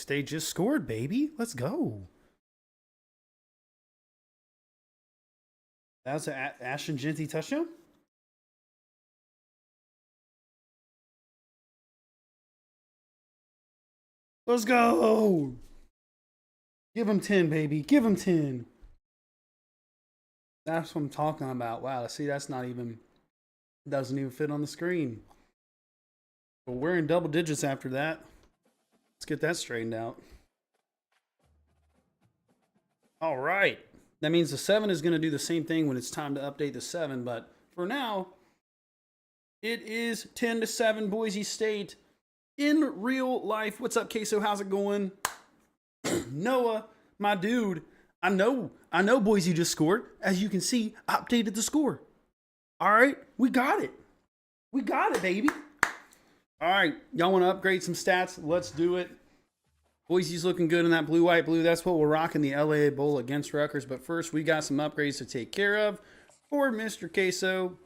State just scored, baby. Let's go. That was an Ashton Jeanty touchdown? Let's go. Give him 10, baby. Give him 10. That's what I'm talking about. Wow, see, that's not even, doesn't even fit on the screen. But we're in double digits after that. Let's get that straightened out. All right. That means the 7 is going to do the same thing when it's time to update the 7. But for now, it is 10-7 Boise State in real life. What's up, Queso? How's it going? Noah, my dude. I know Boise just scored. As you can see, I updated the score. All right. We got it. We got it, baby. All right. Y'all want to upgrade some stats? Let's do it. Boise's looking good in that blue, white, blue. That's what we're rocking the LA Bowl against Rutgers. But first, we got some upgrades to take care of for Mr. Queso.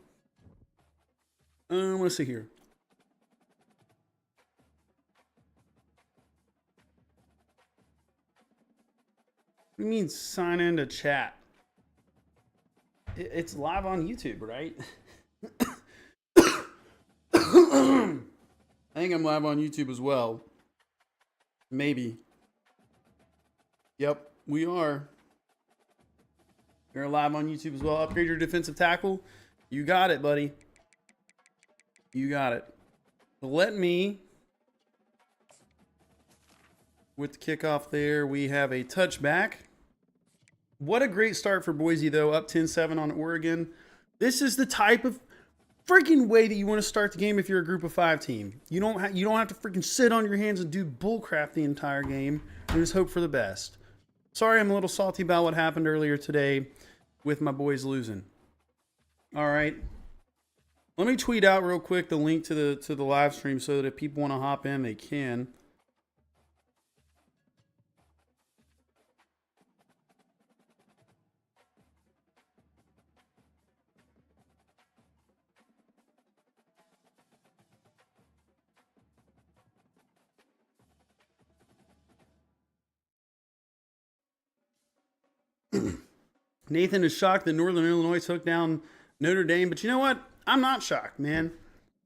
Let's see here. What do you mean sign into chat? It's live on YouTube, right? I think I'm live on YouTube as well. Maybe. Yep, we are. You're live on YouTube as well. Upgrade your defensive tackle. You got it, buddy. You got it. Let me, with the kickoff there, we have a touchback. What a great start for Boise, though. Up 10-7 on Oregon. This is the type of freaking way that you want to start the game if you're a group of 5 team. You don't have to freaking sit on your hands and do bullcrap the entire game and just hope for the best. Sorry, I'm a little salty about what happened earlier today with my boys losing. All right. Let me tweet out real quick the link to the live stream so that if people want to hop in, they can. Nathan is shocked that Northern Illinois took down Notre Dame, but you know what? I'm not shocked, man.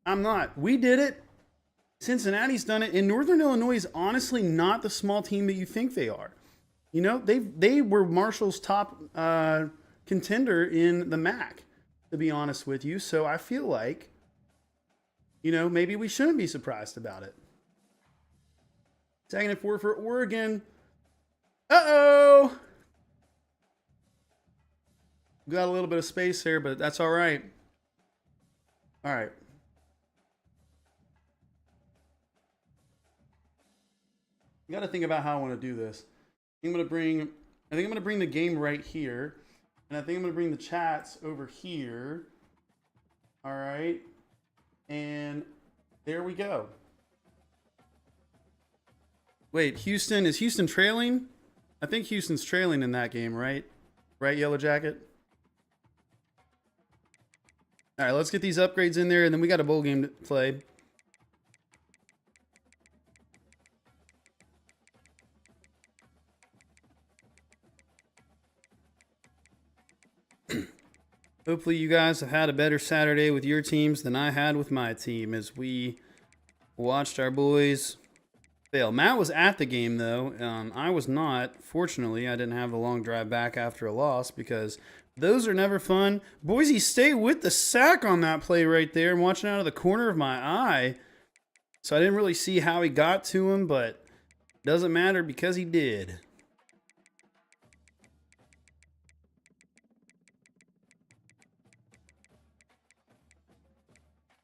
I'm not. We did it. Cincinnati's done it, and Northern Illinois is honestly not the small team that you think they are. You know, they were Marshall's top contender in the MAC, to be honest with you. So I feel like, you know, maybe we shouldn't be surprised about it. 2nd and 4 for Oregon. Uh-oh! Got a little bit of space there, but that's all right. All right. You got to think about how I want to do this. I think I'm going to bring the game right here, and I think I'm going to bring the chats over here. All right. And there we go. Wait, is Houston trailing? I think Houston's trailing in that game, right? Right, Yellow Jacket? All right, let's get these upgrades in there, and then we got a bowl game to play. Hopefully you guys have had a better Saturday with your teams than I had with my team as we watched our boys fail. Matt was at the game, though. I was not. Fortunately, I didn't have the long drive back after a loss because those are never fun. Boise State with the sack on that play right there. I'm watching out of the corner of my eye. So I didn't really see how he got to him, but doesn't matter because he did.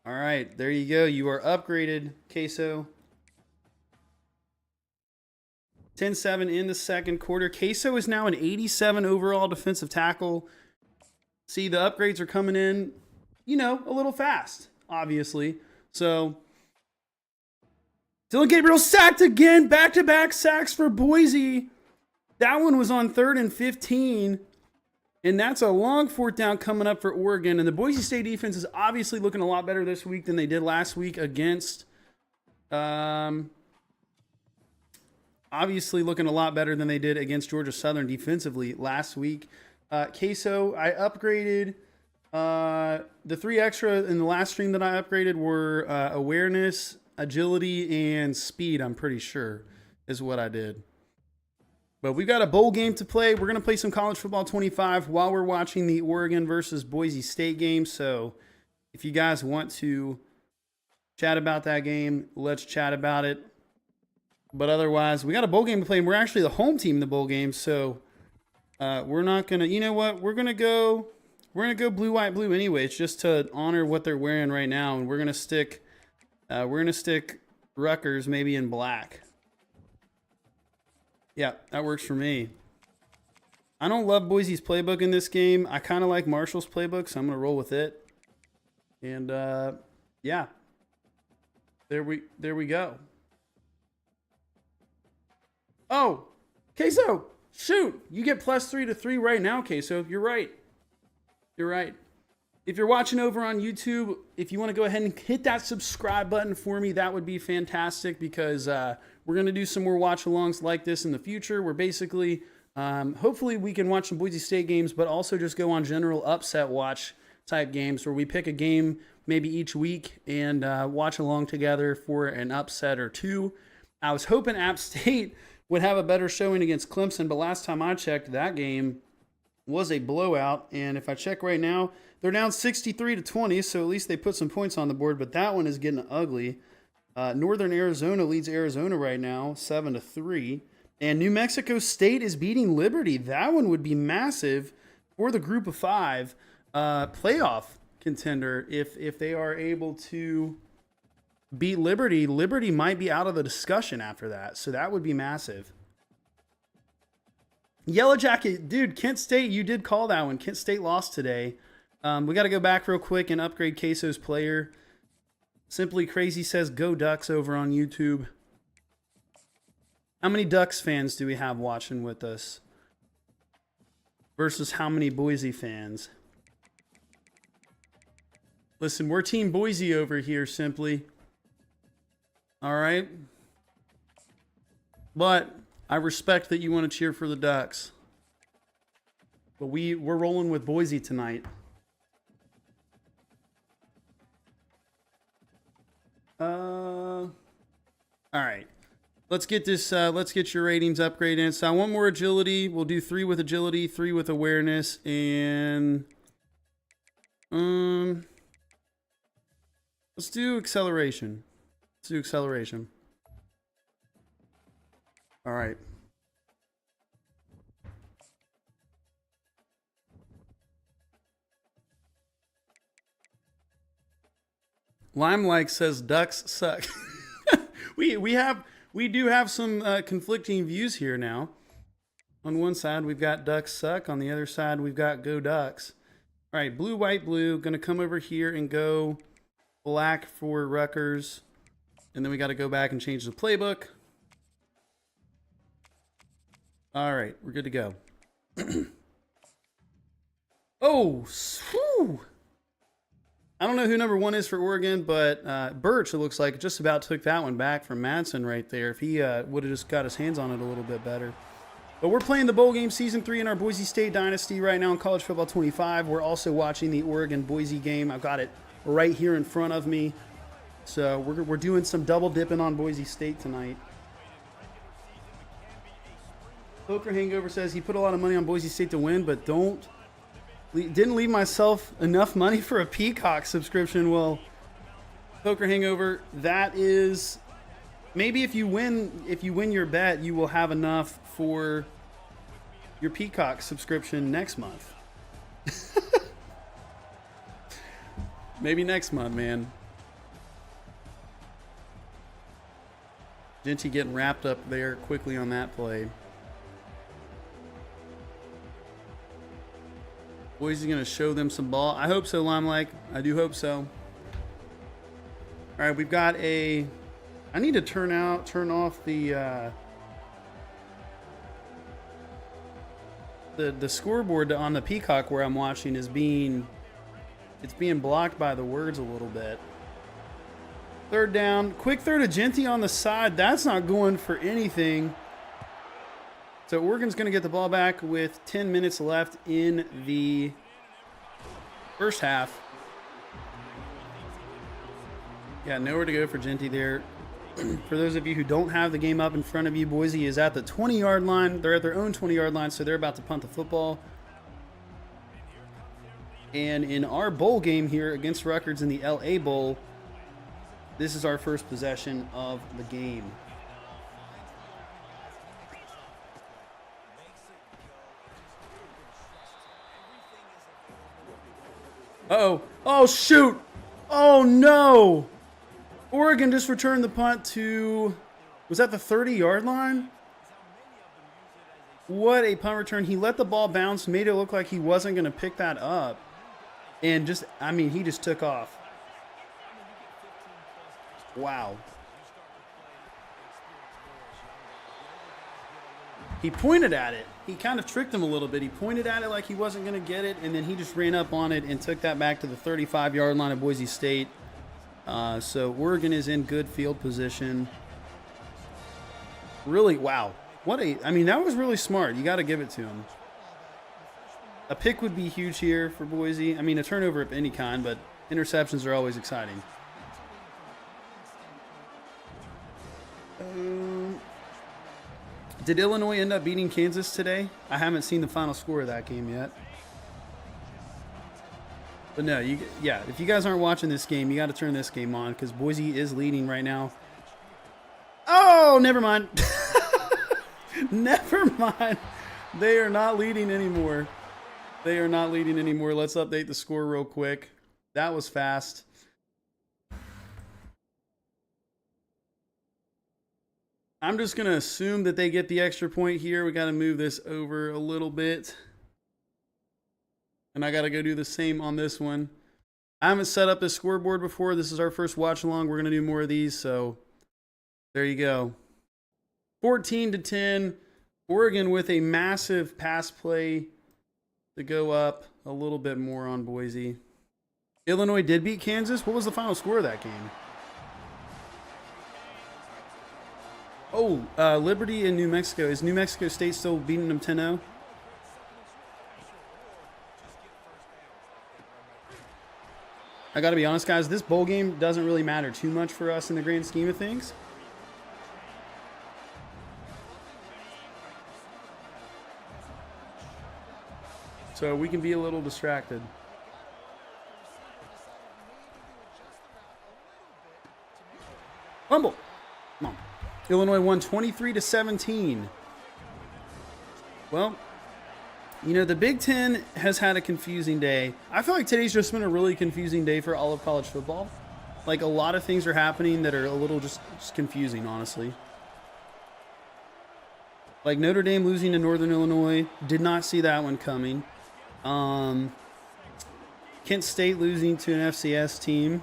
All right, there you go. You are upgraded, Queso. 10-7 in the second quarter. Queso is now an 87 overall defensive tackle. See, the upgrades are coming in, you know, a little fast, obviously. So, Dylan Gabriel sacked again. Back-to-back sacks for Boise. That one was on 3rd and 15. And that's a long 4th down coming up for Oregon. And the Boise State defense is obviously looking a lot better this week than they did last week against obviously looking a lot better than they did against Georgia Southern defensively last week. Queso, I upgraded. The 3 extra in the last stream that I upgraded were awareness, agility, and speed, I'm pretty sure, is what I did. But we've got a bowl game to play. We're going to play some college football 25 while we're watching the Oregon versus Boise State game. So if you guys want to chat about that game, let's chat about it. But otherwise, we got a bowl game to play, and we're actually the home team in the bowl game. So we're not going to, you know what? We're going to go blue, white, blue anyways, just to honor what they're wearing right now. And we're going to stick Rutgers maybe in black. Yeah, that works for me. I don't love Boise's playbook in this game. I kind of like Marshall's playbook, so I'm going to roll with it. And, yeah. There we go. Oh, Queso, shoot. You get +3 to 3 right now, Queso. You're right. You're right. If you're watching over on YouTube, if you want to go ahead and hit that subscribe button for me, that would be fantastic, because we're going to do some more watch-alongs like this in the future. We're basically, hopefully we can watch some Boise State games, but also just go on general upset watch type games where we pick a game maybe each week and watch along together for an upset or two. I was hoping App State would have a better showing against Clemson, but last time I checked, that game was a blowout. And if I check right now, they're down 63 to 20, so at least they put some points on the board, but that one is getting ugly. Northern Arizona leads Arizona right now, 7 to 3. And New Mexico State is beating Liberty. That one would be massive for the group of 5 playoff contender. If they are able to beat Liberty, Liberty might be out of the discussion after that. So that would be massive. Yellow Jacket, dude, Kent State, you did call that one. Kent State lost today. We got to go back real quick and upgrade Queso's player. Simply Crazy says, go Ducks over on YouTube. How many Ducks fans do we have watching with us? Versus how many Boise fans? Listen, we're Team Boise over here, Simply. All right? But I respect that you want to cheer for the Ducks. But we're rolling with Boise tonight. All right. Let's get this. Let's get your ratings upgrade in. So I want more agility. We'll do 3 with agility, 3 with awareness, and let's do acceleration. Let's do acceleration. All right. Limelight says Ducks suck. We do have some conflicting views here now. On one side we've got Ducks suck. On the other side we've got go Ducks. All right, blue, white, blue. Going to come over here and go black for Rutgers, and then we got to go back and change the playbook. All right, we're good to go. Oh, whew. I don't know who number 1 is for Oregon, but Birch, it looks like, just about took that one back from Madsen right there. If he would have just got his hands on it a little bit better. But we're playing the bowl game season 3 in our Boise State Dynasty right now in college football 25. We're also watching the Oregon-Boise game. I've got it right here in front of me. So we're doing some double dipping on Boise State tonight. Poker Hangover says he put a lot of money on Boise State to win, but didn't leave myself enough money for a Peacock subscription. Well, Poker Hangover, that is maybe if you win your bet, you will have enough for your Peacock subscription next month. Maybe next month, man. Genty getting wrapped up there quickly on that play. Boise's going to show them some ball. I hope so, Limelight. I do hope so. All right, we've got a... I need to turn off the scoreboard on the Peacock where I'm watching is being blocked by the words a little bit. Third down. Quick throw to Genty on the side. That's not going for anything. So Oregon's going to get the ball back with 10 minutes left in the first half. Yeah, nowhere to go for Genty there. For those of you who don't have the game up in front of you, Boise is at the 20-yard line. They're at their own 20-yard line, so they're about to punt the football. And in our bowl game here against Rutgers in the LA Bowl, this is our first possession of the game. Uh-oh. Oh, shoot. Oh, no. Oregon just returned the punt to, was that the 30-yard line? What a punt return. He let the ball bounce, made it look like he wasn't going to pick that up. And just, I mean, he just took off. Wow. He pointed at it. He kind of tricked him a little bit. He pointed at it like he wasn't going to get it, and then he just ran up on it and took that back to the 35-yard line of Boise State. So Oregon is in good field position. Really, wow. I mean, that was really smart. You got to give it to him. A pick would be huge here for Boise. I mean, a turnover of any kind, but interceptions are always exciting. Did Illinois end up beating Kansas today? I haven't seen the final score of that game yet. But no, if you guys aren't watching this game, you got to turn this game on because Boise is leading right now. Oh, never mind. Never mind. They are not leading anymore. They are not leading anymore. Let's update the score real quick. That was fast. I'm just going to assume that they get the extra point here. We got to move this over a little bit. And I got to go do the same on this one. I haven't set up this scoreboard before. This is our first watch along. We're going to do more of these. So there you go. 14-10. Oregon with a massive pass play to go up a little bit more on Boise. Illinois did beat Kansas. What was the final score of that game? Oh, Liberty in New Mexico. Is New Mexico State still beating them 10-0? I got to be honest, guys. This bowl game doesn't really matter too much for us in the grand scheme of things. So we can be a little distracted. Fumble. Come on. Illinois won 23-17. Well, you know, the Big Ten has had a confusing day. I feel like today's just been a really confusing day for all of college football. Like, a lot of things are happening that are a little just confusing, honestly. Like, Notre Dame losing to Northern Illinois. Did not see that one coming. Kent State losing to an FCS team.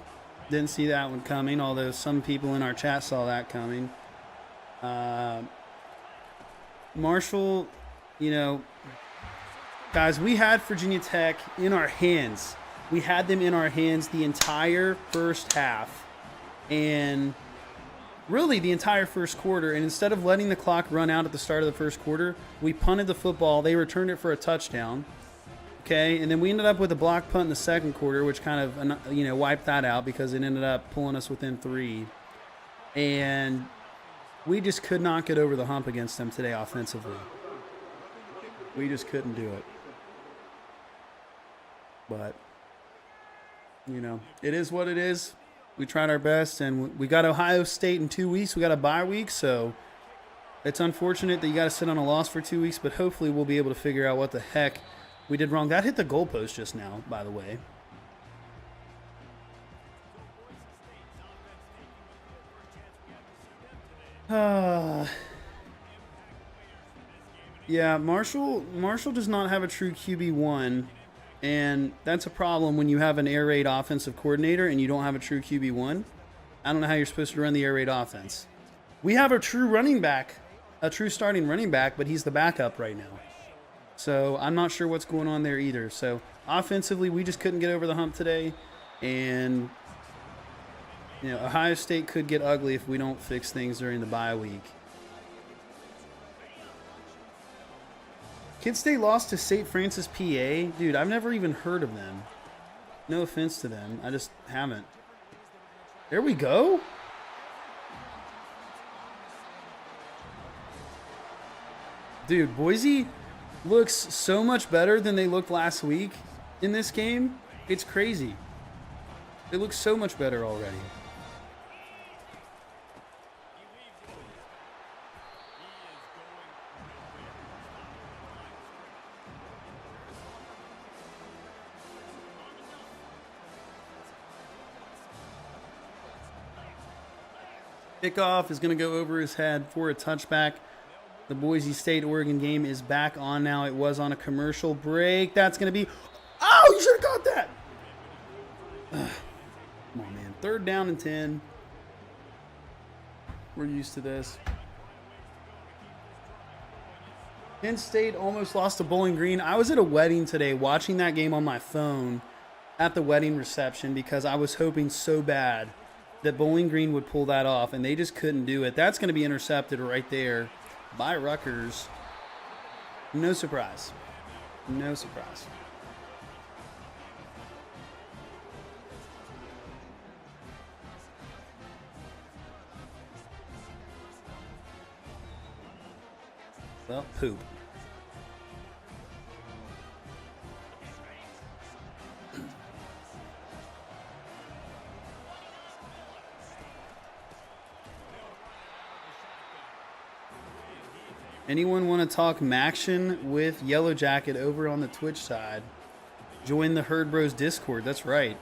Didn't see that one coming, although some people in our chat saw that coming. Marshall, you know, guys, we had Virginia Tech in our hands. We had them in our hands the entire first half and really the entire first quarter. And instead of letting the clock run out at the start of the first quarter, we punted the football. They returned it for a touchdown. Okay, and then we ended up with a block punt in the second quarter, which kind of, you know, wiped that out because it ended up pulling us within 3. And we just could not get over the hump against them today offensively. We just couldn't do it. But, you know, it is what it is. We tried our best, and we got Ohio State in 2 weeks. We got a bye week, so it's unfortunate that you got to sit on a loss for 2 weeks, but hopefully we'll be able to figure out what the heck we did wrong. That hit the goalpost just now, by the way. Yeah, Marshall does not have a true QB1, and that's a problem when you have an air raid offensive coordinator and you don't have a true QB1. I don't know how you're supposed to run the air raid offense. We have a true running back, a true starting running back, but he's the backup right now. So I'm not sure what's going on there either. So offensively, we just couldn't get over the hump today, and you know, Ohio State could get ugly if we don't fix things during the bye week. Kid State lost to St. Francis, PA. Dude, I've never even heard of them. No offense to them. I just haven't. There we go. Dude, Boise looks so much better than they looked last week in this game. It's crazy. They look so much better already. Kickoff is going to go over his head for a touchback. The Boise State-Oregon game is back on now. It was on a commercial break. That's going to be... Oh, you should have caught that! Come on, man. 3rd down and 10. We're used to this. Penn State almost lost to Bowling Green. I was at a wedding today watching that game on my phone at the wedding reception because I was hoping so bad that Bowling Green would pull that off, and they just couldn't do it. That's going to be intercepted right there by Rutgers. No surprise. No surprise. Well, poop. Anyone want to talk Maction with Yellow Jacket over on the Twitch side? Join the Herd Bros Discord. That's right.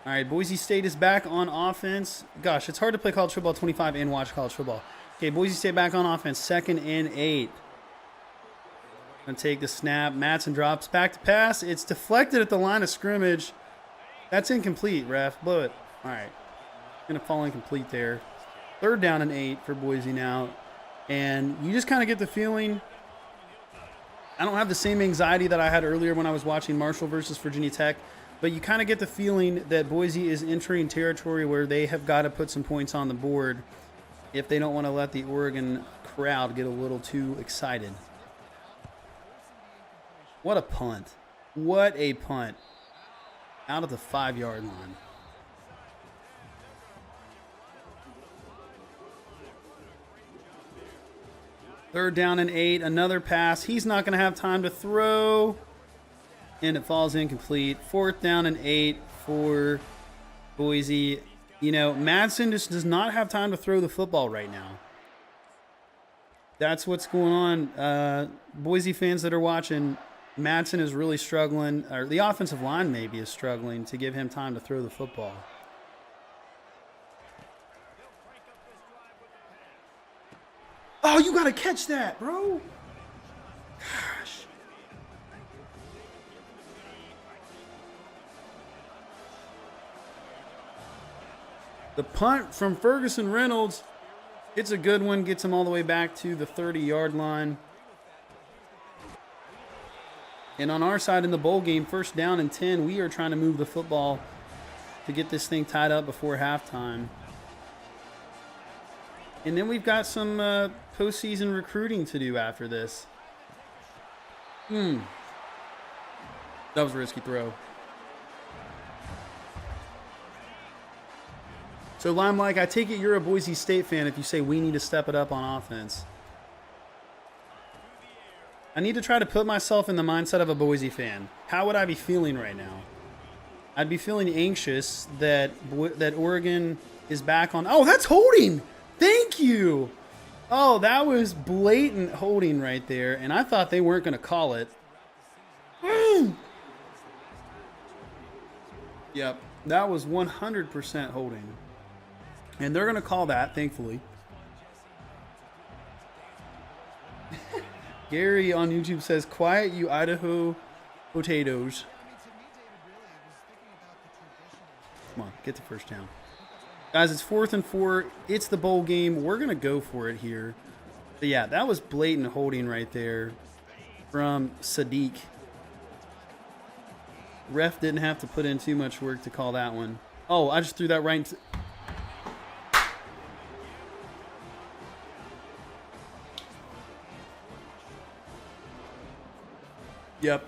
All right, Boise State is back on offense. Gosh, it's hard to play college football 25 and watch college football. Okay, Boise State back on offense. 2nd and 8. Gonna take the snap. Matson drops back to pass. It's deflected at the line of scrimmage. That's incomplete, ref. Blow it. All right. Gonna fall incomplete there. 3rd down and 8 for Boise now. And you just kind of get the feeling, I don't have the same anxiety that I had earlier when I was watching Marshall versus Virginia Tech, but you kind of get the feeling that Boise is entering territory where they have got to put some points on the board if they don't want to let the Oregon crowd get a little too excited. What a punt. What a punt. Out of the 5-yard line. Third down and 8, another pass. He's not going to have time to throw. And it falls incomplete. 4th down and 8 for Boise. You know, Madsen just does not have time to throw the football right now. That's what's going on. Boise fans that are watching, Madsen is really struggling, or the offensive line maybe is struggling to give him time to throw the football. Oh, you got to catch that, bro. Gosh. The punt from Ferguson Reynolds. It's a good one. Gets him all the way back to the 30-yard line. And on our side in the bowl game, 1st down and 10, we are trying to move the football to get this thing tied up before halftime. And then we've got some postseason recruiting to do after this. That was a risky throw. So, Limelight, I take it you're a Boise State fan if you say we need to step it up on offense. I need to try to put myself in the mindset of a Boise fan. How would I be feeling right now? I'd be feeling anxious that Oregon is back on. Oh, that's holding! Thank you. Oh, that was blatant holding right there, and I thought they weren't going to call it. Yep, that was 100% holding. And they're going to call that, thankfully. Gary on YouTube says, quiet you Idaho potatoes. Come on, get the 1st down. Guys, it's 4th and 4. It's the bowl game. We're going to go for it here. But yeah, that was blatant holding right there from Sadiq. Ref didn't have to put in too much work to call that one. Oh, I just threw that right into... Yep.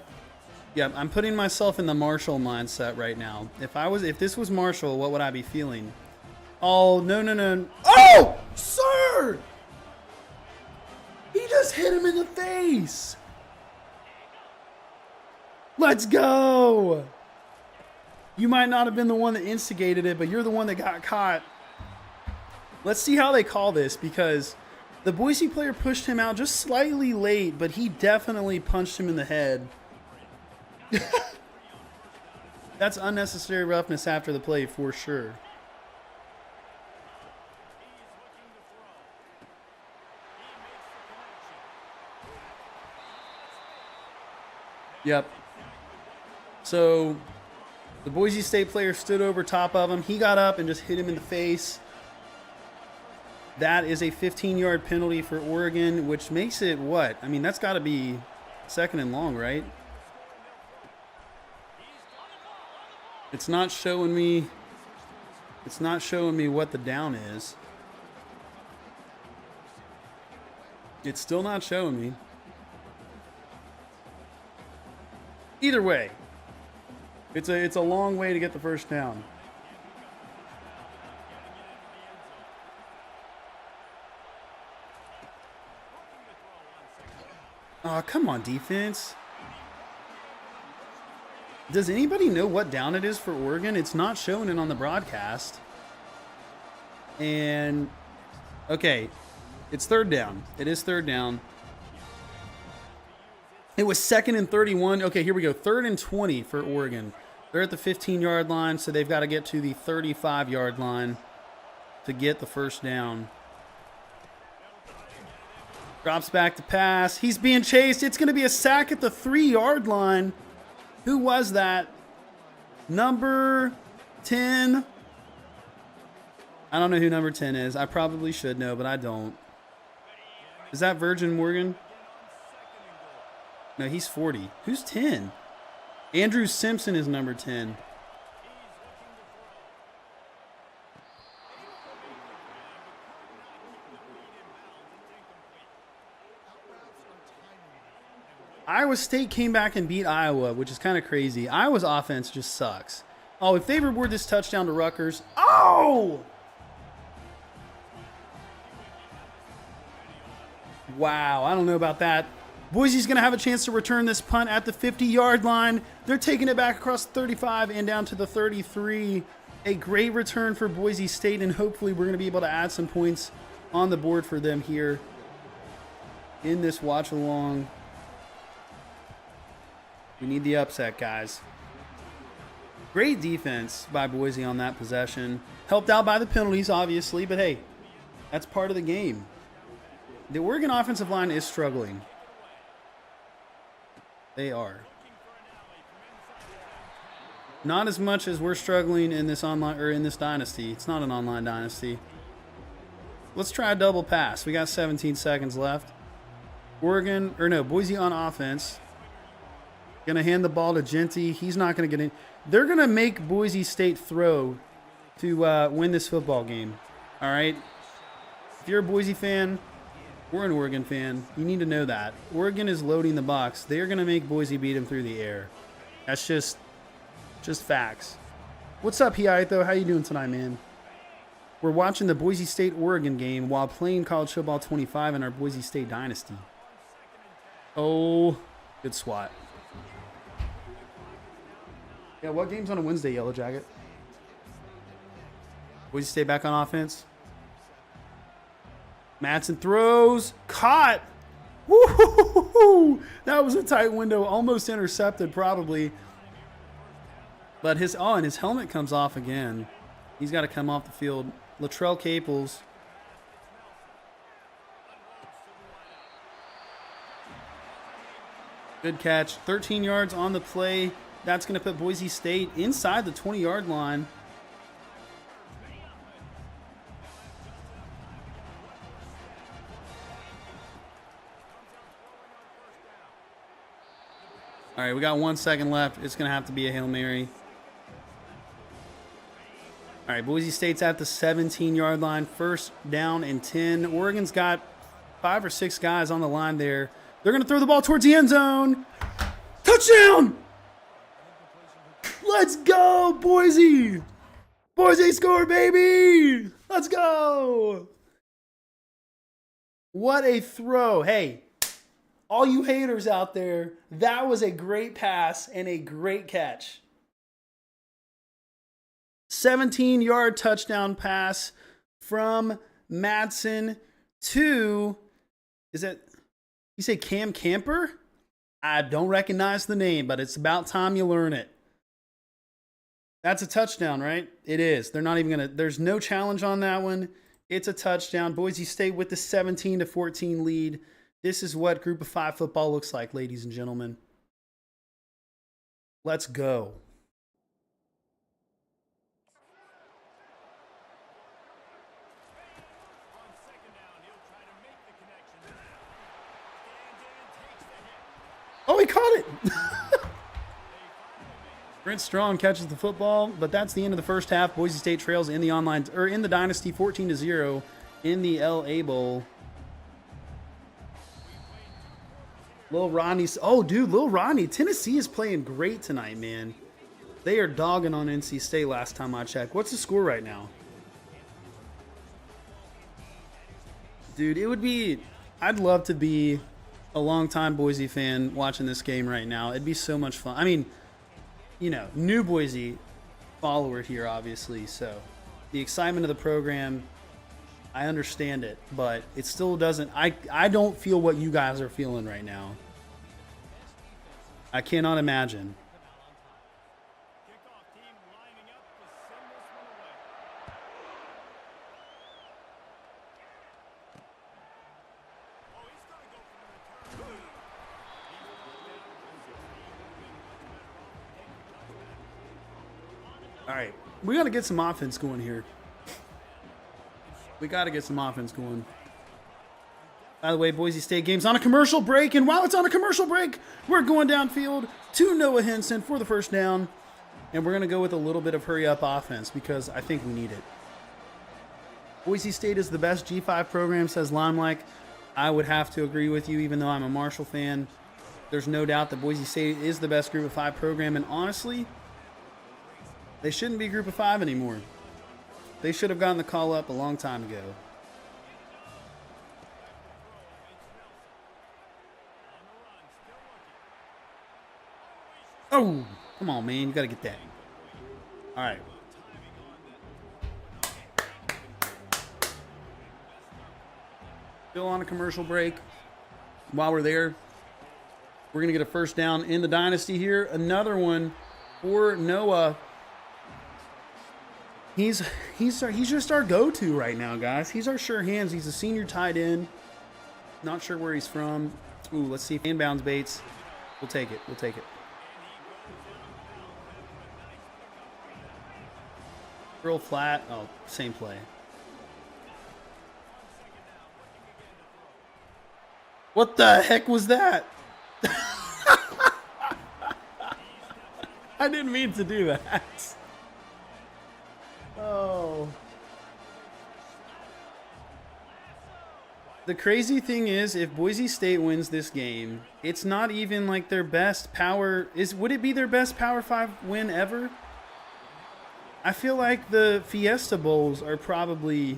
Yep. I'm putting myself in the Marshall mindset right now. If this was Marshall, what would I be feeling? Oh, no. Oh, sir! He just hit him in the face. Let's go. You might not have been the one that instigated it, but you're the one that got caught. Let's see how they call this, because the Boise player pushed him out just slightly late, but he definitely punched him in the head. That's unnecessary roughness after the play for sure. Yep. So the Boise State player stood over top of him. He got up and just hit him in the face. That is a 15-yard penalty for Oregon, which makes it what? I mean, that's got to be 2nd and long, right? It's not showing me. It's not showing me what the down is. It's still not showing me. Either way, it's a long way to get the first down. Oh, come on, defense. Does anybody know what down it is for Oregon? It's not showing it on the broadcast. And, okay, it's 3rd down. It is 3rd down. It was 2nd and 31. Okay, here we go. 3rd and 20 for Oregon. They're at the 15-yard line, so they've got to get to the 35-yard line to get the first down. Drops back to pass. He's being chased. It's going to be a sack at the 3-yard line. Who was that? Number 10. I don't know who number 10 is. I probably should know, but I don't. Is that Virgin Morgan? No, he's 40. Who's 10? Andrew Simpson is number 10. Iowa State came back and beat Iowa, which is kind of crazy. Iowa's offense just sucks. Oh, if they reward this touchdown to Rutgers. Oh! Wow, I don't know about that. Boise's going to have a chance to return this punt at the 50-yard line. They're taking it back across the 35 and down to the 33. A great return for Boise State, and hopefully we're going to be able to add some points on the board for them here in this watch-along. We need the upset, guys. Great defense by Boise on that possession. Helped out by the penalties, obviously, but hey, that's part of the game. The Oregon offensive line is struggling. They are. Not as much as we're struggling in this online or in this dynasty. It's not an online dynasty. Let's try a double pass. We got 17 seconds left. Boise on offense. Gonna hand the ball to Genty. He's not gonna get in. They're gonna make Boise State throw to win this football game. All right. If you're a Boise fan, we're an Oregon fan. You need to know that. Oregon is loading the box. They're going to make Boise beat them through the air. That's just facts. What's up, Hiaito? How you doing tonight, man? We're watching the Boise State-Oregon game while playing College Football 25 in our Boise State Dynasty. Oh, good swat. Yeah, what game's on a Wednesday, Yellow Jacket? Boise State back on offense. Madsen throws. Caught. Woo-hoo-hoo-hoo. That was a tight window. Almost intercepted, probably. But his helmet comes off again. He's got to come off the field. Latrell Caples. Good catch. 13 yards on the play. That's going to put Boise State inside the 20-yard line. All right, we got 1 second left. It's going to have to be a Hail Mary. All right, Boise State's at the 17-yard line. 1st down and 10. Oregon's got 5 or 6 guys on the line there. They're going to throw the ball towards the end zone. Touchdown! Let's go, Boise! Boise score, baby! Let's go! What a throw. Hey, all you haters out there, that was a great pass and a great catch. 17-yard touchdown pass from Madsen to, is that, you say Cam Camper? I don't recognize the name, but it's about time you learn it. That's a touchdown, right? It is. They're not even going to, there's no challenge on that one. It's a touchdown. Boise State with the 17-14 lead. This is what Group of 5 football looks like, ladies and gentlemen. Let's go. Oh, he caught it. Brent Strong catches the football, but that's the end of the first half. Boise State trails in the in the Dynasty 14-0 in the LA Bowl. Lil Rodney. Oh, dude, Lil Rodney. Tennessee is playing great tonight, man. They are dogging on NC State last time I checked. What's the score right now? Dude, it would be, I'd love to be a longtime Boise fan watching this game right now. It'd be so much fun. I mean, you know, new Boise follower here, obviously. So the excitement of the program, I understand it, but it still doesn't. I don't feel what you guys are feeling right now. I cannot imagine. All right, we got to get some offense going here. We got to get some offense going. By the way, Boise State game's on a commercial break, and while it's on a commercial break, we're going downfield to Noah Henson for the first down, and we're going to go with a little bit of hurry-up offense because I think we need it. Boise State is the best G5 program, says Limelight. I would have to agree with you, even though I'm a Marshall fan. There's no doubt that Boise State is the best Group of 5 program, and honestly, they shouldn't be Group of 5 anymore. They should have gotten the call up a long time ago. Oh, come on, man. You got to get that. All right. Still on a commercial break. While we're there, we're going to get a first down in the Dynasty here. Another one for Noah. He's just our go-to right now, guys. He's our sure hands. He's a senior tight end. Not sure where he's from. Ooh, let's see if inbounds Bates. We'll take it. We'll take it. Real flat. Oh, same play. What the heck was that? I didn't mean to do that. Oh. The crazy thing is, if Boise State wins this game, it's not even like their best power. Would it be their best Power 5 win ever? I feel like the Fiesta Bowls are probably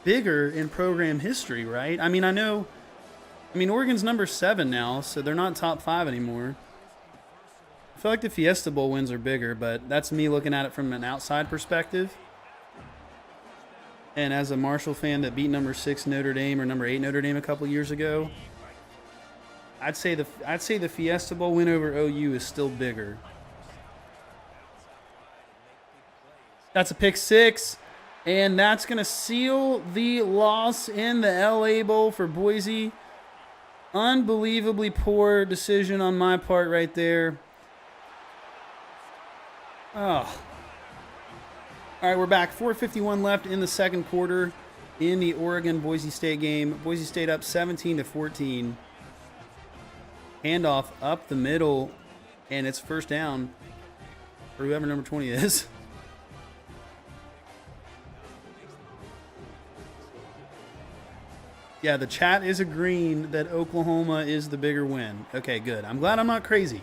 bigger in program history, right? I mean, Oregon's number 7 now, so they're not top 5 anymore. I feel like the Fiesta Bowl wins are bigger, but that's me looking at it from an outside perspective. And as a Marshall fan that beat number 6 Notre Dame or number 8 Notre Dame a couple years ago, I'd say the Fiesta Bowl win over OU is still bigger. That's a pick 6, and that's going to seal the loss in the LA Bowl for Boise. Unbelievably poor decision on my part right there. Oh. All right, we're back. 4:51 left in the second quarter in the Oregon-Boise State game. Boise State up 17-14. Handoff up the middle, and it's first down for whoever number 20 is. Yeah, the chat is agreeing that Oklahoma is the bigger win. Okay, good. I'm glad I'm not crazy.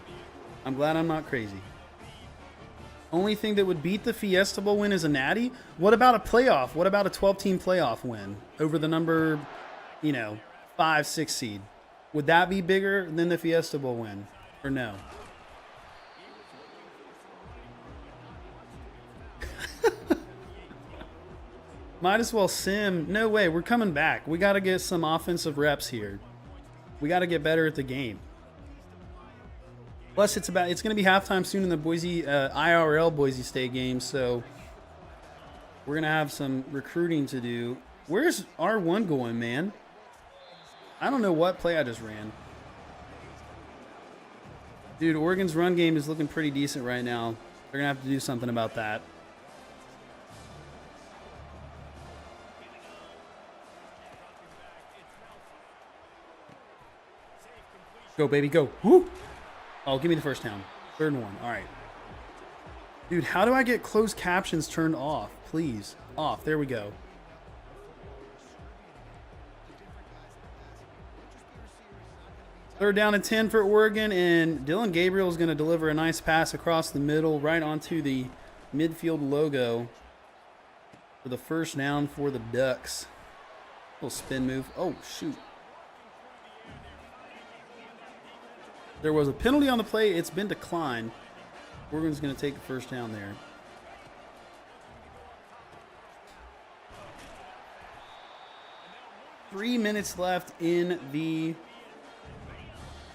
I'm glad I'm not crazy. Only thing that would beat the Fiesta Bowl win is a natty. What about a playoff? What about a 12-team playoff win over the number, 5, 6 seed? Would that be bigger than the Fiesta Bowl win or no? Might as well sim. No way. We're coming back. We got to get some offensive reps here. We got to get better at the game. Plus, it's going to be halftime soon in the IRL Boise State game, so we're going to have some recruiting to do. Where's R1 going, man? I don't know what play I just ran. Dude, Oregon's run game is looking pretty decent right now. They're going to have to do something about that. Go, baby, go. Woo! Oh, give me the first down. 3rd and 1. All right. Dude, how do I get closed captions turned off? Please. Off. There we go. Third down and 10 for Oregon, and Dylan Gabriel is going to deliver a nice pass across the middle right onto the midfield logo for the first down for the Ducks. Little spin move. Oh, shoot. There was a penalty on the play. It's been declined. Oregon's going to take the first down there. Three minutes left in the...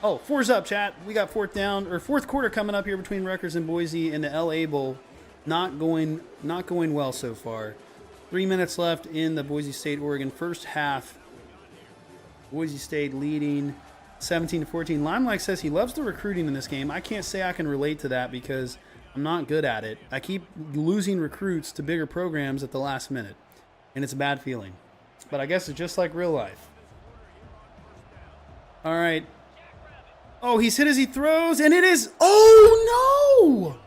Oh, 4's up, chat. We got fourth quarter coming up here between Rutgers and Boise in the LA Bowl. Not going well so far. 3 minutes left in the Boise State-Oregon first half. Boise State leading 17-14. Limelight says he loves the recruiting in this game. I can't say I can relate to that because I'm not good at it. I keep losing recruits to bigger programs at the last minute, and it's a bad feeling. But I guess it's just like real life. All right. Oh, he's hit as he throws, and it is... Oh, no!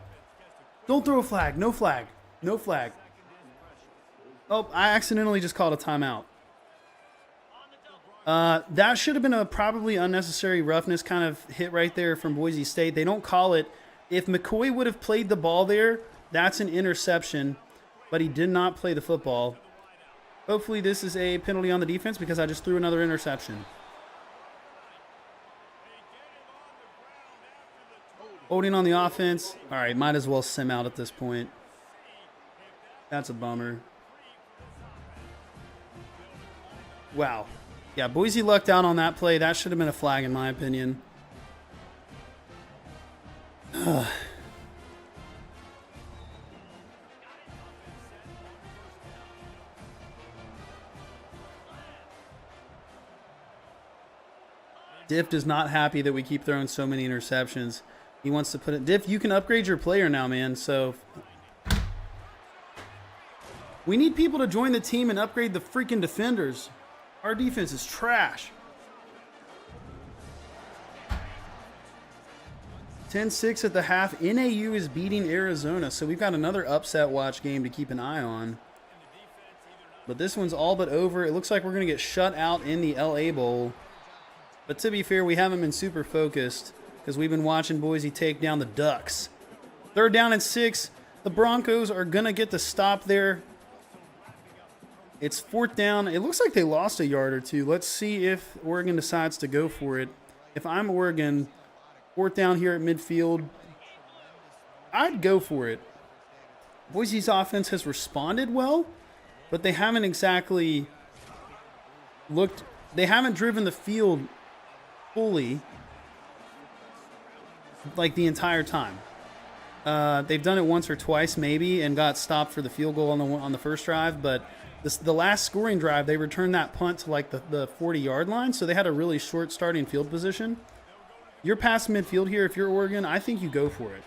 Don't throw a flag. No flag. No flag. Oh, I accidentally just called a timeout. That should have been a probably unnecessary roughness kind of hit right there from Boise State. They don't call it. If McCoy would have played the ball there, that's an interception, but he did not play the football. Hopefully this is a penalty on the defense because I just threw another interception. Holding on the offense. All right, might as well sim out at this point. That's a bummer. Wow. Yeah, Boise lucked out on that play. That should have been a flag in my opinion. Diff is not happy that we keep throwing so many interceptions. He wants to put it... Diff, you can upgrade your player now, man. So we need people to join the team and upgrade the freaking defenders. Our defense is trash. 10-6 at the half. NAU is beating Arizona, so we've got another upset watch game to keep an eye on. But this one's all but over. It looks like we're going to get shut out in the LA Bowl. But to be fair, we haven't been super focused because we've been watching Boise take down the Ducks. 3rd down and 6. The Broncos are going to get the stop there. It's 4th down. It looks like they lost a yard or two. Let's see if Oregon decides to go for it. If I'm Oregon, 4th down here at midfield, I'd go for it. Boise's offense has responded well, but they haven't exactly looked... They haven't driven the field fully like the entire time. They've done it once or twice maybe and got stopped for the field goal on the first drive, but the last scoring drive, they returned that punt to like the 40-yard line, so they had a really short starting field position. You're past midfield here. If you're Oregon, I think you go for it.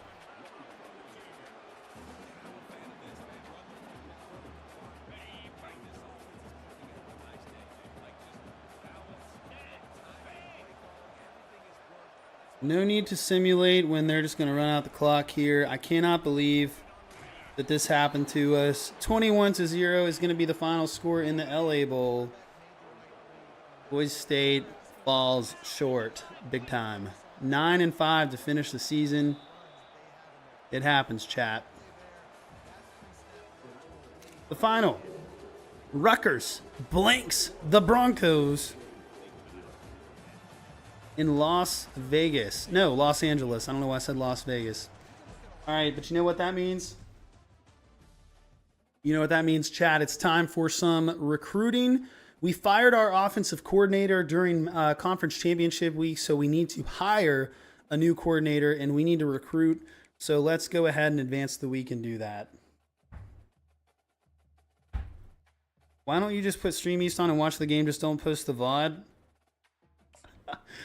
No need to simulate when they're just going to run out the clock here. I cannot believe that this happened to us. 21-0 is going to be the final score in the LA Bowl. Boise State falls short big time. 9-5 to finish the season. It happens, chat. The final. Rutgers blanks the Broncos in Las Vegas. No, Los Angeles. I don't know why I said Las Vegas. All right, but you know what that means? You know what that means, Chad? It's time for some recruiting. We fired our offensive coordinator during conference championship week, so we need to hire a new coordinator, and we need to recruit. So let's go ahead and advance the week and do that. Why don't you just put Stream East on and watch the game? Just don't post the VOD.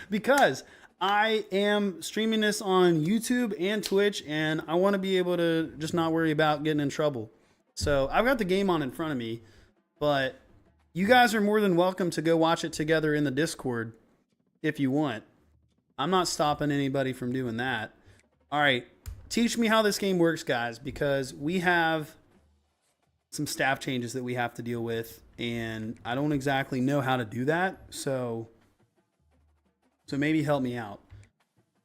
Because I am streaming this on YouTube and Twitch, and I want to be able to just not worry about getting in trouble. So I've got the game on in front of me, but you guys are more than welcome to go watch it together in the Discord if you want. I'm not stopping anybody from doing that. All right, teach me how this game works, guys, because we have some staff changes that we have to deal with, and I don't exactly know how to do that. So maybe help me out.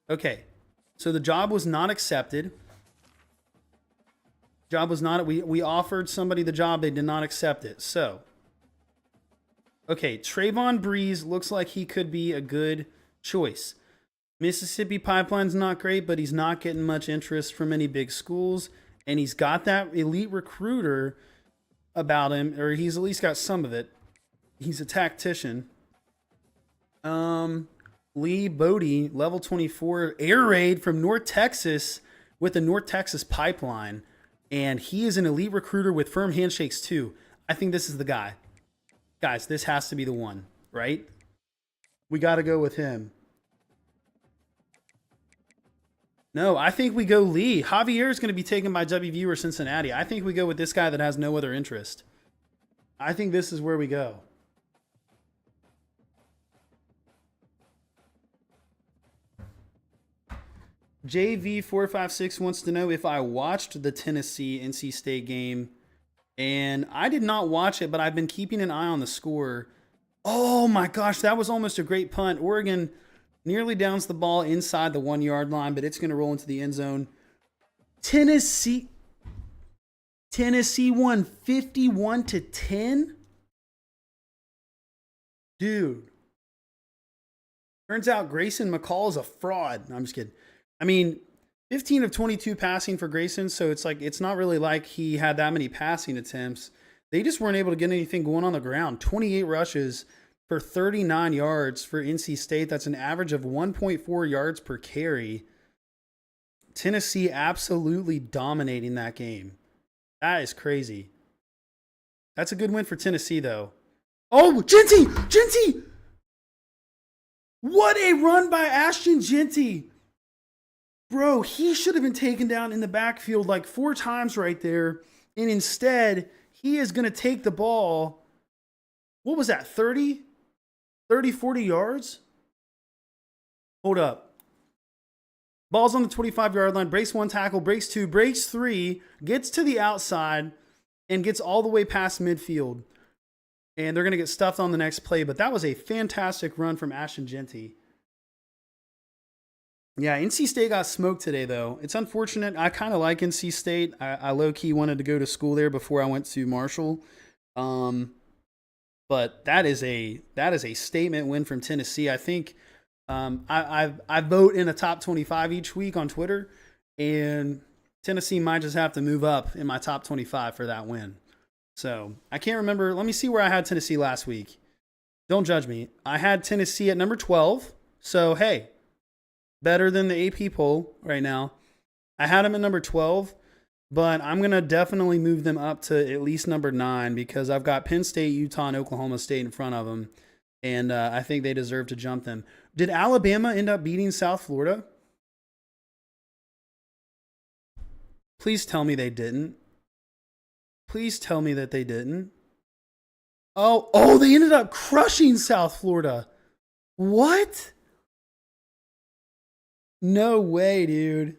Okay, so the job was not accepted. Job was not, we offered somebody the job, they did not accept it. So, okay, Trayvon Breeze looks like he could be a good choice. Mississippi Pipeline's not great, but he's not getting much interest from any big schools, and he's got that elite recruiter about him, or he's at least got some of it. He's a tactician. Lee Bodie, level 24, air raid from North Texas with the North Texas Pipeline. And he is an elite recruiter with firm handshakes too. I think this is the guy. Guys, this has to be the one, right? We got to go with him. No, I think we go Lee. Javier is going to be taken by WVU or Cincinnati. I think we go with this guy that has no other interest. I think this is where we go. JV456 wants to know if I watched the Tennessee-NC State game. And I did not watch it, but I've been keeping an eye on the score. Oh my gosh, that was almost a great punt. Oregon nearly downs the ball inside the 1 yard line, but it's going to roll into the end zone. Tennessee won 51-10. Dude. Turns out Grayson McCall is a fraud. No, I'm just kidding. I mean, 15 of 22 passing for Grayson, so it's not really like he had that many passing attempts. They just weren't able to get anything going on the ground. 28 rushes for 39 yards for NC State. That's an average of 1.4 yards per carry. Tennessee absolutely dominating that game. That is crazy. That's a good win for Tennessee, though. Oh, Genty! What a run by Ashton Genty. Bro, he should have been taken down in the backfield like 4 times right there. And instead, he is going to take the ball. What was that, 30, 40 yards? Hold up. Ball's on the 25-yard line. Breaks 1 tackle, breaks 2, breaks 3, gets to the outside, and gets all the way past midfield. And they're going to get stuffed on the next play. But that was a fantastic run from Ashton Genty. Yeah, NC State got smoked today, though. It's unfortunate. I kind of like NC State. I low-key wanted to go to school there before I went to Marshall. But that is a statement win from Tennessee. I think I vote in a top 25 each week on Twitter, and Tennessee might just have to move up in my top 25 for that win. So I can't remember. Let me see where I had Tennessee last week. Don't judge me. I had Tennessee at number 12. So, hey. Better than the AP poll right now. I had them at number 12, but I'm going to definitely move them up to at least number 9 because I've got Penn State, Utah, and Oklahoma State in front of them, and I think they deserve to jump them. Did Alabama end up beating South Florida? Please tell me they didn't. Please tell me that they didn't. Oh, they ended up crushing South Florida. What? No way, dude.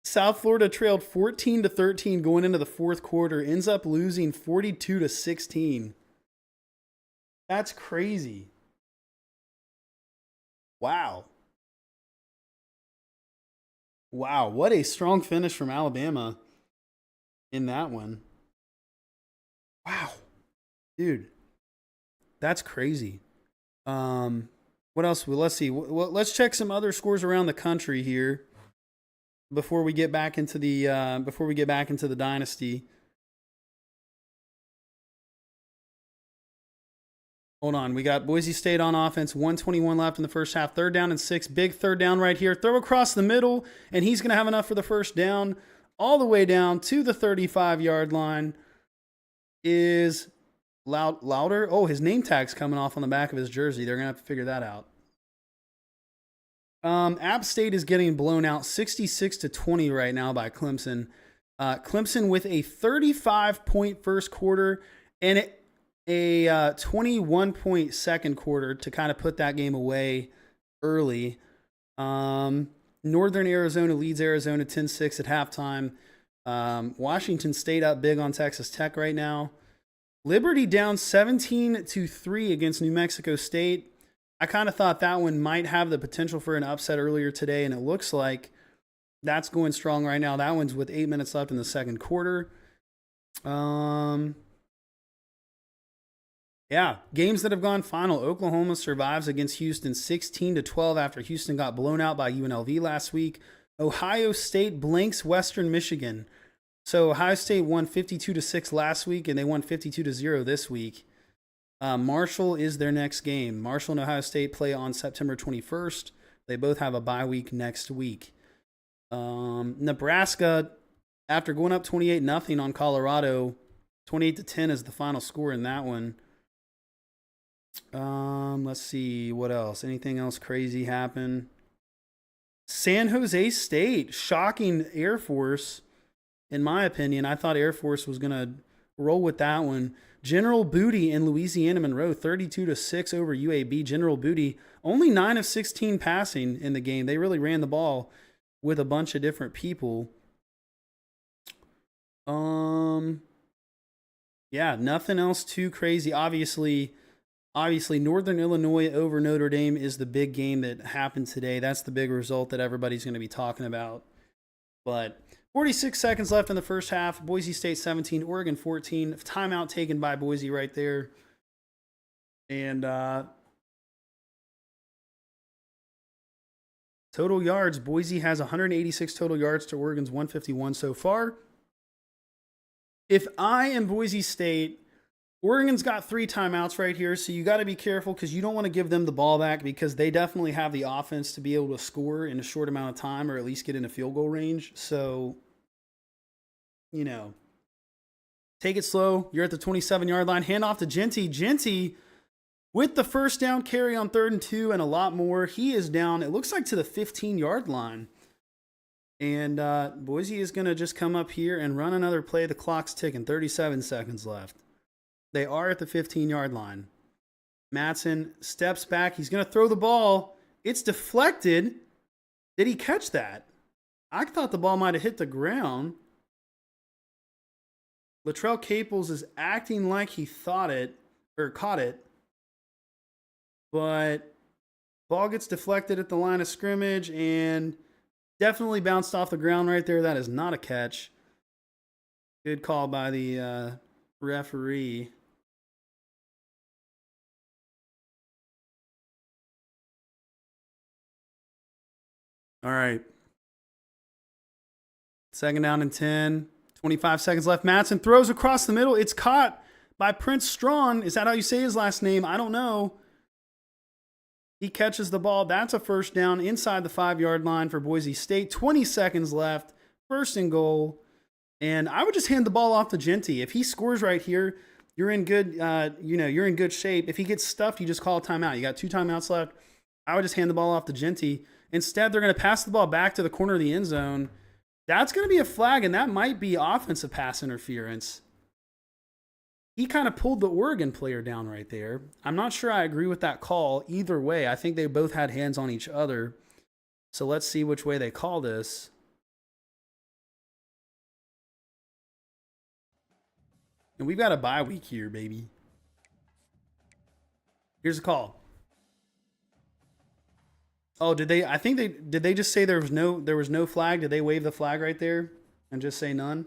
South Florida trailed 14-13 going into the fourth quarter, ends up losing 42-16. That's crazy. Wow. Wow, what a strong finish from Alabama in that one. Wow. Dude, that's crazy. What else? Well, let's see. Well, let's check some other scores around the country here before we get back into the dynasty. Hold on. We got Boise State on offense. 1:21 left in the first half. 3rd down and 6. Big 3rd down right here. Throw across the middle, and he's going to have enough for the first down. All the way down to the 35-yard line is Louder. Oh, his name tag's coming off on the back of his jersey. They're going to have to figure that out. App State is getting blown out 66-20 right now by Clemson. Clemson with a 35-point first quarter and a 21-point second quarter to kind of put that game away early. Northern Arizona leads Arizona 10-6 at halftime. Washington State up big on Texas Tech right now. Liberty down 17-3 against New Mexico State. I kind of thought that one might have the potential for an upset earlier today, and it looks like that's going strong right now. That one's with 8 minutes left in the second quarter. Yeah, games that have gone final. Oklahoma survives against Houston 16-12 after Houston got blown out by UNLV last week. Ohio State blanks Western Michigan. So Ohio State won 52-6 last week, and they won 52-0 this week. Marshall is their next game. Marshall and Ohio State play on September 21st. They both have a bye week next week. Nebraska, after going up 28-0 on Colorado, 28-10 is the final score in that one. Let's see what else. Anything else crazy happen? San Jose State shocking Air Force. In my opinion, I thought Air Force was gonna roll with that one. General Booty in Louisiana Monroe, 32-6 over UAB. General Booty only 9 of 16 passing in the game. They really ran the ball with a bunch of different people. Yeah, nothing else too crazy. Obviously, Northern Illinois over Notre Dame is the big game that happened today. That's the big result that everybody's going to be talking about. But 46 seconds left in the first half. Boise State 17, Oregon 14. Timeout taken by Boise right there. And total yards, Boise has 186 total yards to Oregon's 151 so far. If I am Boise State, Oregon's got 3 timeouts right here, so you got to be careful because you don't want to give them the ball back because they definitely have the offense to be able to score in a short amount of time or at least get into field goal range. So, take it slow. You're at the 27-yard line. Hand off to Genty. Genty, with the first down carry on 3rd and 2 and a lot more, he is down, it looks like, to the 15-yard line. And Boise is going to just come up here and run another play. The clock's ticking. 37 seconds left. They are at the 15-yard line. Matson steps back. He's going to throw the ball. It's deflected. Did he catch that? I thought the ball might have hit the ground. Latrell Caples is acting like he caught it. But ball gets deflected at the line of scrimmage and definitely bounced off the ground right there. That is not a catch. Good call by the referee. All right. 2nd down and 10. 25 seconds left. Matson throws across the middle. It's caught by Prince Strawn. Is that how you say his last name? I don't know. He catches the ball. That's a first down inside the 5-yard line for Boise State. 20 seconds left. 1st and goal. And I would just hand the ball off to Genty. If he scores right here, you're in good, you're in good shape. If he gets stuffed, you just call a timeout. You got 2 timeouts left. I would just hand the ball off to Genty. Instead, they're going to pass the ball back to the corner of the end zone. That's going to be a flag, and that might be offensive pass interference. He kind of pulled the Oregon player down right there. I'm not sure I agree with that call. Either way, I think they both had hands on each other. So let's see which way they call this. And we've got a bye week here, baby. Here's a call. Oh, did they? I think did they just say there was no flag? Did they wave the flag right there and just say none?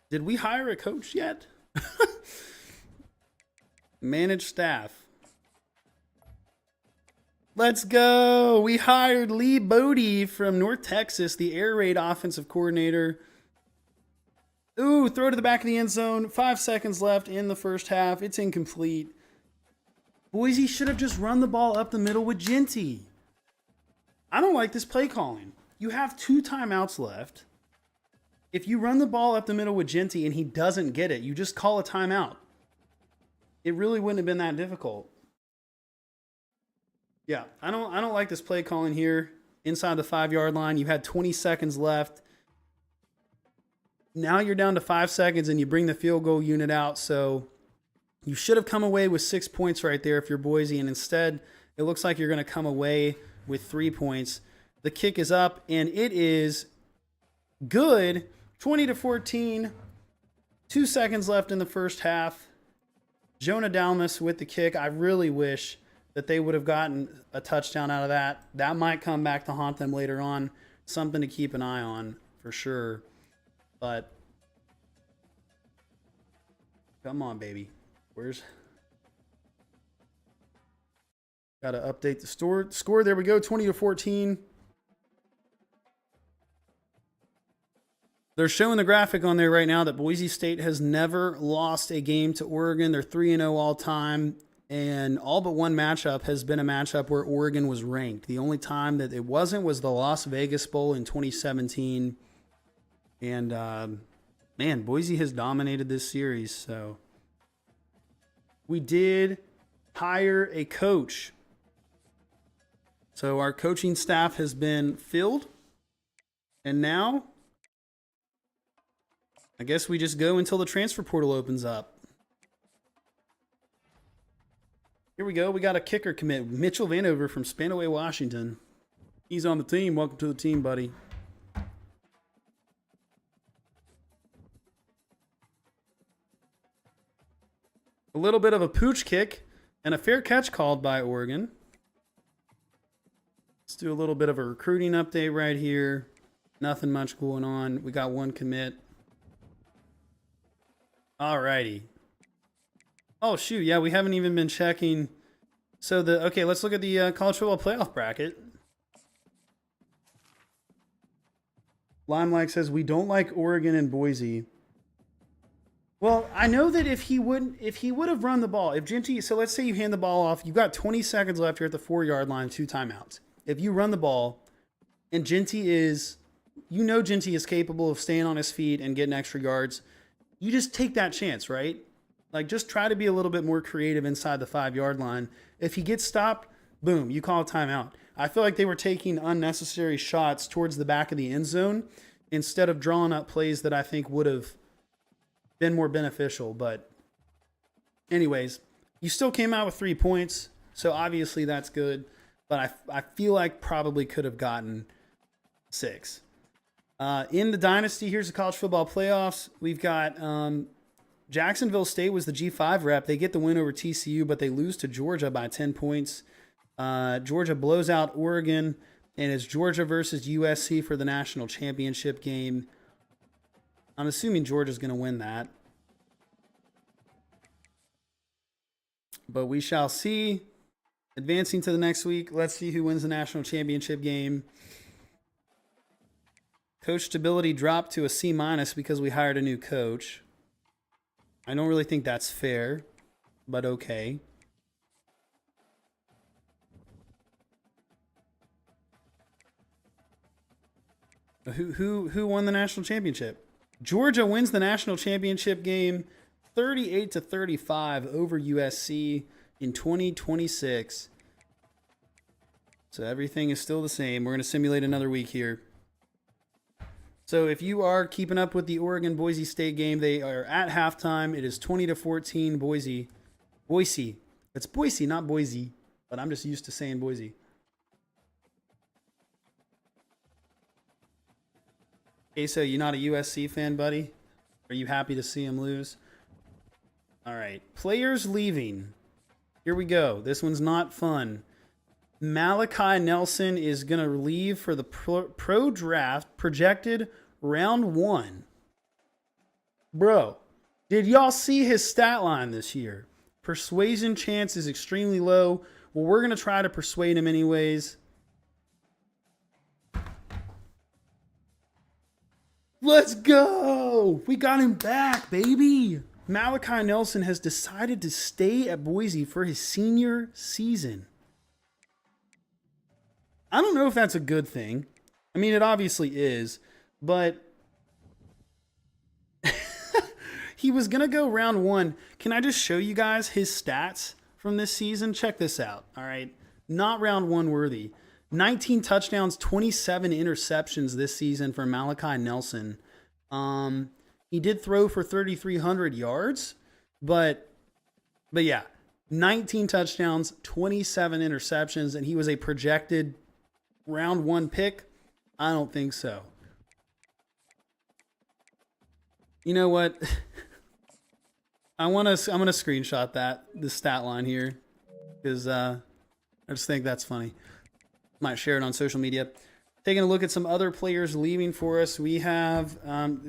Did we hire a coach yet? Manage staff. Let's go. We hired Lee Bodie from North Texas, the air raid offensive coordinator. Ooh, throw to the back of the end zone. 5 seconds left in the first half. It's incomplete. Boise should have just run the ball up the middle with Genty. I don't like this play calling. You have 2 timeouts left. If you run the ball up the middle with Genty and he doesn't get it, you just call a timeout. It really wouldn't have been that difficult. Yeah, I don't like this play calling here. Inside the 5-yard line, you had 20 seconds left. Now you're down to 5 seconds and you bring the field goal unit out. So you should have come away with 6 points right there if you're Boise. And instead, it looks like you're going to come away with 3 points. The kick is up and it is good. 20-14. 2 seconds left in the first half. Jonah Dalmas with the kick. I really wish that they would have gotten a touchdown out of that. That might come back to haunt them later on. Something to keep an eye on for sure. But come on, baby. Got to update the score. There we go, 20-14. They're showing the graphic on there right now that Boise State has never lost a game to Oregon. They're 3-0 all time. And all but one matchup has been a matchup where Oregon was ranked. The only time that it wasn't was the Las Vegas Bowl in 2017. And, man, Boise has dominated this series. So we did hire a coach. So our coaching staff has been filled. And now, I guess we just go until the transfer portal opens up. Here we go. We got a kicker commit. Mitchell Vanover from Spanaway, Washington. He's on the team. Welcome to the team, buddy. A little bit of a pooch kick and a fair catch called by Oregon. Let's do a little bit of a recruiting update right here. Nothing much going on. We got one commit. Alrighty. Oh, shoot. Yeah, we haven't even been checking. So, okay, let's look at the college football playoff bracket. Limelight says, we don't like Oregon and Boise. Well, I know that if he would have run the ball, if Genty, so let's say you hand the ball off, you've got 20 seconds left, you're at the 4-yard line, 2 timeouts. If you run the ball and Genty is capable of staying on his feet and getting extra yards, you just take that chance, right? Like, just try to be a little bit more creative inside the 5-yard line. If he gets stopped, boom, you call a timeout. I feel like they were taking unnecessary shots towards the back of the end zone instead of drawing up plays that I think would have been more beneficial. But anyways, you still came out with 3 points, so obviously that's good. But I feel like probably could have gotten 6. In the Dynasty, here's the college football playoffs. We've got Jacksonville State was the G5 rep. They get the win over TCU, but they lose to Georgia by 10 points. Georgia blows out Oregon, and it's Georgia versus USC for the national championship game. I'm assuming Georgia's going to win that. But we shall see. Advancing to the next week, let's see who wins the national championship game. Coach stability dropped to a C- because we hired a new coach. I don't really think that's fair, but okay. Who won the national championship? Georgia wins the national championship game 38-35 over USC in 2026. So everything is still the same. We're going to simulate another week here. So if you are keeping up with the Oregon-Boise State game, they are at halftime. It is 20-14 Boise. Boise. It's Boise, not Boise, but I'm just used to saying Boise. Okay, so you're not a USC fan, buddy? Are you happy to see him lose? All right. Players leaving. Here we go. This one's not fun. Malachi Nelson is going to leave for the pro draft, projected round 1. Bro, did y'all see his stat line this year? Persuasion chance is extremely low. Well, we're going to try to persuade him anyways. Let's go! We got him back, baby! Malachi Nelson has decided to stay at Boise for his senior season. I don't know if that's a good thing. I mean, it obviously is, but he was going to go round 1. Can I just show you guys his stats from this season? Check this out, all right? Not round 1 worthy. 19 touchdowns, 27 interceptions this season for Malachi Nelson. He did throw for 3,300 yards, but yeah, 19 touchdowns, 27 interceptions, and he was a projected round 1 pick. I don't think so. You know what? I'm gonna screenshot the stat line here because I just think that's funny. Might share it on social media. Taking a look at some other players leaving for us, we have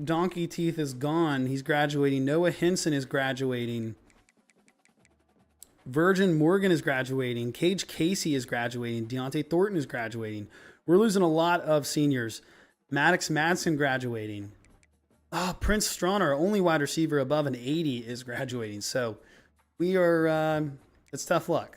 Donkey Teeth is gone. He's graduating. Noah Henson is graduating. Virgin Morgan is graduating. Cage Casey is graduating. Deontay Thornton is graduating. We're losing a lot of seniors. Maddox Madsen graduating. Prince Strawn, our only wide receiver above an 80, is graduating. So we are, it's tough luck.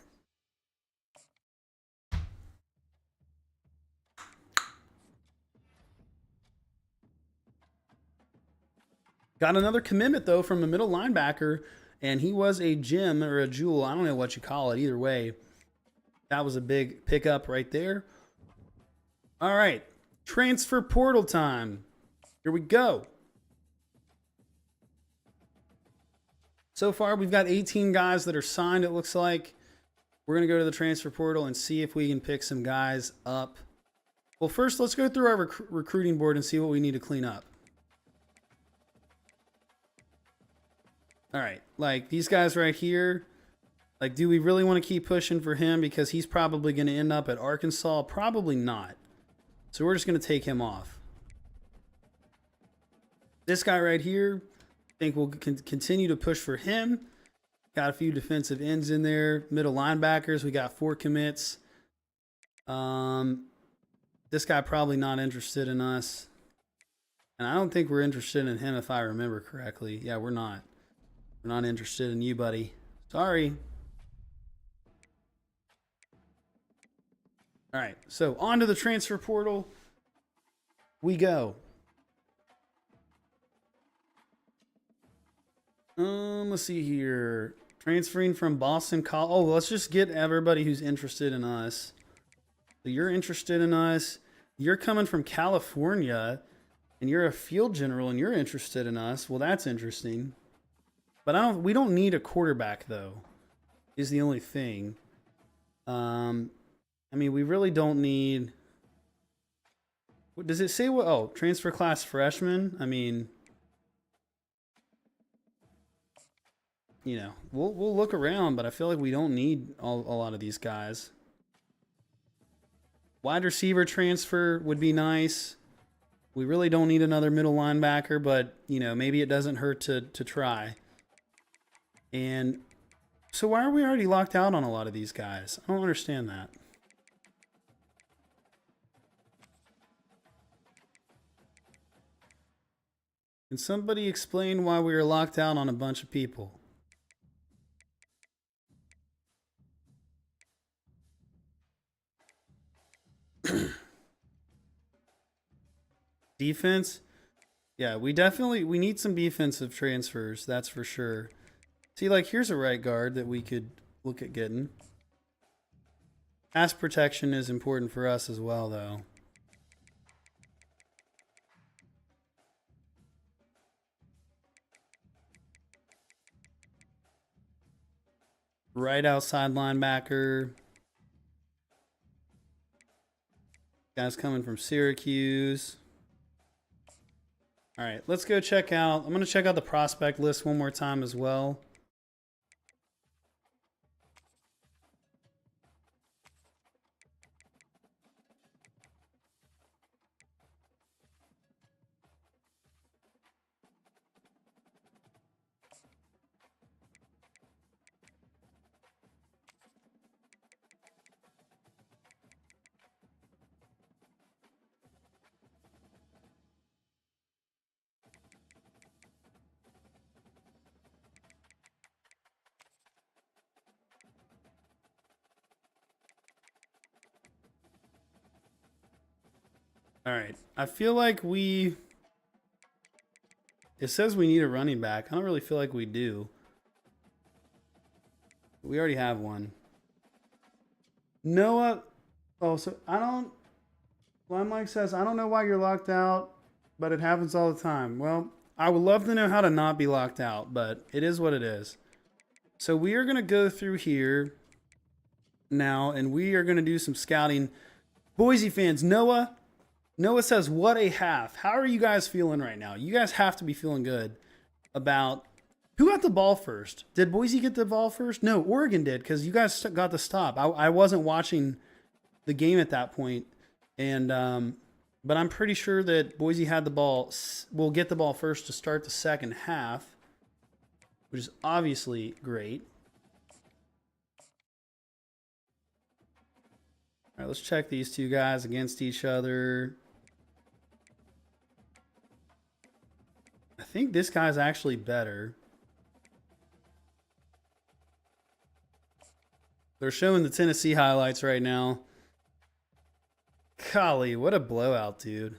Got another commitment, though, from a middle linebacker, and he was a gem or a jewel. I don't know what you call it. Either way, that was a big pickup right there. All right, transfer portal time. Here we go. So far, we've got 18 guys that are signed, it looks like. We're going to go to the transfer portal and see if we can pick some guys up. Well, first, let's go through our recruiting board and see what we need to clean up. All right, like these guys right here, like, do we really want to keep pushing for him because he's probably going to end up at Arkansas? Probably not. So we're just going to take him off. This guy right here, I think we'll continue to push for him. Got a few defensive ends in there. Middle linebackers, we got 4 commits. This guy probably not interested in us. And I don't think we're interested in him if I remember correctly. Yeah, we're not. We're not interested in you, buddy. Sorry. All right, so on to the transfer portal we go. Let's see here. Transferring from Boston College. Oh, let's just get everybody who's interested in us. So you're interested in us. You're coming from California, and you're a field general, and you're interested in us. Well, that's interesting. But we don't need a quarterback, though, is the only thing. I mean, we really don't need... What does it say? What? Oh, transfer class freshman? I mean, you know, we'll look around, but I feel like we don't need a lot of these guys. Wide receiver transfer would be nice. We really don't need another middle linebacker, but, you know, maybe it doesn't hurt to try. And so why are we already locked out on a lot of these guys? I don't understand that. Can somebody explain why we are locked out on a bunch of people? Defense? Yeah, we need some defensive transfers, that's for sure. See, like, here's a right guard that we could look at getting. Pass protection is important for us as well, though. Right outside linebacker. Guys coming from Syracuse. All right, let's go check out. I'm going to check out the prospect list one more time as well. All right. I feel like it says we need a running back. I don't really feel like we do. We already have one. Noah. Oh, so I don't. Well, Mike says, I don't know why you're locked out, but it happens all the time. Well, I would love to know how to not be locked out, but it is what it is. So we are going to go through here now, and we are going to do some scouting. Boise fans, Noah says, what a half. How are you guys feeling right now? You guys have to be feeling good about who got the ball first. Did Boise get the ball first? No, Oregon did, because you guys got the stop. I wasn't watching the game at that point, and but I'm pretty sure that Boise had the ball. Will get the ball first to start the second half, which is obviously great. All right, let's check these two guys against each other. I think this guy's actually better. They're showing the Tennessee highlights right now. Golly, what a blowout, dude.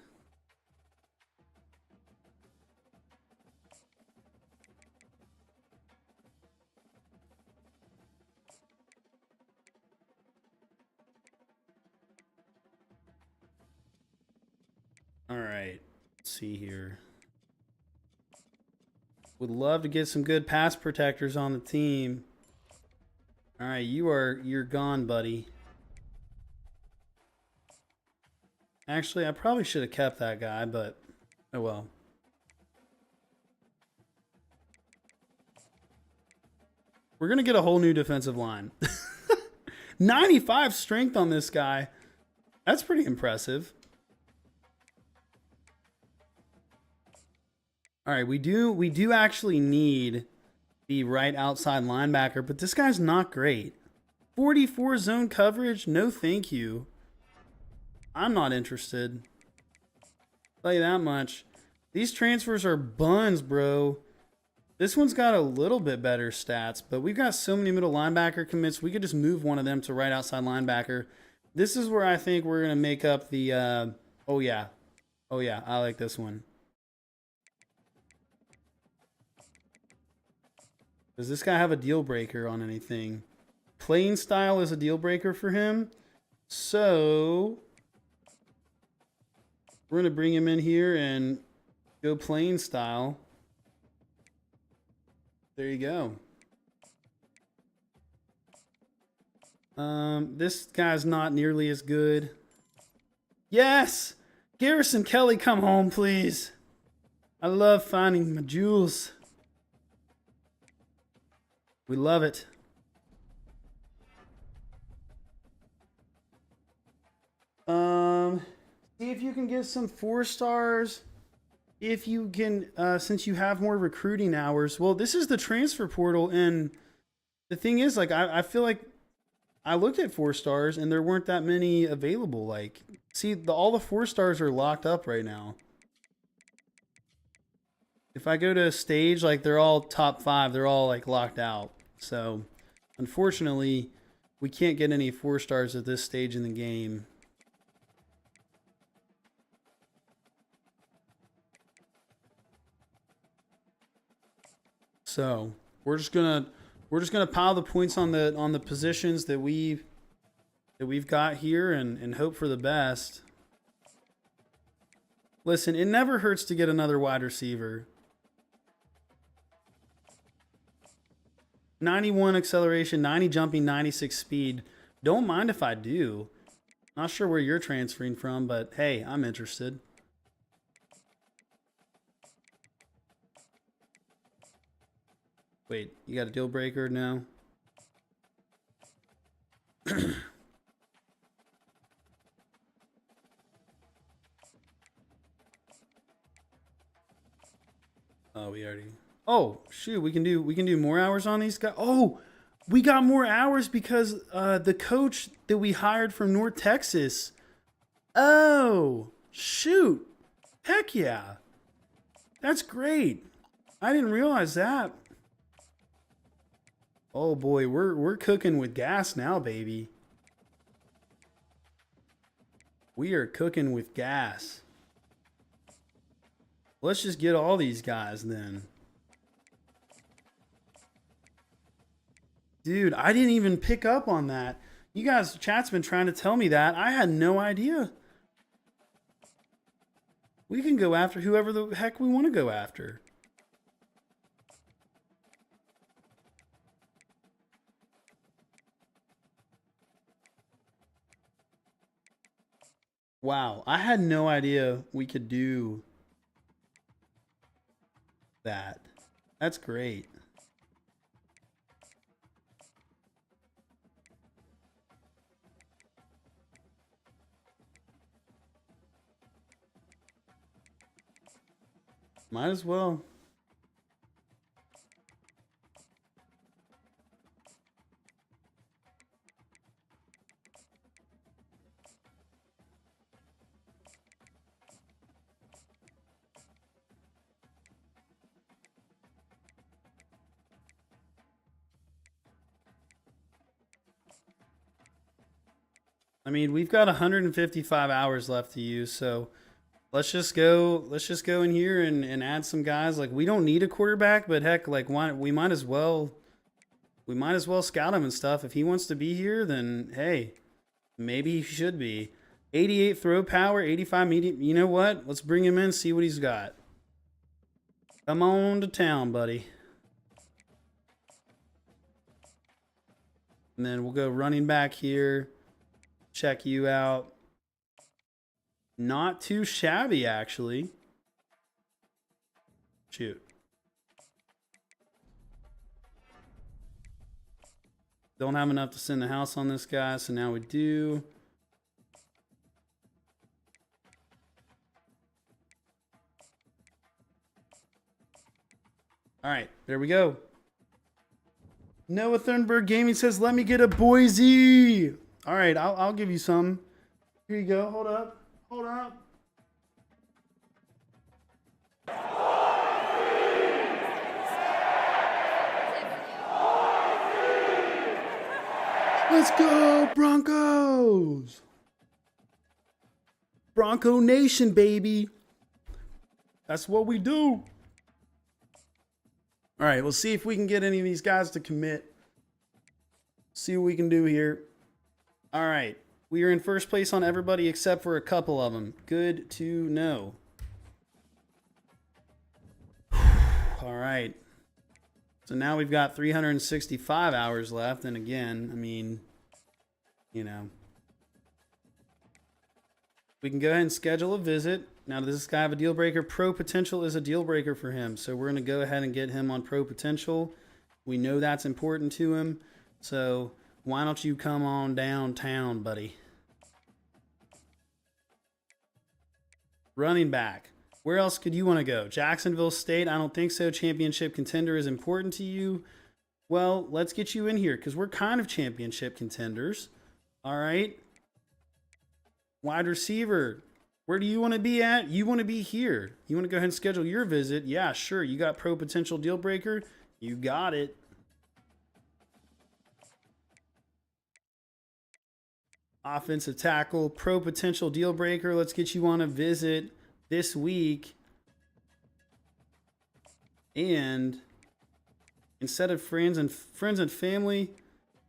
All right, let's see here. Would love to get some good pass protectors on the team. All right, you're gone, buddy. Actually, I probably should have kept that guy, but oh well. We're going to get a whole new defensive line. 95 strength on this guy. That's pretty impressive. All right, we do actually need the right outside linebacker, but this guy's not great. 44 zone coverage? No, thank you. I'm not interested. I'll tell you that much. These transfers are buns, bro. This one's got a little bit better stats, but we've got so many middle linebacker commits. We could just move one of them to right outside linebacker. This is where I think we're going to make up the... Oh, yeah, I like this one. Does this guy have a deal breaker on anything? Playing style is a deal breaker for him. So we're going to bring him in here and go playing style. There you go. This guy's not nearly as good. Yes! Garrison Kelly, come home, please. I love finding my jewels. We love it. See if you can get some 4 stars. If you can, since you have more recruiting hours. Well, this is the transfer portal, and the thing is, like, I feel like I looked at 4 stars, and there weren't that many available. Like, see, all the 4 stars are locked up right now. If I go to a stage, like, they're all top 5. They're all, like, locked out. So, unfortunately, we can't get any 4 stars at this stage in the game. So, we're just gonna pile the points on the positions that we've got here and hope for the best. Listen, it never hurts to get another wide receiver. 91 acceleration, 90 jumping, 96 speed. Don't mind if I do. Not sure where you're transferring from, but hey, I'm interested. Wait, you got a deal breaker now? Oh, we already. Oh, shoot, we can do more hours on these guys. Oh, we got more hours because the coach that we hired from North Texas. Oh, shoot. Heck yeah. That's great. I didn't realize that. Oh boy, we're cooking with gas now, baby. We are cooking with gas. Let's just get all these guys then. Dude, I didn't even pick up on that. You guys, chat's been trying to tell me that. I had no idea. We can go after whoever the heck we want to go after. Wow, I had no idea we could do that. That's great. Might as well. I mean, we've got 155 hours left to use, so let's just go in here and add some guys. Like, we don't need a quarterback, but heck, like, why, we might as well scout him and stuff. If he wants to be here, then hey, maybe he should be. 88 throw power, 85 medium. You know what? Let's bring him in, see what he's got. Come on to town, buddy. And then we'll go running back here. Check you out. Not too shabby, actually. Shoot. Don't have enough to send the house on this guy, so now we do. All right, there we go. Noah Thunberg Gaming says, let me get a Boise. All right, I'll give you some. Here you go. Hold up. Hold up. Let's go, Broncos. Bronco Nation, baby. That's what we do. All right, we'll see if we can get any of these guys to commit. See what we can do here. All right. We are in first place on everybody except for a couple of them. Good to know. All right. So now we've got 365 hours left. And again, I mean, you know, we can go ahead and schedule a visit. Now, does this guy have a deal breaker? Pro potential is a deal breaker for him. So we're going to go ahead and get him on pro potential. We know that's important to him. So why don't you come on downtown, buddy? Running back. Where else could you want to go? Jacksonville State? I don't think so. Championship contender is important to you. Well, let's get you in here because we're kind of championship contenders. All right. Wide receiver. Where do you want to be at? You want to be here. You want to go ahead and schedule your visit? Yeah, sure. You got pro potential deal breaker? You got it. Offensive tackle, pro potential deal breaker. Let's get you on a visit this week. And instead of friends and family,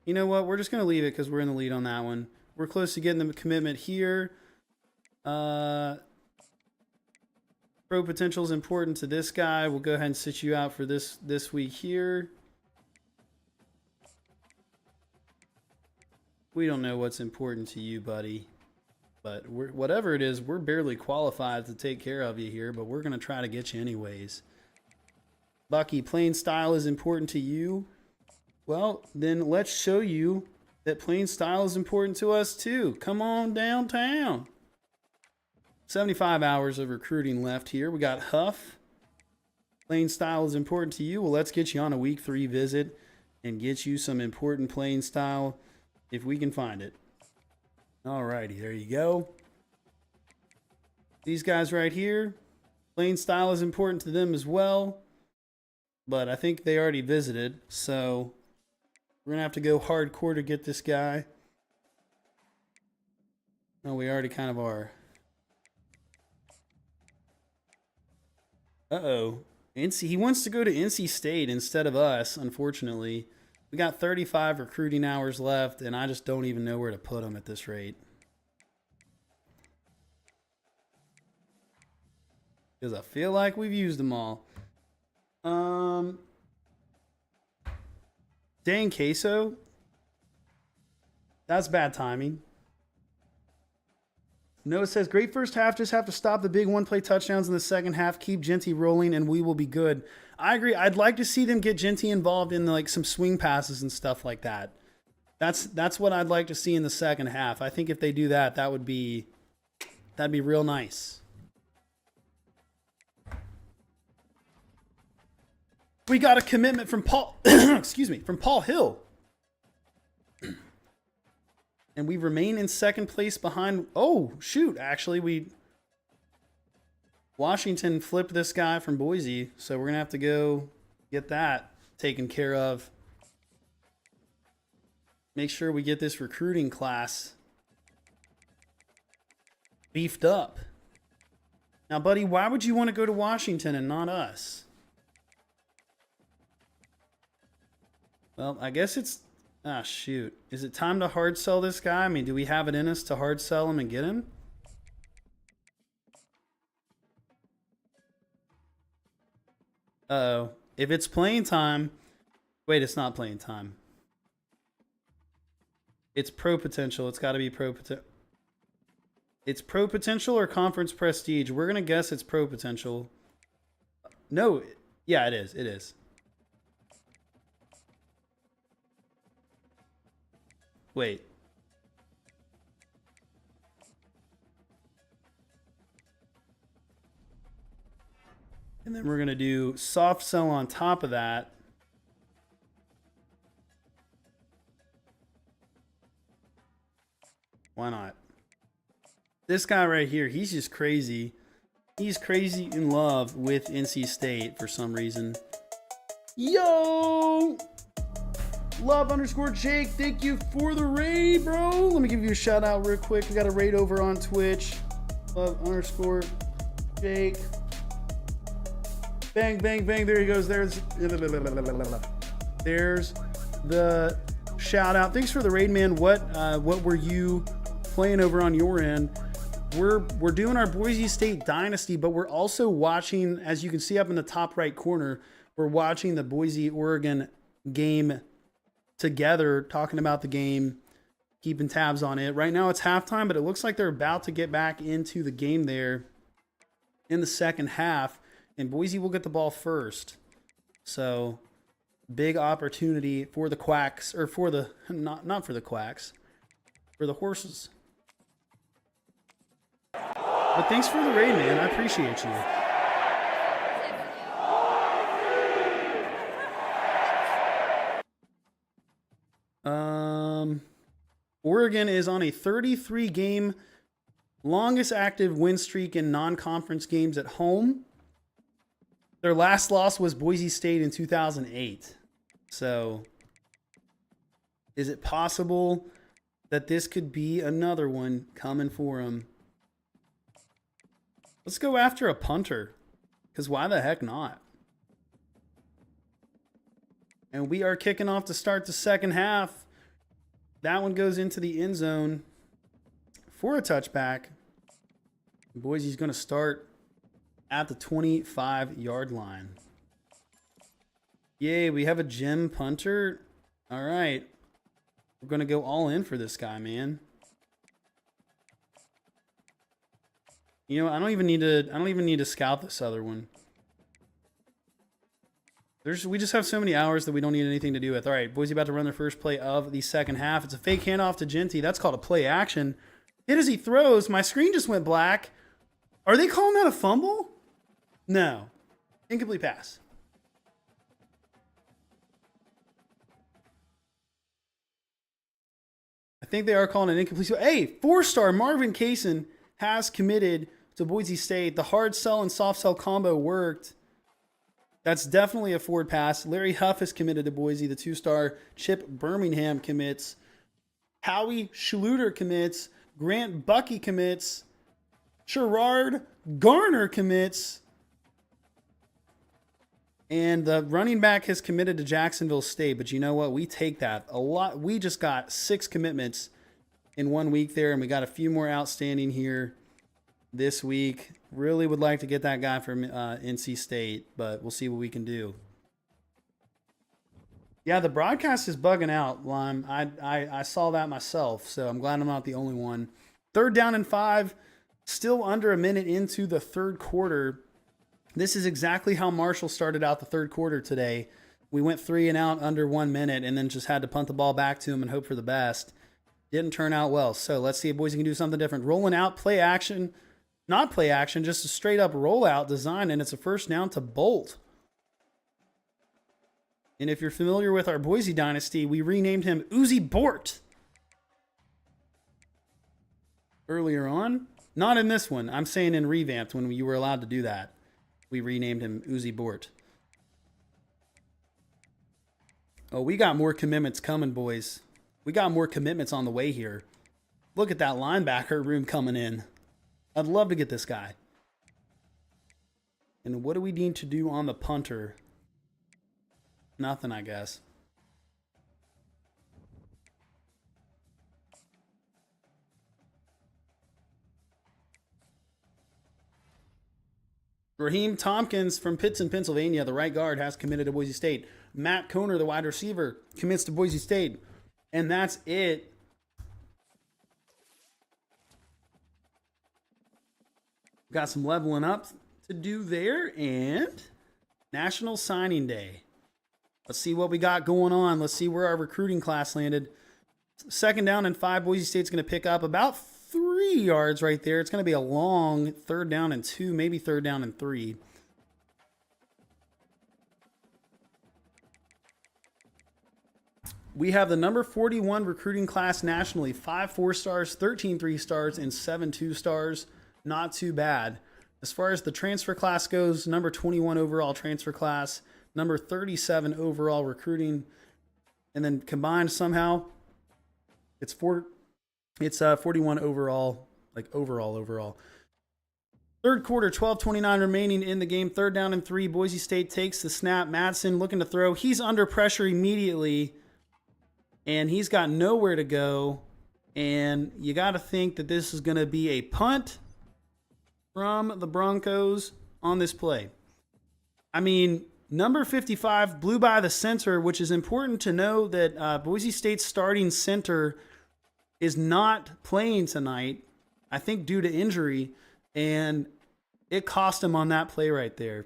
you know what? We're just going to leave it because we're in the lead on that one. We're close to getting the commitment here. Pro potential is important to this guy. We'll go ahead and sit you out for this week here. We don't know what's important to you, buddy. But whatever it is, we're barely qualified to take care of you here, but we're going to try to get you anyways. Bucky, playing style is important to you. Well, then let's show you that playing style is important to us too. Come on downtown. 75 hours of recruiting left here. We got Huff. Playing style is important to you. Well, let's get you on a week 3 visit and get you some important playing style if we can find it. Alrighty, there you go. These guys right here, playing style is important to them as well. But I think they already visited, so we're going to have to go hardcore to get this guy. No, we already kind of are. Uh-oh. He wants to go to NC State instead of us, unfortunately. We got 35 recruiting hours left, and I just don't even know where to put him at this rate. Because I feel like we've used them all. Dang queso. That's bad timing. Noah says, great first half. Just have to stop the big one-play touchdowns in the second half. Keep Genty rolling, and we will be good. I agree. I'd like to see them get Genty involved in like some swing passes and stuff like that. That's what I'd like to see in the second half. I think if they do that, that'd be real nice. We got a commitment from Paul, excuse me, from Paul Hill. And we remain in second place behind, oh, shoot, actually, Washington flipped this guy from Boise, so we're going to have to go get that taken care of. Make sure we get this recruiting class beefed up. Now, buddy, why would you want to go to Washington and not us? Well, I guess it's... Ah, shoot. Is it time to hard sell this guy? I mean, do we have it in us to hard sell him and get him? Uh-oh. If it's playing time... Wait, it's not playing time. It's pro potential. It's got to be pro potential. It's pro potential or conference prestige? We're going to guess it's pro potential. No. Yeah, it is. It is. Wait. And then we're going to do soft sell on top of that. Why not? This guy right here, he's just crazy. He's crazy in love with NC State for some reason. Yo! Love_Jake, thank you for the raid, bro. Let me give you a shout out real quick. We got a raid over on Twitch. Love_Jake. Bang, bang, bang. There he goes. There's the shout out. Thanks for the raid, man. What were you playing over on your end? We're doing our Boise State Dynasty, but we're also watching, as you can see up in the top right corner, we're watching the Boise, Oregon game together, talking about the game, keeping tabs on it. Right now it's halftime, but it looks like they're about to get back into the game there in the second half, and Boise will get the ball first. So big opportunity for the Quacks, or for the not for the Quacks, for the horses. But thanks for the raid, man. I appreciate you. Oregon is on a 33-game longest active win streak in non-conference games at home. Their last loss was Boise State in 2008. So, is it possible that this could be another one coming for them? Let's go after a punter, because why the heck not? And we are kicking off to start the second half. That one goes into the end zone for a touchback. Boise's going to start at the 25-yard line. Yay, we have a gem punter. All right. We're going to go all in for this guy, man. You know, I don't even need to scout this other one. We just have so many hours that we don't need anything to do with. All right, Boise about to run their first play of the second half. It's a fake handoff to Genty. That's called a play action. Hit as he throws. My screen just went black. Are they calling that a fumble? No. Incomplete pass. I think they are calling an incomplete. Hey, 4-star Marvin Kaysen has committed to Boise State. The hard sell and soft sell combo worked. That's definitely a forward pass. Larry Huff is committed to Boise. The 2-star Chip Birmingham commits. Howie Schluter commits. Grant Bucky commits. Sherrard Garner commits. And the running back has committed to Jacksonville State. But you know what? We take that a lot. We just got 6 commitments in 1 week there. And we got a few more outstanding here this week. Really would like to get that guy from NC State, but we'll see what we can do. Yeah, the broadcast is bugging out, Lime. I saw that myself, so I'm glad I'm not the only one. 3rd down and 5, still under a minute into the third quarter. This is exactly how Marshall started out the third quarter today. We went 3 and out under 1 minute and then just had to punt the ball back to him and hope for the best. Didn't turn out well, so let's see if Boise can do something different. Rolling out, play action. Not play action, just a straight up rollout design, and it's a first down to Bolt. And if you're familiar with our Boise Dynasty, we renamed him Uzi Bort earlier on. Not in this one. I'm saying in revamped when you were allowed to do that. We renamed him Uzi Bort. Oh, we got more commitments coming, boys. We got more commitments on the way here. Look at that linebacker room coming in. I'd love to get this guy. And what do we need to do on the punter? Nothing, I guess. Raheem Tompkins from Pittston, Pennsylvania, the right guard, has committed to Boise State. Matt Koner, the wide receiver, commits to Boise State. And that's it. Got some leveling up to do there, and National Signing Day. Let's see what we got going on. Let's see where our recruiting class landed. 2nd down and 5. Boise State's going to pick up about 3 yards right there. It's going to be a long 3rd down and 2, maybe 3rd down and 3. We have the number 41 recruiting class nationally. 5 4-stars, 13 3-stars, and 7 2-stars. Not too bad. As far as the transfer class goes, number 21 overall transfer class, number 37 overall recruiting, and then combined somehow, it's 41 overall, like overall. Third quarter, 12:29 remaining in the game. 3rd down and 3. Boise State takes the snap. Madsen looking to throw. He's under pressure immediately, and he's got nowhere to go. And you got to think that this is going to be a punt from the Broncos on this play. I mean, number 55 blew by the center, which is important to know that Boise State's starting center is not playing tonight, I think due to injury, and it cost him on that play right there.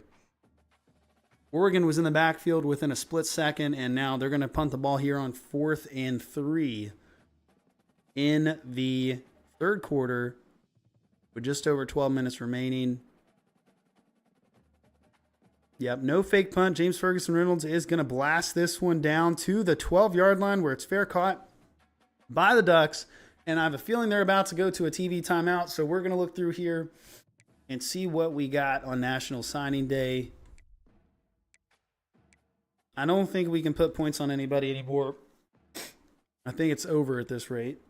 Oregon was in the backfield within a split second, and now they're going to punt the ball here on 4th and 3 in the third quarter. With just over 12 minutes remaining. Yep, no fake punt. James Ferguson Reynolds is going to blast this one down to the 12-yard line where it's fair caught by the Ducks. And I have a feeling they're about to go to a TV timeout. So we're going to look through here and see what we got on National Signing Day. I don't think we can put points on anybody anymore. I think it's over at this rate.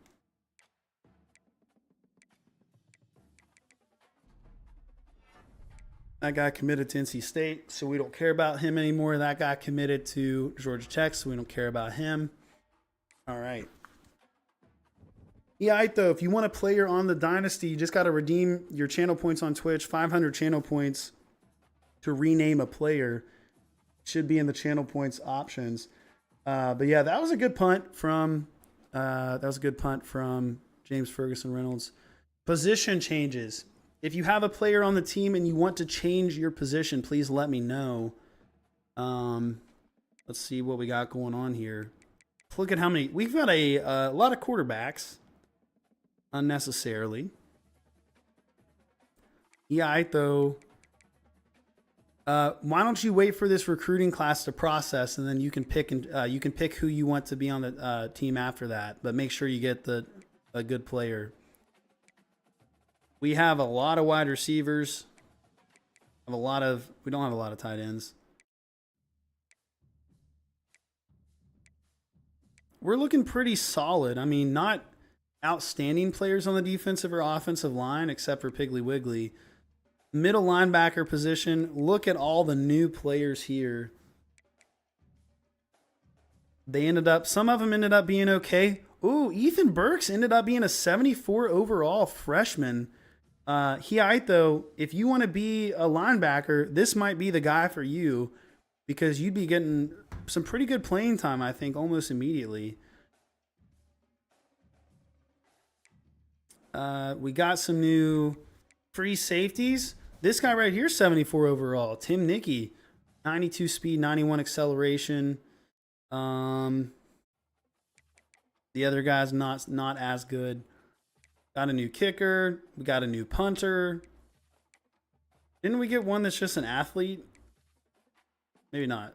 That guy committed to NC State, so we don't care about him anymore. That guy committed to Georgia Tech, so we don't care about him. All right. Yeah, though, if you want a player on the Dynasty, you just got to redeem your channel points on Twitch, 500 channel points to rename a player. Should be in the channel points options. But yeah, that was a good punt from James Ferguson Reynolds. Position changes. If you have a player on the team and you want to change your position, please let me know. Let's see what we got going on here. Look at how many. We've got a lot of quarterbacks unnecessarily. Yeah, though. Why don't you wait for this recruiting class to process, and then you can pick who you want to be on the team after that. But make sure you get a good player. We have a lot of wide receivers. We don't have a lot of tight ends. We're looking pretty solid. I mean, not outstanding players on the defensive or offensive line, except for Piggly Wiggly. Middle linebacker position. Look at all the new players here. Some of them ended up being okay. Ooh, Ethan Burks ended up being a 74 overall freshman. Though, if you want to be a linebacker, this might be the guy for you because you'd be getting some pretty good playing time, I think, almost immediately. We got some new free safeties. This guy right here, 74 overall. Tim Nicky, 92 speed, 91 acceleration. The other guy's not as good. Got a new kicker. We got a new punter. Didn't we get one that's just an athlete? Maybe not.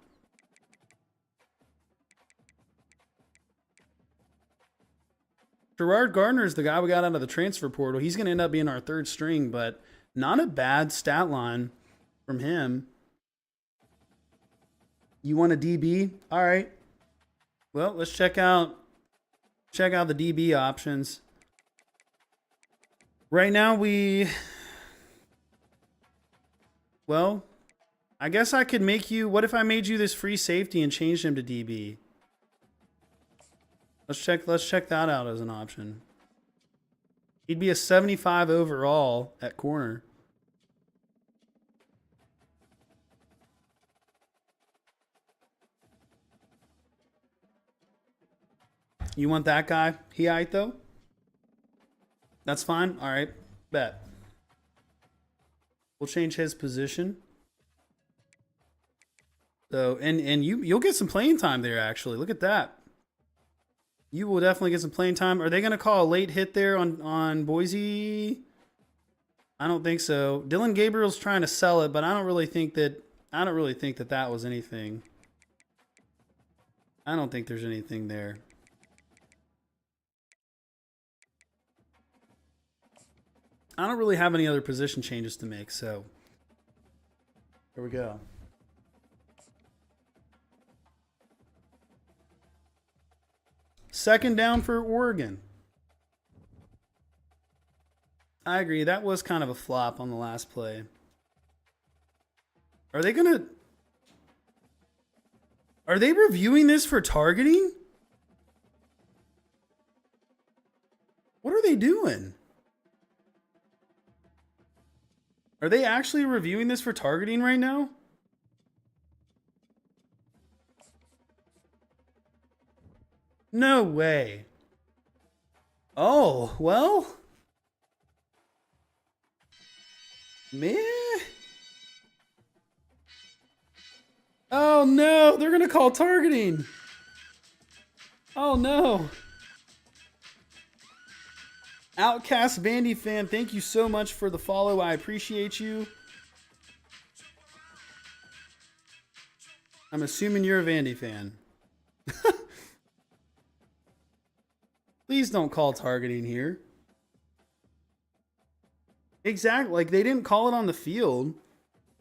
Gerard Gardner is the guy we got out of the transfer portal. He's going to end up being our third string, but not a bad stat line from him. You want a DB? All right. Well, let's check out the DB options. Right now I guess I could make you, what if I made you this free safety and changed him to DB? Let's check that out as an option. He'd be a 75 overall at corner. You want that guy? He aight though? That's fine. All right. Bet. We'll change his position. So, and you'll get some playing time there, actually. Look at that. You will definitely get some playing time. Are they going to call a late hit there on Boise? I don't think so. Dylan Gabriel's trying to sell it, but I don't really think that that was anything. I don't think there's anything there. I don't really have any other position changes to make, so here we go. Second down for Oregon. I agree. That was kind of a flop on the last play. Are they reviewing this for targeting? What are they doing? Are they actually reviewing this for targeting right now? No way. Oh, well. Meh. Oh, no. They're going to call targeting. Oh, no. Outcast Vandy fan, thank you so much for the follow. I appreciate you. I'm assuming you're a Vandy fan. Please don't call targeting here. Exactly. Like, they didn't call it on the field.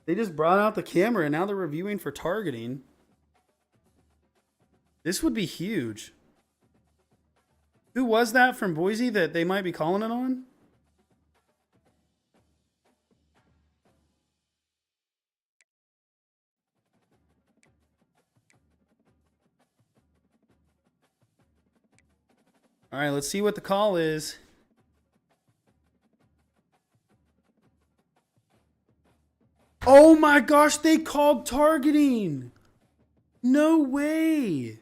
They just brought out the camera, and now they're reviewing for targeting. This would be huge. Who was that from Boise that they might be calling it on? All right, let's see what the call is. Oh my gosh, they called targeting. No way.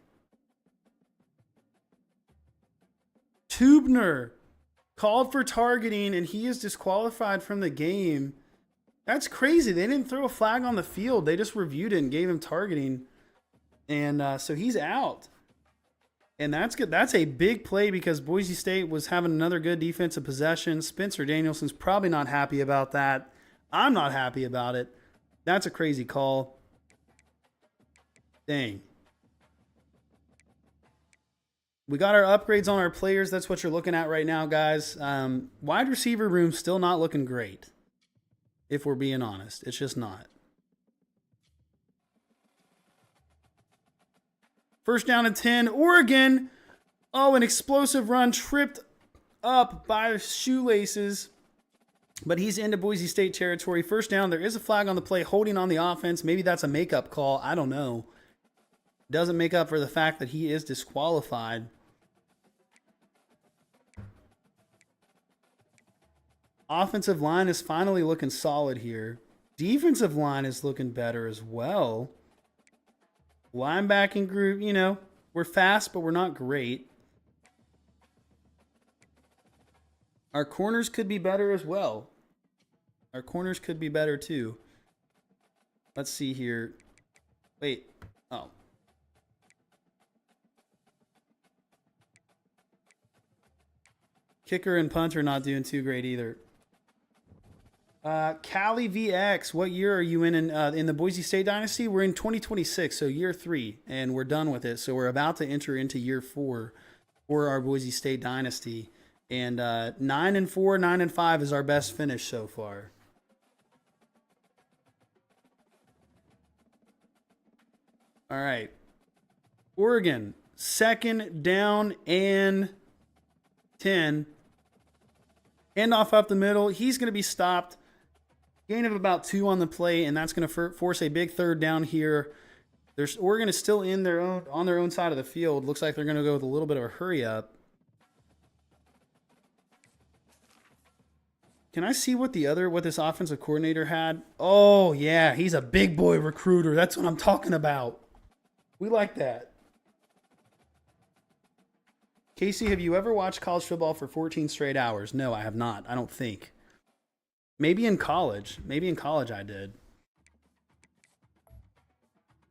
Tubner called for targeting, and he is disqualified from the game. That's crazy. They didn't throw a flag on the field. They just reviewed it and gave him targeting. And so he's out. And that's good. That's a big play because Boise State was having another good defensive possession. Spencer Danielson's probably not happy about that. I'm not happy about it. That's a crazy call. Dang. We got our upgrades on our players. That's what you're looking at right now, guys. Wide receiver room still not looking great, if we're being honest. It's just not. First down and 10. Oregon. Oh, an explosive run tripped up by shoelaces. But he's into Boise State territory. First down. There is a flag on the play holding on the offense. Maybe that's a makeup call. I don't know. Doesn't make up for the fact that he is disqualified. Offensive line is finally looking solid here. Defensive line is looking better as well. Linebacking group, you know, we're fast, but we're not great. Our corners could be better as well. Our corners could be better too. Let's see here. Wait. Oh. Kicker and punter not doing too great either. Cali VX, what year are you in the Boise State Dynasty? We're in 2026, so year 3, and we're done with it. So we're about to enter into year 4 for our Boise State Dynasty. And 9-4, 9-5 is our best finish so far. All right. Oregon, second down and 10. Handoff up the middle. He's going to be stopped. Gain of about 2 on the play, and that's going to force a big third down here. Oregon is still on their own side of the field. Looks like they're going to go with a little bit of a hurry up. Can I see what this offensive coordinator had? Oh, yeah, he's a big boy recruiter. That's what I'm talking about. We like that. Casey, have you ever watched college football for 14 straight hours? No, I have not. I don't think. Maybe in college. Maybe in college I did.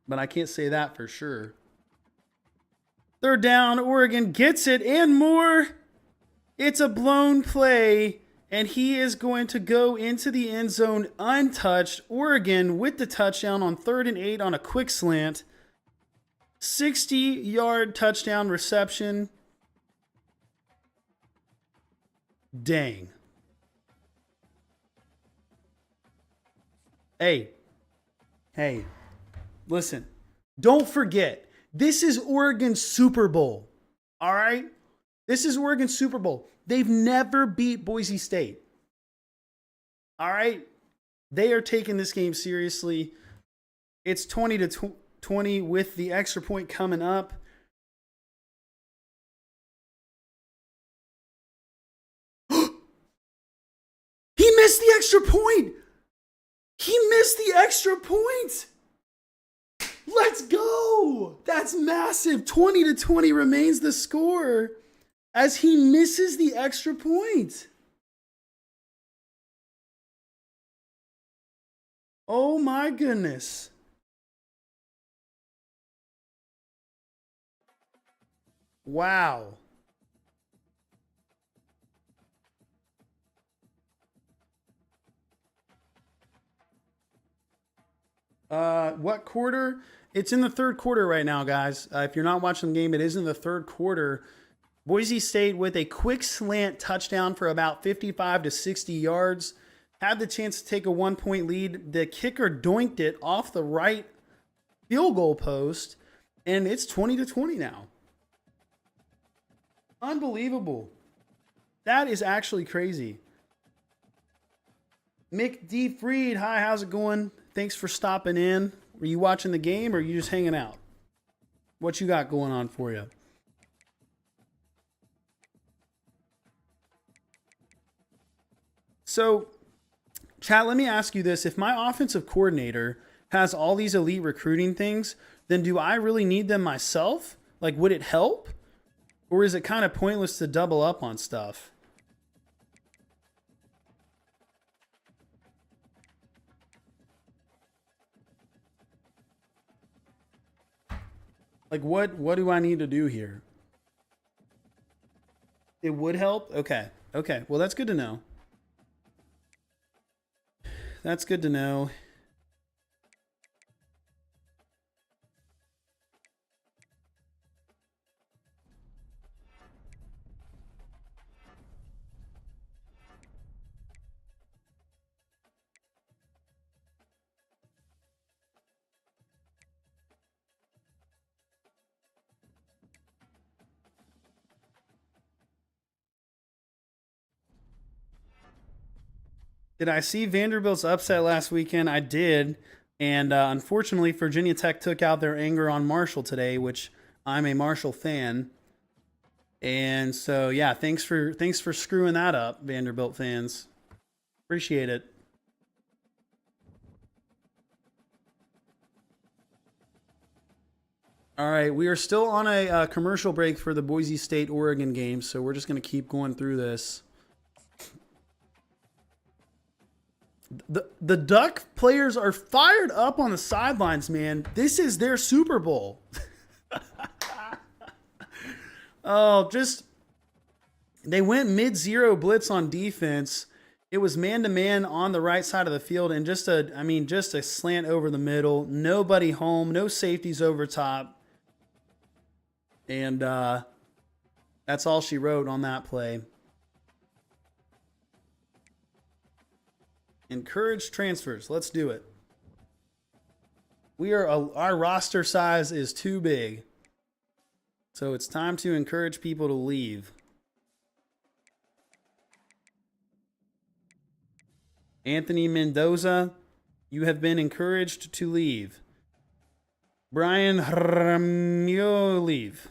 But I can't say that for sure. Third down. Oregon gets it and more. It's a blown play. And he is going to go into the end zone untouched. Oregon with the touchdown on 3rd and 8 on a quick slant. 60-yard touchdown reception. Dang. Hey, listen. Don't forget, this is Oregon's Super Bowl. All right? This is Oregon's Super Bowl. They've never beat Boise State. All right? They are taking this game seriously. It's 20-20 with the extra point coming up. He missed the extra point. He missed the extra point. Let's go. That's massive. 20-20 remains the score as he misses the extra point. Oh my goodness. Wow. What quarter? It's in the third quarter right now, guys. If you're not watching the game, it is in the third quarter. Boise State with a quick slant touchdown for about 55 to 60 yards. Had the chance to take a 1-point lead. The kicker doinked it off the right field goal post, and it's 20-20 now. Unbelievable. That is actually crazy. Mick D. Freed, hi, how's it going? Thanks for stopping in. Were you watching the game or are you just hanging out? What you got going on for you? So, chat, let me ask you this. If my offensive coordinator has all these elite recruiting things, then do I really need them myself? Like, would it help? Or is it kind of pointless to double up on stuff? Like, what do I need to do here? It would help? Okay. Okay. Well, that's good to know. That's good to know. Did I see Vanderbilt's upset last weekend? I did. And unfortunately, Virginia Tech took out their anger on Marshall today, which I'm a Marshall fan. And so, yeah, thanks for screwing that up, Vanderbilt fans. Appreciate it. All right, we are still on a commercial break for the Boise State Oregon game, so we're just going to keep going through this. The Duck players are fired up on the sidelines, man. This is their Super Bowl. Oh, just they went mid-zero blitz on defense. It was man-to-man on the right side of the field, and just a slant over the middle. Nobody home, no safeties over top. And that's all she wrote on that play. Encourage transfers. Let's do it. Our roster size is too big. So it's time to encourage people to leave. Anthony Mendoza, you have been encouraged to leave. Brian Ramio, leave.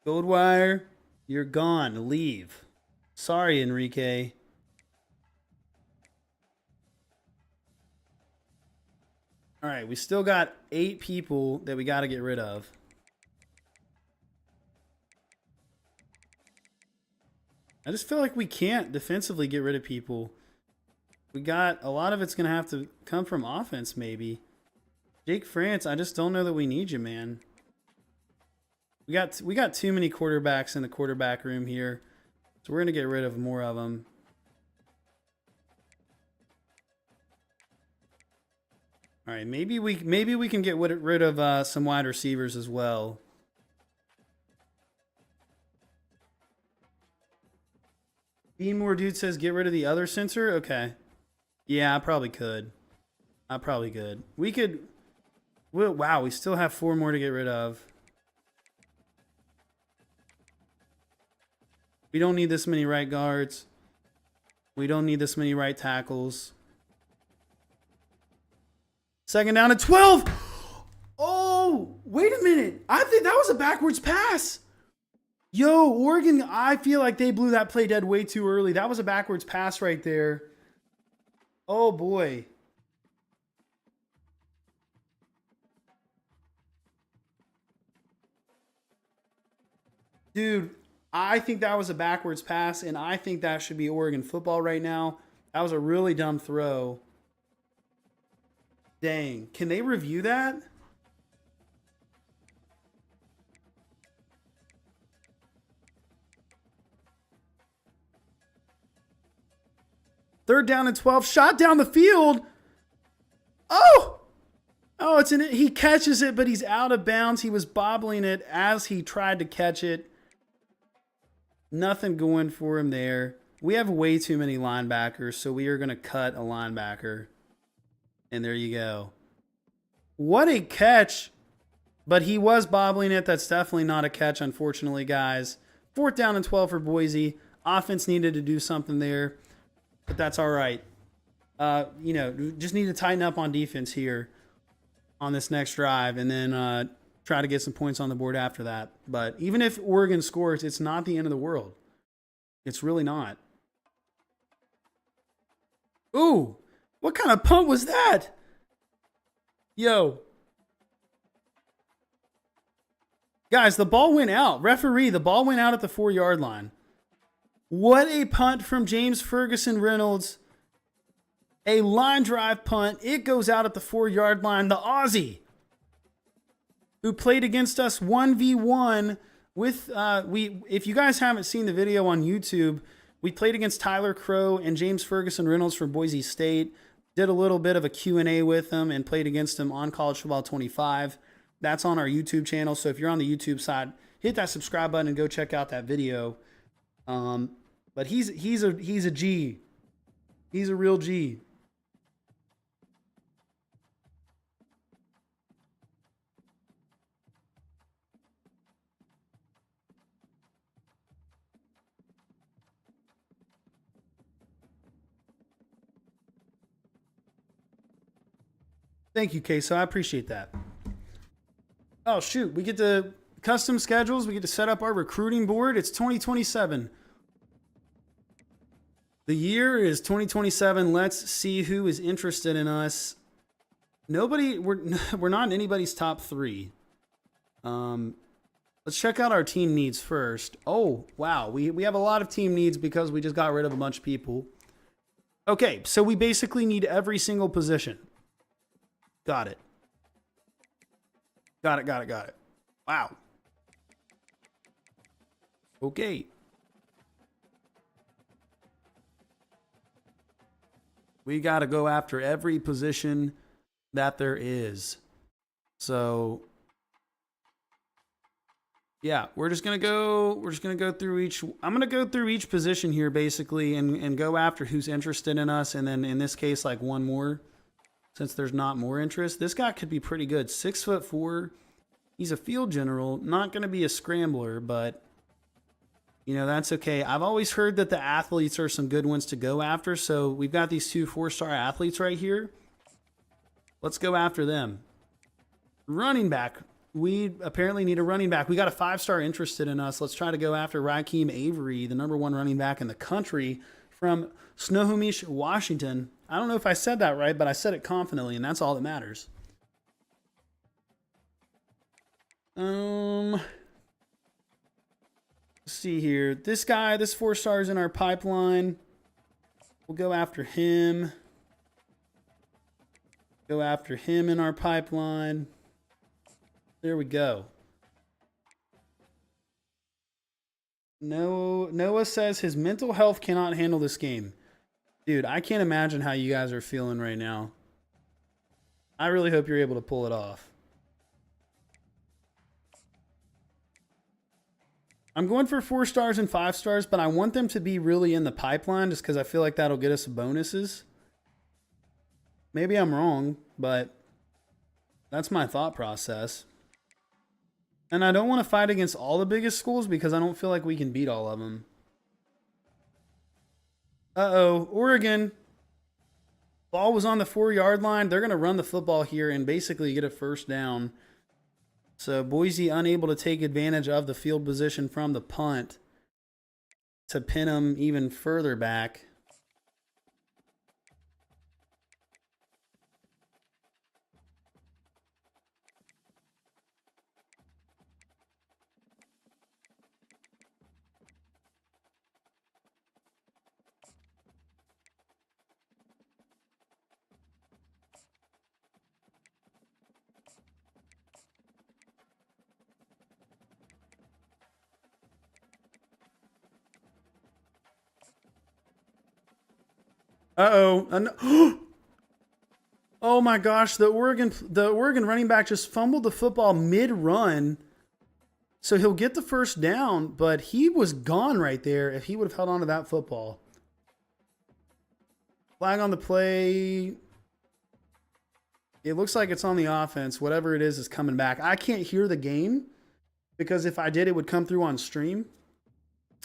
Goldwire, you're gone. Leave. Sorry, Enrique. All right, we still got 8 people that we got to get rid of. I just feel like we can't defensively get rid of people. We got a lot of it's going to have to come from offense, maybe. Jake France, I just don't know that we need you, man. We got too many quarterbacks in the quarterback room here, so we're going to get rid of more of them. All right, maybe we can get rid of some wide receivers as well. Beanmore dude says get rid of the other sensor. Okay, yeah, I probably could. We could. Well, wow, we still have 4 more to get rid of. We don't need this many right guards. We don't need this many right tackles. 2nd down and 12. Oh, wait a minute. I think that was a backwards pass. Yo, Oregon, I feel like they blew that play dead way too early. That was a backwards pass right there. Oh, boy. Dude, I think that was a backwards pass, and I think that should be Oregon football right now. That was a really dumb throw. Dang. Can they review that? Third down and 12. Shot down the field. Oh! Oh, he catches it, but he's out of bounds. He was bobbling it as he tried to catch it. Nothing going for him there. We have way too many linebackers, so we are going to cut a linebacker. And there you go. What a catch. But he was bobbling it. That's definitely not a catch, unfortunately, guys. 4th down and 12 for Boise. Offense needed to do something there, but that's all right. Just need to tighten up on defense here on this next drive, and then try to get some points on the board after that. But even if Oregon scores, it's not the end of the world. It's really not. Ooh, what kind of punt was that? Yo. Guys, the ball went out. Referee, the ball went out at the 4-yard line. What a punt from James Ferguson Reynolds. A line drive punt. It goes out at the 4-yard line. The Aussie, who played against us 1v1 with, if you guys haven't seen the video on YouTube, we played against Tyler Crow and James Ferguson Reynolds from Boise State. Did a little bit of a Q&A with them and played against him on College Football 25. That's on our YouTube channel. So if you're on the YouTube side, hit that subscribe button and go check out that video. But he's a G. He's a real G. Thank you, Queso. I appreciate that. Oh, shoot. We get to custom schedules. We get to set up our recruiting board. It's 2027. The year is 2027. Let's see who is interested in us. Nobody, we're not in anybody's top 3. Let's check out our team needs first. Oh, wow. We have a lot of team needs because we just got rid of a bunch of people. Okay, so we basically need every single position. Got it. Got it. Wow. Okay. We got to go after every position that there is. So, yeah, we're just going to go through each, I'm going to go through each position here basically and go after who's interested in us. And then in this case, like one more. Since there's not more interest, this guy could be pretty good. 6'4". He's a field general, not going to be a scrambler, but you know, that's okay. I've always heard that the athletes are some good ones to go after. So we've got these 2 4-star athletes right here. Let's go after them. Running back. We apparently need a running back. We got a 5-star interested in us. Let's try to go after Rakeem Avery, the #1 running back in the country from Snohomish, Washington. I don't know if I said that right, but I said it confidently, and that's all that matters. Let's see here. This guy, this 4-star is in our pipeline. We'll go after him. Go after him in our pipeline. There we go. Noah says his mental health cannot handle this game. Dude, I can't imagine how you guys are feeling right now. I really hope you're able to pull it off. I'm going for 4 stars and 5 stars, but I want them to be really in the pipeline just because I feel like that'll get us bonuses. Maybe I'm wrong, but that's my thought process. And I don't want to fight against all the biggest schools because I don't feel like we can beat all of them. Uh-oh, Oregon. Ball was on the 4-yard line. They're going to run the football here and basically get a first down. So Boise unable to take advantage of the field position from the punt to pin them even further back. Uh-oh. Oh my gosh, the Oregon running back just fumbled the football mid-run. So he'll get the first down, but he was gone right there if he would have held on to that football. Flag on the play. It looks like it's on the offense. Whatever it is coming back. I can't hear the game because if I did, it would come through on stream.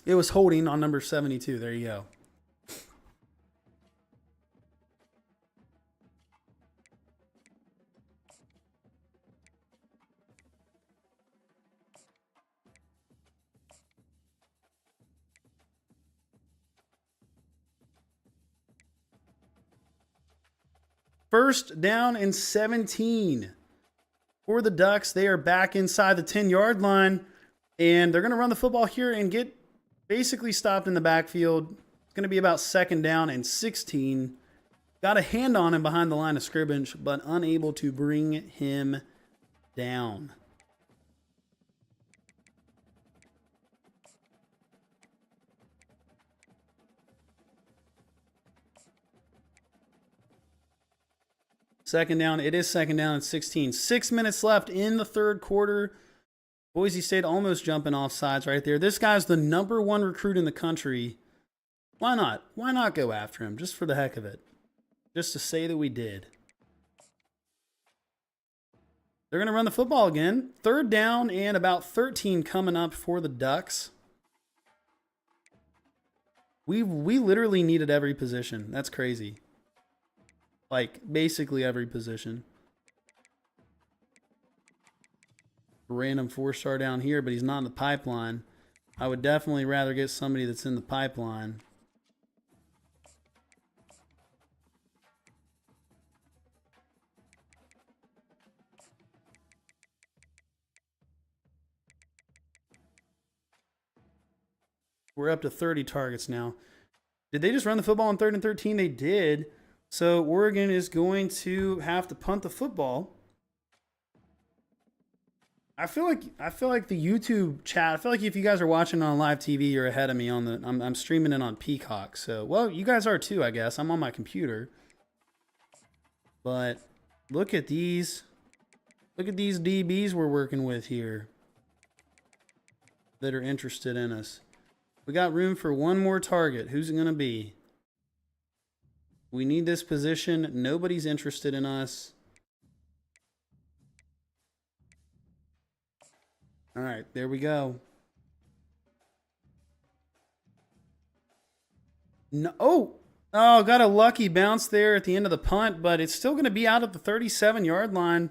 It was holding on number 72. There you go. First down and 17 for the Ducks. They are back inside the 10-yard line, and they're going to run the football here and get basically stopped in the backfield. It's going to be about 2nd down and 16. Got a hand on him behind the line of scrimmage, but unable to bring him down. Second down. It is second down at 16. 6 minutes left in the third quarter. Boise State almost jumping off sides right there. This guy's the #1 recruit in the country. Why not? Why not go after him just for the heck of it? Just to say that we did. They're going to run the football again. Third down and about 13 coming up for the Ducks. We literally needed every position. That's crazy. Like, basically every position. Random 4-star down here, but he's not in the pipeline. I would definitely rather get somebody that's in the pipeline. We're up to 30 targets now. Did they just run the football on 3rd and 13? They did. So Oregon is going to have to punt the football. I feel like the YouTube chat. I feel like if you guys are watching on live TV, you're ahead of me on the. I'm streaming it on Peacock. So well, you guys are too, I guess. I'm on my computer. But look at these. Look at these DBs we're working with here that are interested in us. We got room for one more target. Who's it going to be? We need this position. Nobody's interested in us. All right, there we go. No, oh, got a lucky bounce there at the end of the punt, but it's still going to be out at the 37-yard line.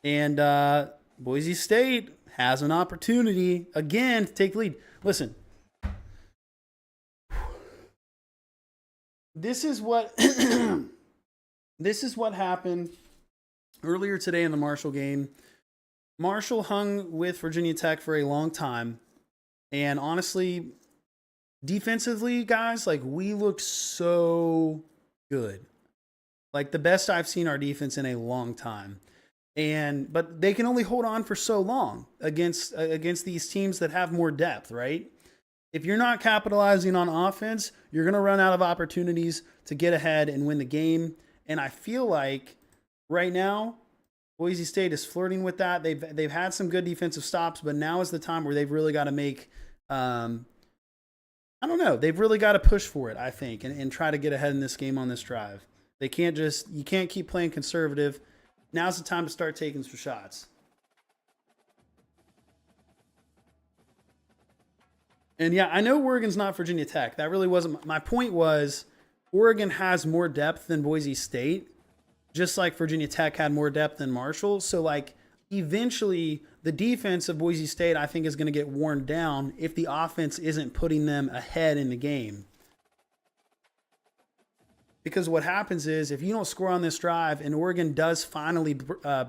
And Boise State has an opportunity again to take the lead. Listen. This is what this is what happened earlier today in the Marshall game. Marshall hung with Virginia Tech for a long time, and honestly, defensively, guys, like we looked so good, like the best I've seen our defense in a long time. But they can only hold on for so long against these teams that have more depth, right? If you're not capitalizing on offense, you're going to run out of opportunities to get ahead and win the game. And I feel like right now, Boise State is flirting with that. They've had some good defensive stops, but now is the time where they've really got to make, I don't know, they've really got to push for it, I think, and try to get ahead in this game on this drive. You can't keep playing conservative. Now's the time to start taking some shots. And yeah, I know Oregon's not Virginia Tech. That really wasn't my point. Was Oregon has more depth than Boise State, just like Virginia Tech had more depth than Marshall. So like eventually the defense of Boise State, I think, is going to get worn down if the offense isn't putting them ahead in the game. Because what happens is if you don't score on this drive and Oregon does finally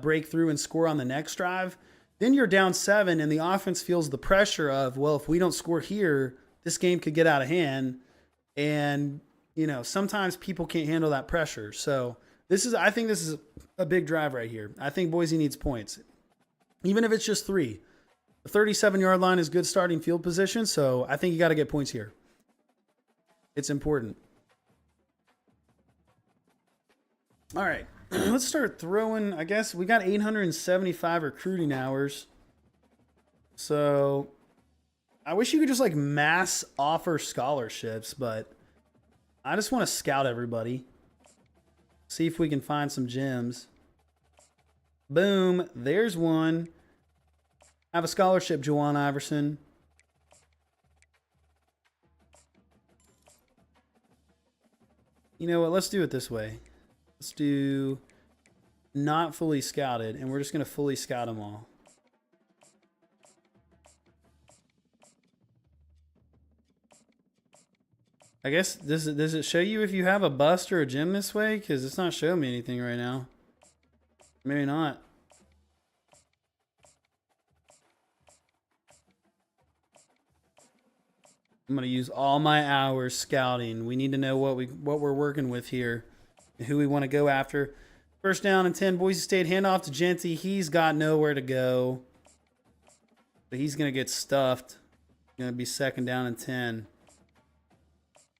break through and score on the next drive, then you're down 7 and the offense feels the pressure of, well, if we don't score here, this game could get out of hand. And, you know, sometimes people can't handle that pressure. So I think this is a big drive right here. I think Boise needs points, even if it's just 3. The 37-yard line is good starting field position. So I think you got to get points here. It's important. All right. Let's start throwing. I guess we got 875 recruiting hours. So I wish you could just like mass offer scholarships, but I just want to scout everybody. See if we can find some gems. Boom. There's one. Have a scholarship, Juwan Iverson. You know what? Let's do it this way. Let's do not fully scouted, and we're just going to fully scout them all. I guess, does it show you if you have a bust or a gem this way? Because it's not showing me anything right now. Maybe not. I'm going to use all my hours scouting. We need to know what we're working with here. who we want to go after. First down and 10, Boise State, handoff to Genty. He's got nowhere to go. But he's going to get stuffed. Going to be second down and 10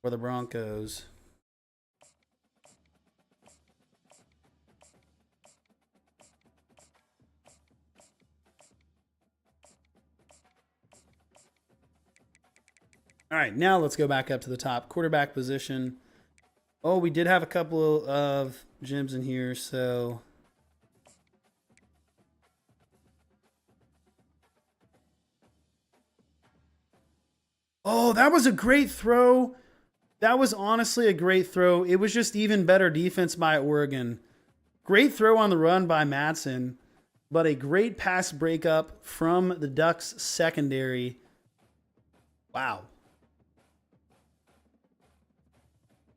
for the Broncos. All right, now let's go back up to the top. Quarterback position. Oh, we did have a couple of gyms in here, so... Oh, that was a great throw. That was honestly a great throw. It was just even better defense by Oregon. Great throw on the run by Madsen, but a great pass breakup from the Ducks secondary. Wow.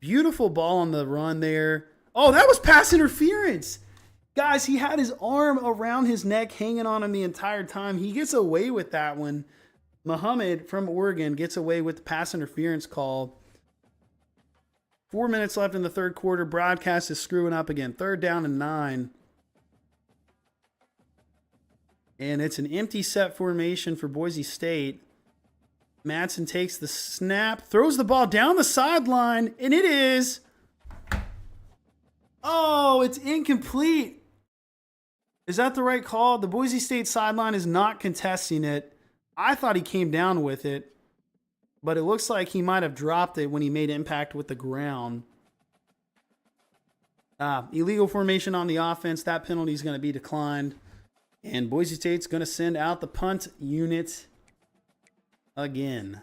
Beautiful ball on the run there. Oh, that was pass interference. Guys, he had his arm around his neck hanging on him the entire time. He gets away with that one. Muhammad from Oregon gets away with the pass interference call. 4 minutes left in the third quarter. Broadcast is screwing up again. Third down and 9. And it's an empty set formation for Boise State. Madsen takes the snap, throws the ball down the sideline, and it is... Oh, it's incomplete. Is that the right call? The Boise State sideline is not contesting it. I thought he came down with it, but it looks like he might have dropped it when he made impact with the ground. Illegal formation on the offense. That penalty is going to be declined. And Boise State's going to send out the punt unit again.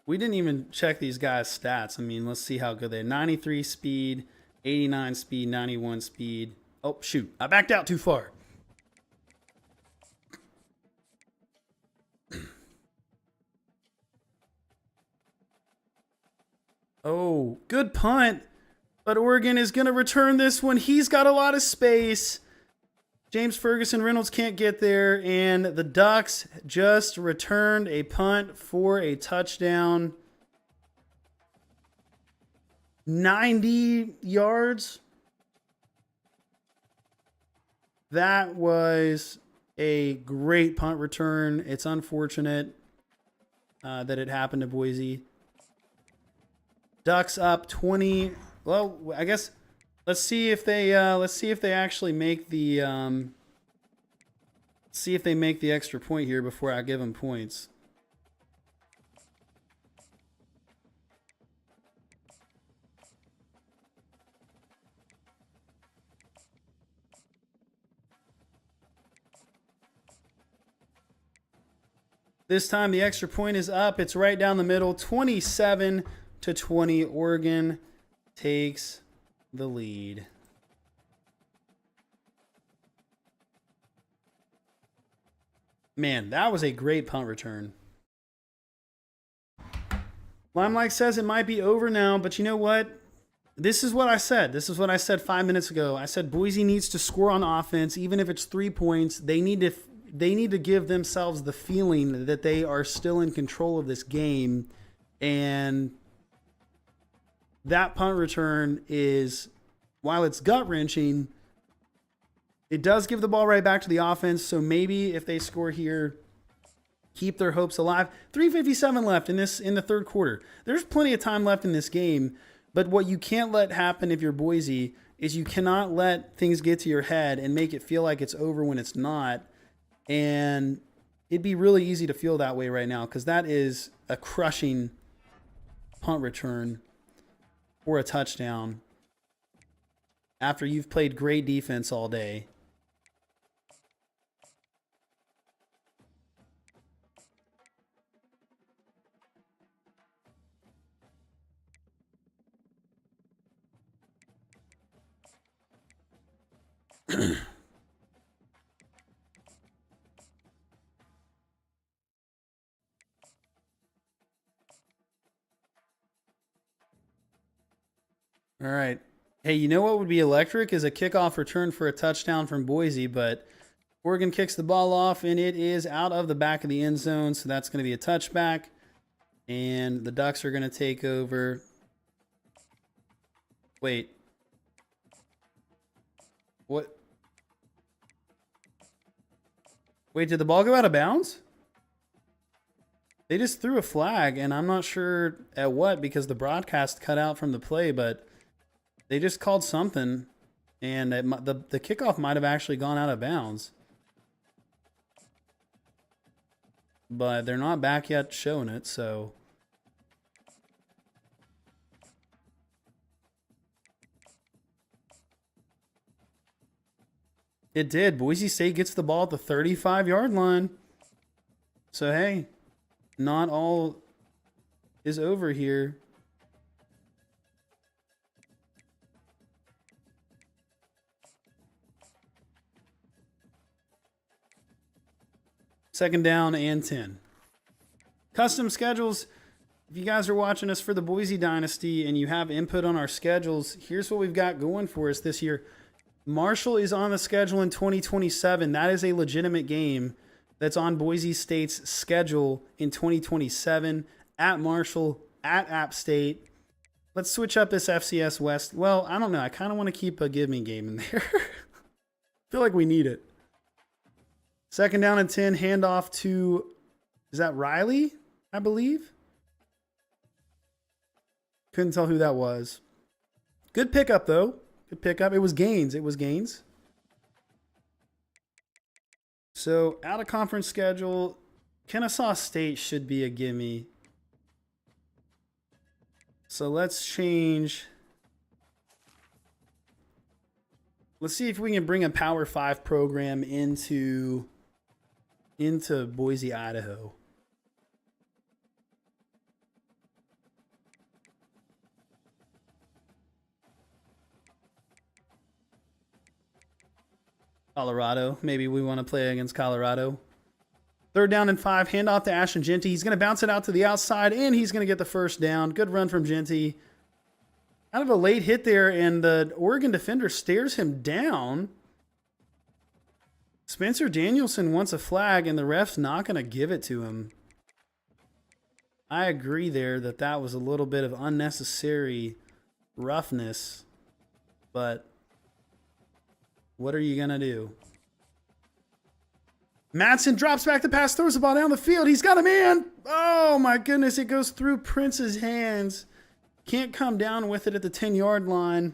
We didn't even check these guys' stats. I mean, let's see how good they are. 93 speed, 89 speed, 91 speed. Oh, shoot. I backed out too far. Oh, good punt. But Oregon is going to return this one. He's got a lot of space. James Ferguson Reynolds can't get there. And the Ducks just returned a punt for a touchdown. 90 yards. That was a great punt return. It's unfortunate that it happened to Boise. Ducks up 20. Well, I guess let's see if they actually make the extra point here before I give them points. This time the extra point is up. It's right down the middle, 27-20. Oregon takes the lead. Man, that was a great punt return. Limelight says it might be over now, but you know what? This is what I said. This is what I said 5 minutes ago. I said Boise needs to score on offense, even if it's 3 points. They need to give themselves the feeling that they are still in control of this game. And that punt return is, while it's gut-wrenching, it does give the ball right back to the offense. So maybe if they score here, keep their hopes alive. 3:57 left in the third quarter. There's plenty of time left in this game. But what you can't let happen if you're Boise is you cannot let things get to your head and make it feel like it's over when it's not. And it'd be really easy to feel that way right now because that is a crushing punt return for a touchdown after you've played great defense all day. All right. Hey, you know what would be electric is a kickoff return for a touchdown from Boise, but Oregon kicks the ball off, and it is out of the back of the end zone, so that's going to be a touchback. And the Ducks are going to take over. Wait. What? Wait, did the ball go out of bounds? They just threw a flag, and I'm not sure at what because the broadcast cut out from the play, but they just called something, and the kickoff might have actually gone out of bounds. But they're not back yet showing it, so... It did. Boise State gets the ball at the 35-yard line. So, hey, not all is over here. Second down and 10. Custom schedules. If you guys are watching us for the Boise Dynasty and you have input on our schedules, here's what we've got going for us this year. Marshall is on the schedule in 2027. That is a legitimate game that's on Boise State's schedule in 2027 at Marshall, at App State. Let's switch up this FCS West. Well, I don't know. I kind of want to keep a give me game in there. Feel like we need it. Second down and 10, handoff to, is that Riley, I believe? Couldn't tell who that was. Good pickup, though. Good pickup. It was Gaines. It was Gaines. So, out of conference schedule, Kennesaw State should be a gimme. So, let's change. Let's see if we can bring a Power 5 program into Boise, Idaho. Colorado. Maybe we want to play against Colorado. Third down and 5. Handoff to Ashton Genty. He's going to bounce it out to the outside, and he's going to get the first down. Good run from Genty. Kind of a late hit there, and the Oregon defender stares him down. Spencer Danielson wants a flag, and the ref's not going to give it to him. I agree there that was a little bit of unnecessary roughness, but what are you going to do? Madsen drops back the pass, throws the ball down the field. He's got a man. Oh, my goodness. It goes through Prince's hands. Can't come down with it at the 10-yard line.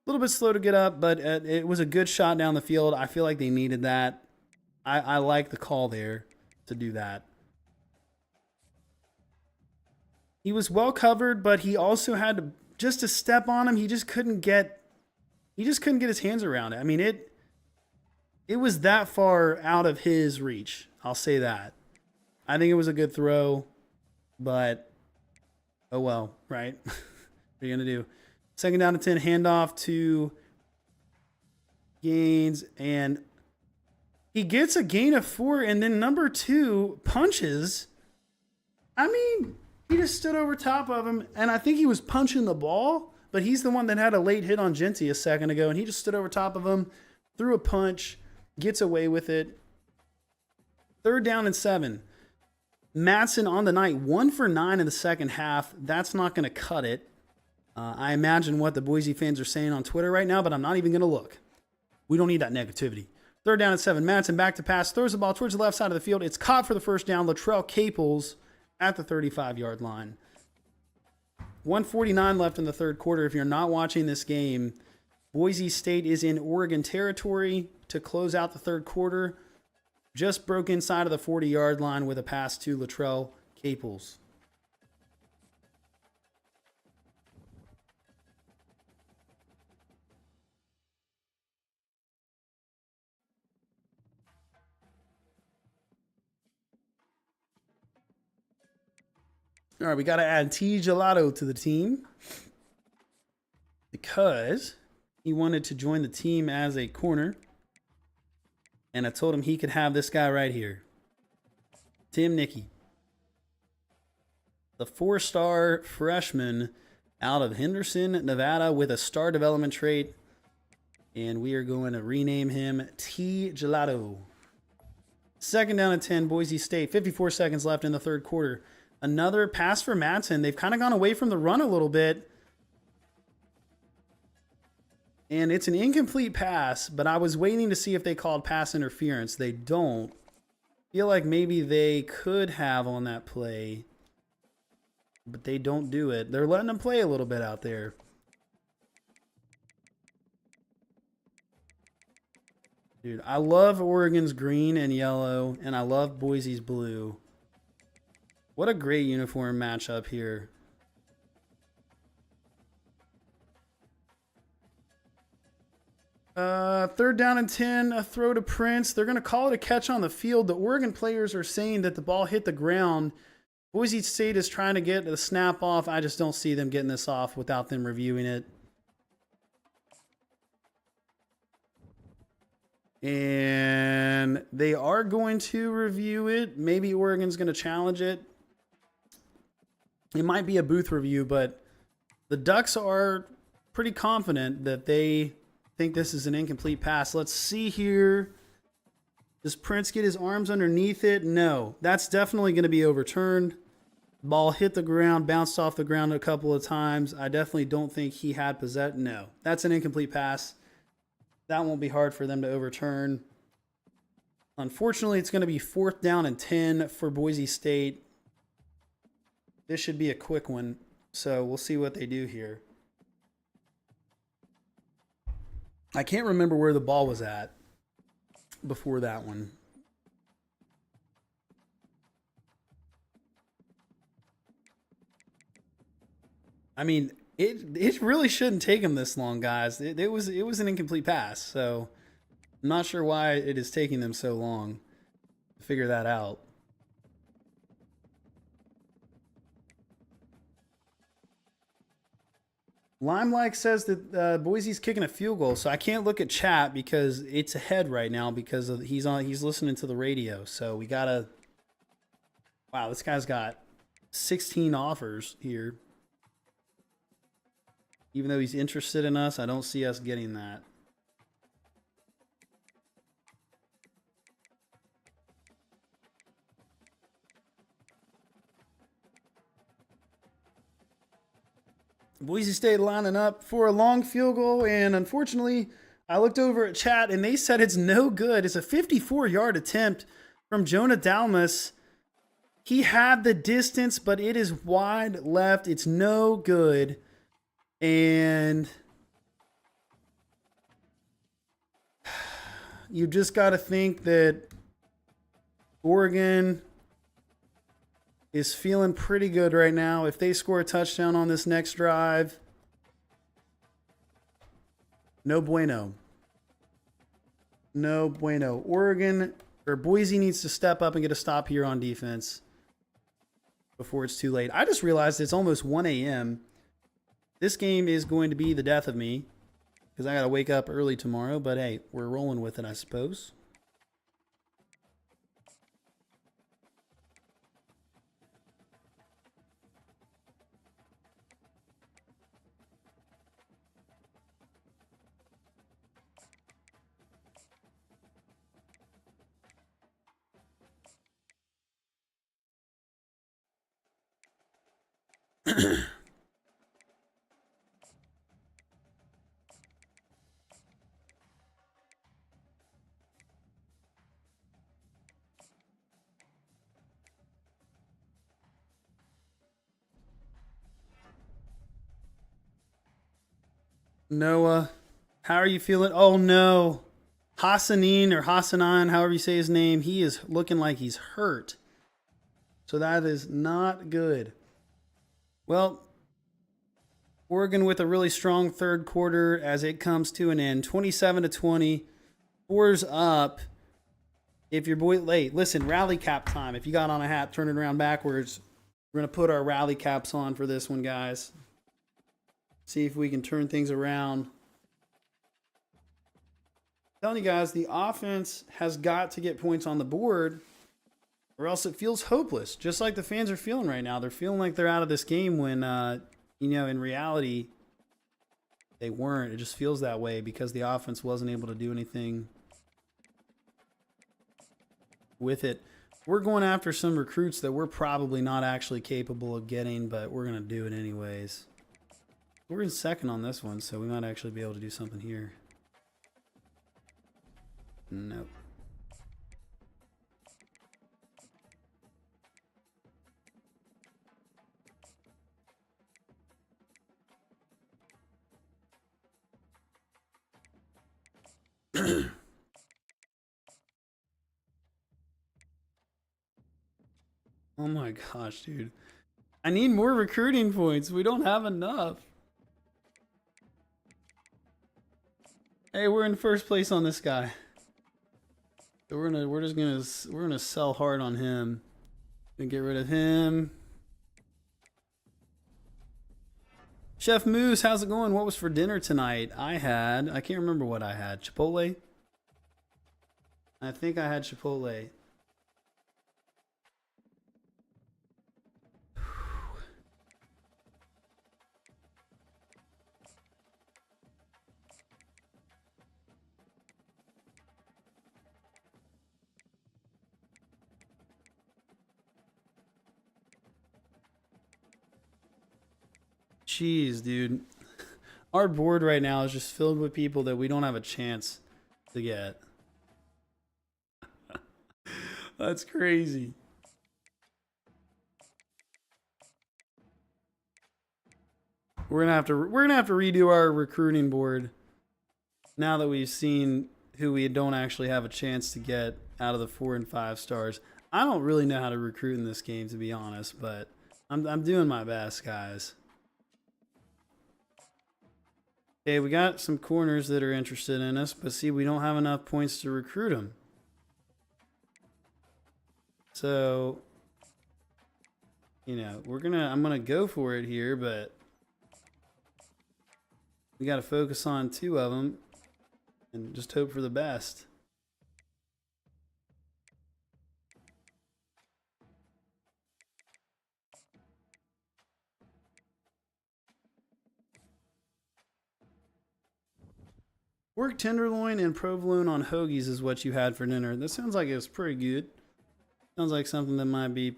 A little bit slow to get up, but it was a good shot down the field. I feel like they needed that. I like the call there to do that. He was well covered, but he also had to just to step on him. He just couldn't get his hands around it. I mean, it was that far out of his reach. I'll say that. I think it was a good throw, but oh well, right? What are you going to do? Second down and 10, handoff to Gaines, and he gets a gain of 4, and then number 2 punches. I mean, he just stood over top of him, and I think he was punching the ball, but he's the one that had a late hit on Genty a second ago, and he just stood over top of him, threw a punch, gets away with it. Third down and 7. Madsen on the night, 1 for 9 in the second half. That's not going to cut it. I imagine what the Boise fans are saying on Twitter right now, but I'm not even going to look. We don't need that negativity. Third down and 7. Madsen back to pass, throws the ball towards the left side of the field. It's caught for the first down. Latrell Caples at the 35-yard line. 1:49 left in the third quarter. If you're not watching this game, Boise State is in Oregon territory to close out the third quarter. Just broke inside of the 40-yard line with a pass to Latrell Caples. All right, we got to add T. Gelato to the team because he wanted to join the team as a corner. And I told him he could have this guy right here, Tim Nickey. The 4-star freshman out of Henderson, Nevada, with a star development trait. And we are going to rename him T. Gelato. Second down and 10, Boise State. 54 seconds left in the third quarter. Another pass for Madsen. They've kind of gone away from the run a little bit. And it's an incomplete pass, but I was waiting to see if they called pass interference. They don't. Feel like maybe they could have on that play, but they don't do it. They're letting them play a little bit out there. Dude, I love Oregon's green and yellow, and I love Boise's blue. What a great uniform matchup here. Third down and 10, a throw to Prince. They're going to call it a catch on the field. The Oregon players are saying that the ball hit the ground. Boise State is trying to get the snap off. I just don't see them getting this off without them reviewing it. And they are going to review it. Maybe Oregon's going to challenge it. It might be a booth review, but the Ducks are pretty confident that they think this is an incomplete pass. Let's see here. Does Prince get his arms underneath it? No. That's definitely going to be overturned. Ball hit the ground, bounced off the ground a couple of times. I definitely don't think he had possession. No. That's an incomplete pass. That won't be hard for them to overturn. Unfortunately, it's going to be fourth down and 10 for Boise State. This should be a quick one, so we'll see what they do here. I can't remember where the ball was at before that one. I mean, it really shouldn't take him this long, guys. It was an incomplete pass, so I'm not sure why it is taking them so long to figure that out. Limelight says that Boise's kicking a field goal, so I can't look at chat because it's ahead right now because of he's listening to the radio. So we gotta. Wow, this guy's got 16 offers here. Even though he's interested in us, I don't see us getting that. Boise State lining up for a long field goal, and unfortunately, I looked over at chat, and they said it's no good. It's a 54-yard attempt from Jonah Dalmas. He had the distance, but it is wide left. It's no good. And you just got to think that Oregon is feeling pretty good right now. If they score a touchdown on this next drive, no bueno. No bueno. Oregon or Boise needs to step up and get a stop here on defense before it's too late. I just realized it's almost 1 a.m. This game is going to be the death of me because I got to wake up early tomorrow. But hey, we're rolling with it, I suppose. Noah, how are you feeling? Oh no. Hassanin or Hassanan, however you say his name, he is looking like he's hurt. So that is not good. Well, Oregon with a really strong third quarter as it comes to an end. 27-20. 4's up. If your boy late, listen, rally cap time. If you got on a hat, turn it around backwards. We're going to put our rally caps on for this one, guys. See if we can turn things around. I'm telling you guys, the offense has got to get points on the board or else it feels hopeless, just like the fans are feeling right now. They're feeling like they're out of this game when you know, in reality, they weren't. It just feels that way because the offense wasn't able to do anything with it. We're going after some recruits that we're probably not actually capable of getting, but we're going to do it anyways. We're in second on this one, so we might actually be able to do something here. Nope. Oh my gosh, dude. I need more recruiting points. We don't have enough. Hey, we're in first place on this guy. So we're gonna sell hard on him. Gonna get rid of him. Chef Moose, how's it going? What was for dinner tonight? I can't remember what I had. Chipotle? I think I had Chipotle. Jeez, dude. Our board right now is just filled with people that we don't have a chance to get. That's crazy. We're gonna have to redo our recruiting board now that we've seen who we don't actually have a chance to get out of the 4 and 5 stars. I don't really know how to recruit in this game, to be honest, but I'm doing my best, guys. Okay, we got some corners that are interested in us, but see, we don't have enough points to recruit them. So, you know, I'm gonna go for it here, but we got to focus on 2 of them and just hope for the best. Pork tenderloin and provolone on hoagies is what you had for dinner. That sounds like it was pretty good. Sounds like something that might be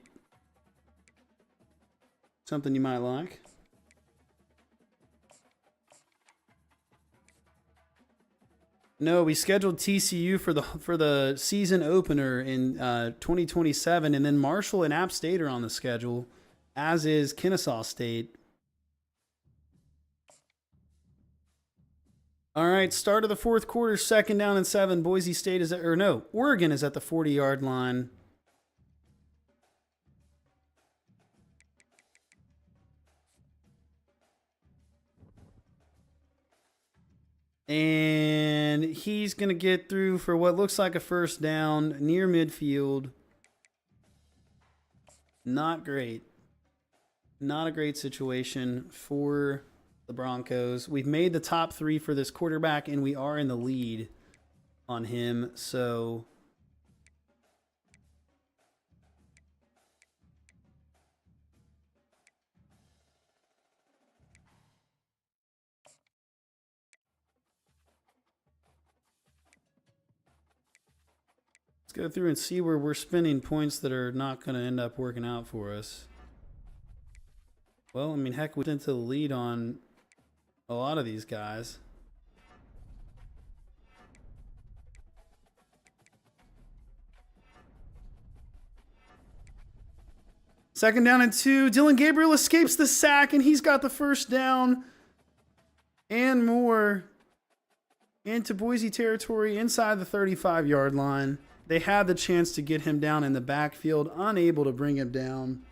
something you might like. No, we scheduled TCU for the season opener in 2027, and then Marshall and App State are on the schedule, as is Kennesaw State. All right, start of the 4th quarter, 2nd down and 7. Boise State is Oregon is at the 40-yard line. And he's going to get through for what looks like a first down near midfield. Not great. Not a great situation for the Broncos. We've made the top 3 for this quarterback, and we are in the lead on him. So let's go through and see where we're spending points that are not going to end up working out for us. Well, I mean, heck, we went into the lead on a lot of these guys. Second down and 2. Dylan Gabriel escapes the sack, and he's got the first down and more into Boise territory inside the 35-yard line. They had the chance to get him down in the backfield, unable to bring him down.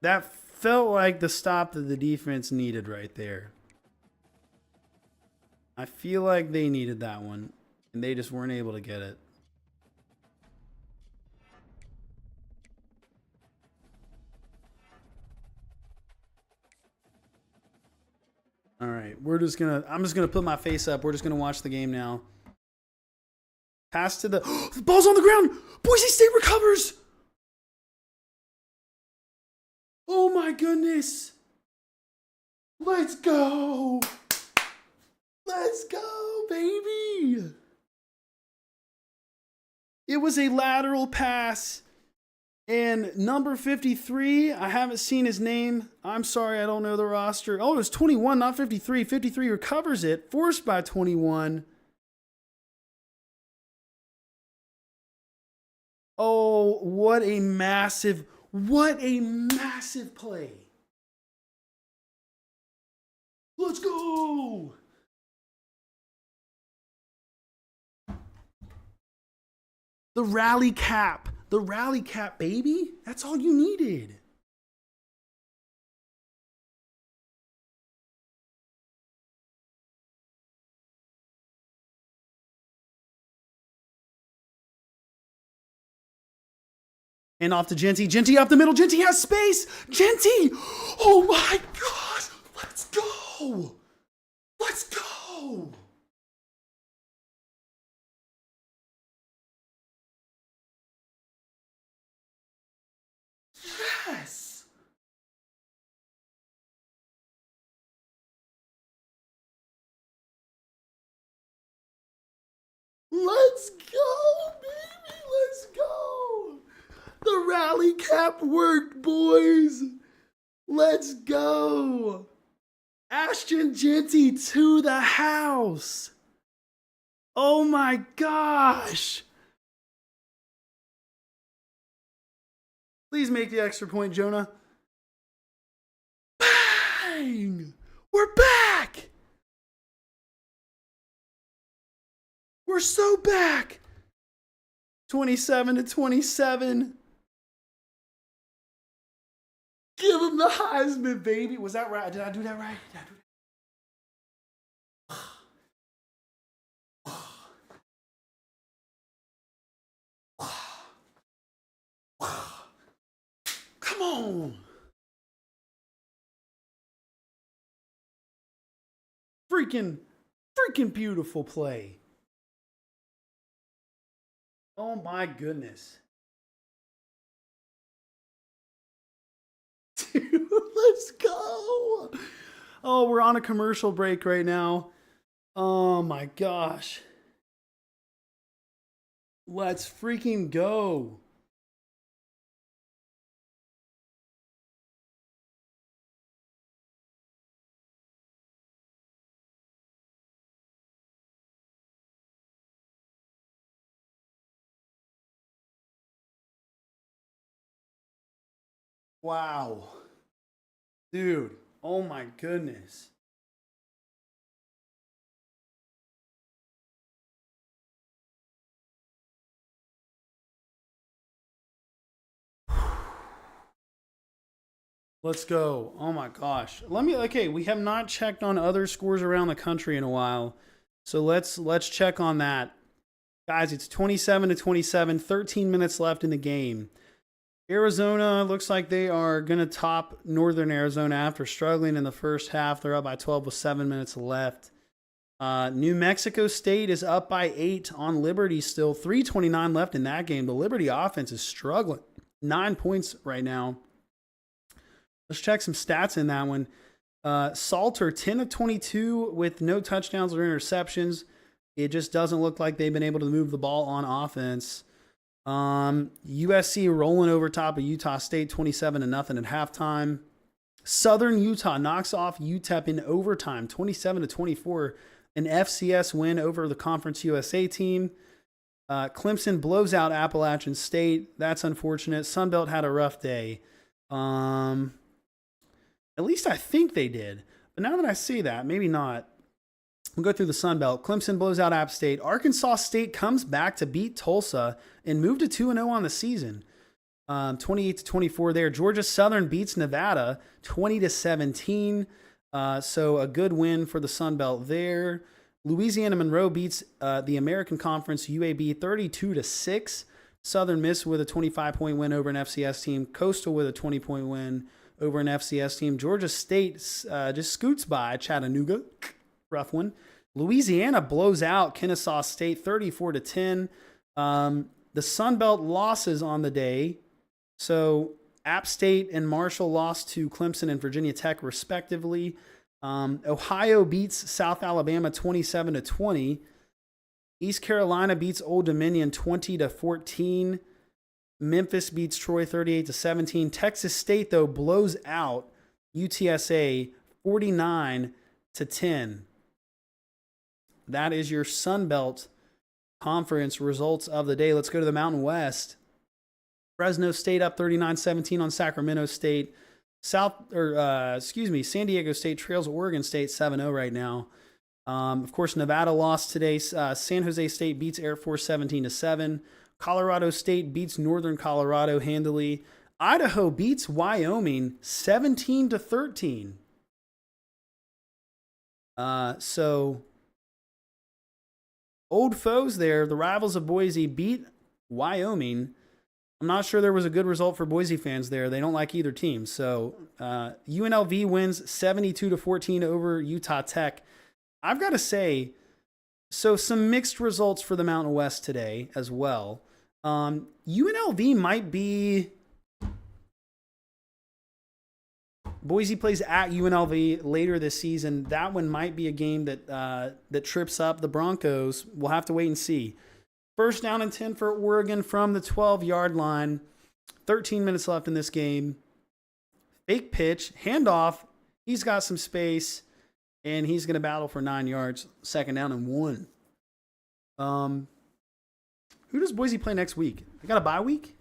That felt like the stop that the defense needed right there. I feel like they needed that one, and they just weren't able to get it. All right, I'm just gonna put my face up. We're just gonna watch the game now. Pass to the ball's on the ground. Boise State recovers. Oh my goodness. Let's go. Let's go, baby. It was a lateral pass. And number 53, I haven't seen his name. I'm sorry, I don't know the roster. Oh, it was 21, not 53. 53 recovers it, forced by 21. Oh, what a massive play. Let's go. The rally cap, baby. That's all you needed. And off to Genty. Genty up the middle. Genty has space. Genty. Oh my gosh. Let's go. Let's go. Yes. Let's go, baby. Let's go. The rally cap worked, boys. Let's go. Ashton Genty to the house. Oh my gosh. Please make the extra point, Jonah. Bang! We're back! We're so back! 27-27. Give him the Heisman, baby. Was that right? Did I do that right? Come on. Freaking beautiful play. Oh my goodness. Dude, let's go. Oh, we're on a commercial break right now. Oh my gosh. Let's freaking go. Wow. Dude, oh my goodness. Let's go. Oh my gosh. Okay, we have not checked on other scores around the country in a while. So let's check on that. Guys, it's 27-27, 13 minutes left in the game. Arizona looks like they are going to top Northern Arizona after struggling in the first half. They're up by 12 with 7 minutes left. New Mexico State is up by 8 on Liberty still. 3:29 left in that game. The Liberty offense is struggling. 9 points right now. Let's check some stats in that one. Salter, 10 of 22 with no touchdowns or interceptions. It just doesn't look like they've been able to move the ball on offense. USC rolling over top of Utah State 27-0 at halftime. Southern Utah knocks off UTEP in overtime 27-24. An FCS win over the Conference USA team. Clemson blows out Appalachian State. That's unfortunate. Sunbelt had a rough day. At least I think they did. But now that I see that, maybe not. We'll go through the Sun Belt. Clemson blows out App State. Arkansas State comes back to beat Tulsa and move to 2-0 on the season. 28-24 there. Georgia Southern beats Nevada 20-17. So a good win for the Sun Belt there. Louisiana Monroe beats the American Conference UAB 32-6. Southern Miss with a 25-point win over an FCS team. Coastal with a 20-point win over an FCS team. Georgia State just scoots by Chattanooga. Rough one. Louisiana blows out Kennesaw State 34-10. The Sun Belt losses on the day. So App State and Marshall lost to Clemson and Virginia Tech respectively. Ohio beats South Alabama 27-20. East Carolina beats Old Dominion 20-14. Memphis beats Troy 38-17. Texas State, though, blows out UTSA 49-10. That is your Sun Belt Conference results of the day. Let's go to the Mountain West. Fresno State up 39-17 on Sacramento State. San Diego State trails Oregon State 7-0 right now. Of course, Nevada lost today. San Jose State beats Air Force 17-7. Colorado State beats Northern Colorado handily. Idaho beats Wyoming 17-13. So old foes there, the rivals of Boise, beat Wyoming. I'm not sure there was a good result for Boise fans there. They don't like either team. So UNLV wins 72-14 over Utah Tech. I've got to say, so some mixed results for the Mountain West today as well. UNLV might be... Boise plays at UNLV later this season. That one might be a game that trips up the Broncos. We'll have to wait and see. First down and 10 for Oregon from the 12-yard line. 13 minutes left in this game. Fake pitch, handoff. He's got some space, and he's going to battle for 9 yards. Second down and 1. Who does Boise play next week? They got a bye week?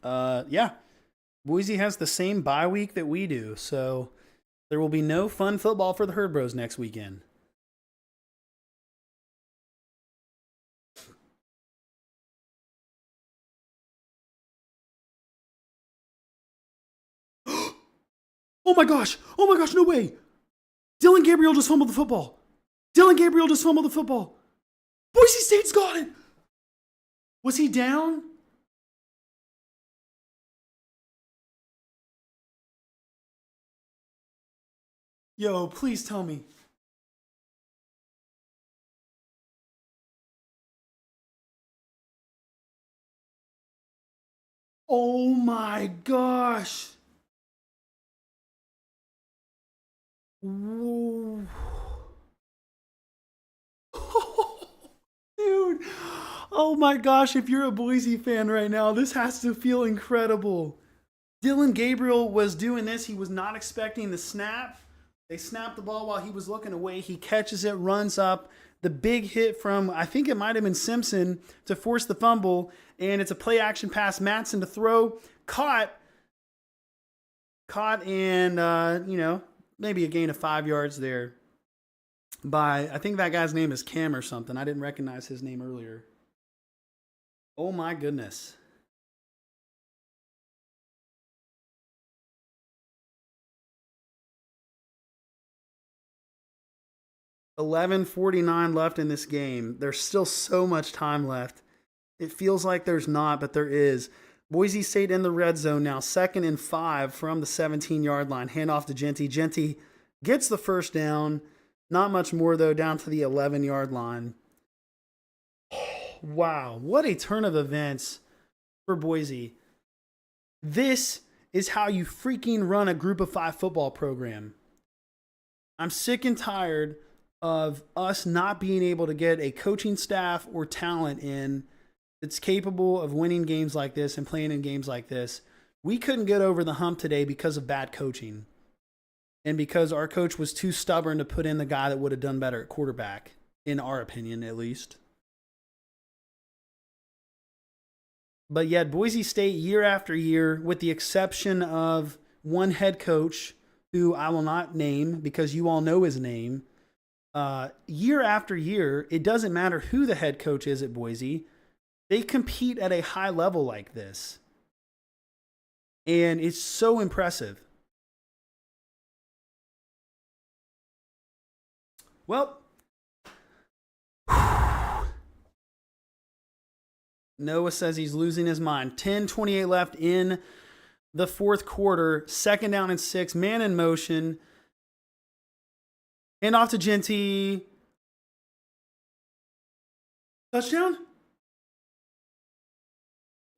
Yeah. Boise has the same bye week that we do, so there will be no fun football for the Herd Bros next weekend. Oh my gosh, no way. Dylan Gabriel just fumbled the football. Boise State's got it. Was he down? Yo, please tell me. Oh my gosh. Whoa. Dude. Oh my gosh, if you're a Boise fan right now, this has to feel incredible. Dylan Gabriel was doing this. He was not expecting the snap. They snapped the ball while he was looking away. He catches it, runs up. The big hit from, I think it might have been Simpson to force the fumble. And it's a play action pass. Matson to throw. Caught and, maybe a gain of 5 yards there by, I think that guy's name is Cam or something. I didn't recognize his name earlier. Oh my goodness. $11:49 left in this game. There's still so much time left. It feels like there's not, but there is. Boise State in the red zone now, 2nd and 5 from the 17-yard line. Handoff to Genty. Genty gets the first down. Not much more, though, down to the 11-yard line. Wow, what a turn of events for Boise. This is how you freaking run a group of 5 football program. I'm sick and tired of us not being able to get a coaching staff or talent in that's capable of winning games like this and playing in games like this. We couldn't get over the hump today because of bad coaching and because our coach was too stubborn to put in the guy that would have done better at quarterback, in our opinion, at least. But yet Boise State, year after year, with the exception of one head coach who I will not name because you all know his name, year after year, it doesn't matter who the head coach is at Boise, they compete at a high level like this. And it's so impressive. Well, Noah says he's losing his mind. 10:28 left in the fourth quarter. 2nd down and 6. Man in motion. And off to Genty. Touchdown.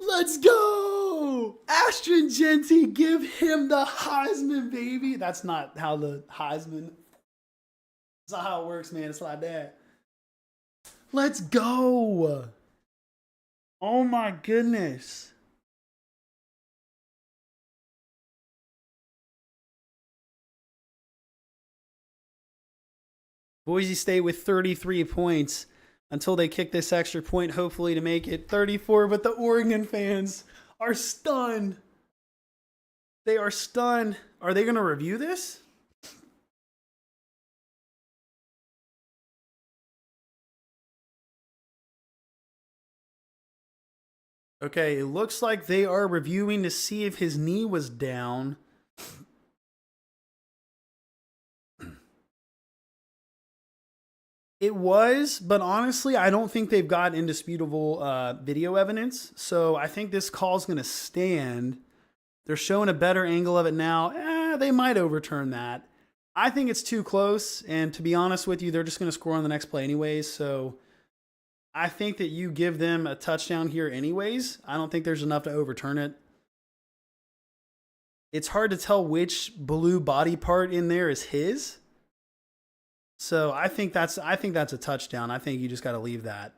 Let's go. Ashton Genty, give him the Heisman, baby. That's not how the Heisman. That's not how it works, man. It's like that. Let's go. Oh my goodness. Boise State with 33 points until they kick this extra point, hopefully to make it 34. But the Oregon fans are stunned. They are stunned. Are they going to review this? Okay, it looks like they are reviewing to see if his knee was down. It was, but honestly, I don't think they've got indisputable video evidence. So I think this call's going to stand. They're showing a better angle of it now. They might overturn that. I think it's too close. And to be honest with you, they're just going to score on the next play anyways. So I think that you give them a touchdown here anyways. I don't think there's enough to overturn it. It's hard to tell which blue body part in there is his. So I think that's a touchdown. I think you just got to leave that.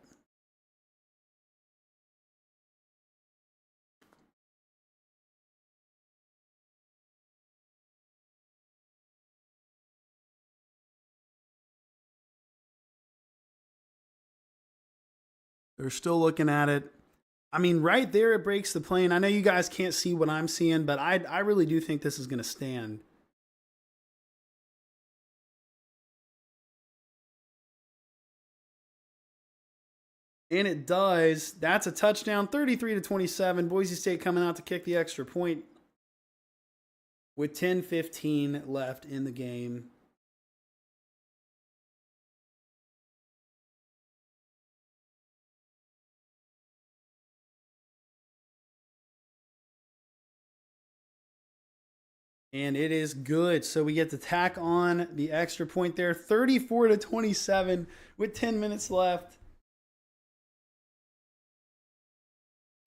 They're still looking at it. I mean, right there it breaks the plane. I know you guys can't see what I'm seeing, but I really do think this is going to stand. And it does. That's a touchdown, 33-27. Boise State coming out to kick the extra point with 10:15 left in the game. And it is good. So we get to tack on the extra point there, 34-27 with 10 minutes left.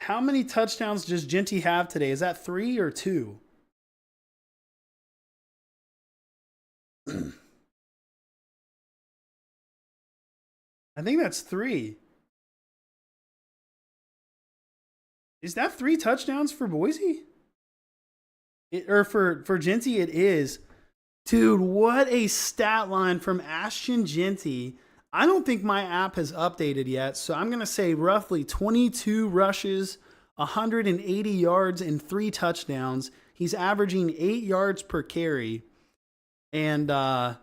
How many touchdowns does Genty have today? Is that 3 or 2? I think that's 3. Is that 3 touchdowns for Boise? Or for Genty, it is. Dude, what a stat line from Ashton Genty. I don't think my app has updated yet, so I'm going to say roughly 22 rushes, 180 yards, and 3 touchdowns. He's averaging 8 yards per carry. And, wow.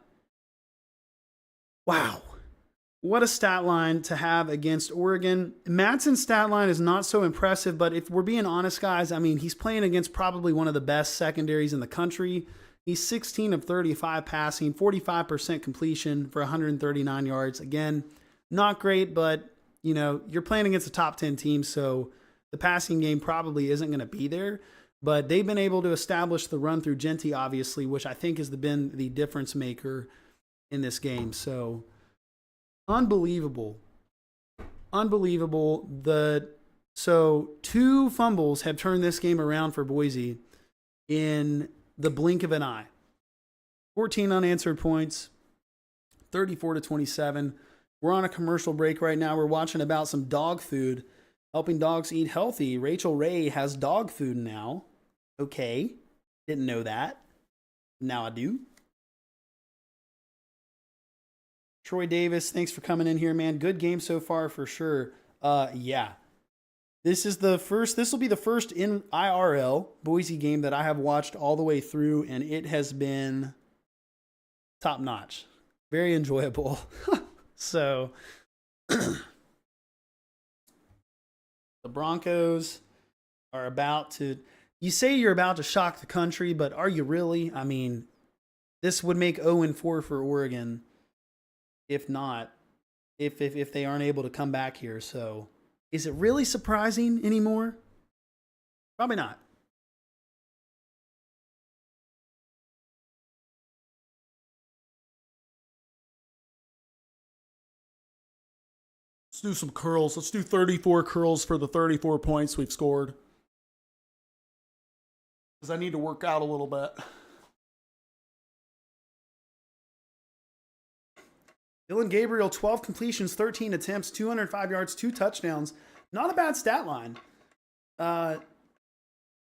What a stat line to have against Oregon. Matson's stat line is not so impressive, but if we're being honest, guys, I mean, he's playing against probably one of the best secondaries in the country. He's 16 of 35 passing, 45% completion for 139 yards. Again, not great, but, you know, you're playing against a top 10 team, so the passing game probably isn't going to be there. But they've been able to establish the run through Genty, obviously, which I think has been the difference maker in this game. So, unbelievable. Unbelievable. So 2 fumbles have turned this game around for Boise in the blink of an eye. 14 unanswered points, 34-27. We're on a commercial break right now. We're watching about some dog food, helping dogs eat healthy. Rachel Ray has dog food now. Okay. Didn't know that. Now I do. Troy Davis, thanks for coming in here, man. Good game so far for sure. Yeah. This will be the first in IRL Boise game that I have watched all the way through, and it has been top notch. Very enjoyable. So, the Broncos are about to, you say you're about to shock the country, but are you really? I mean, this would make 0-4 for Oregon if not, if they aren't able to come back here. So, is it really surprising anymore? Probably not. Let's do some curls. Let's do 34 curls for the 34 points we've scored. because I need to work out a little bit. Dylan Gabriel, 12 completions, 13 attempts, 205 yards, 2 touchdowns. Not a bad stat line. I'm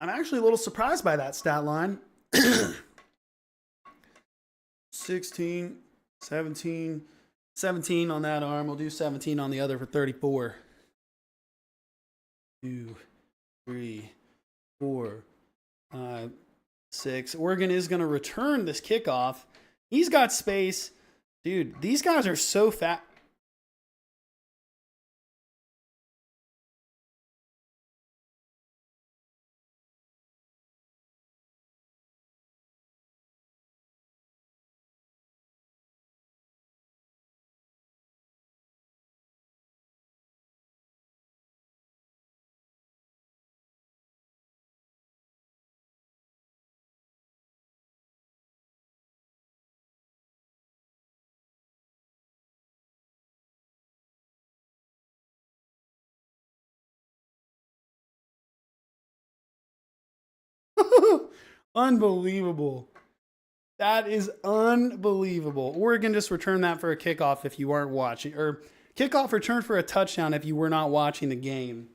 actually a little surprised by that stat line. 16, 17, 17 on that arm. We'll do 17 on the other for 34. 2, 3, 4, 5, 6. Oregon is going to return this kickoff. He's got space. Dude, these guys are so fat. Unbelievable. That is unbelievable. Oregon just returned that for a kickoff if you weren't watching. Or kickoff returned for a touchdown if you were not watching the game.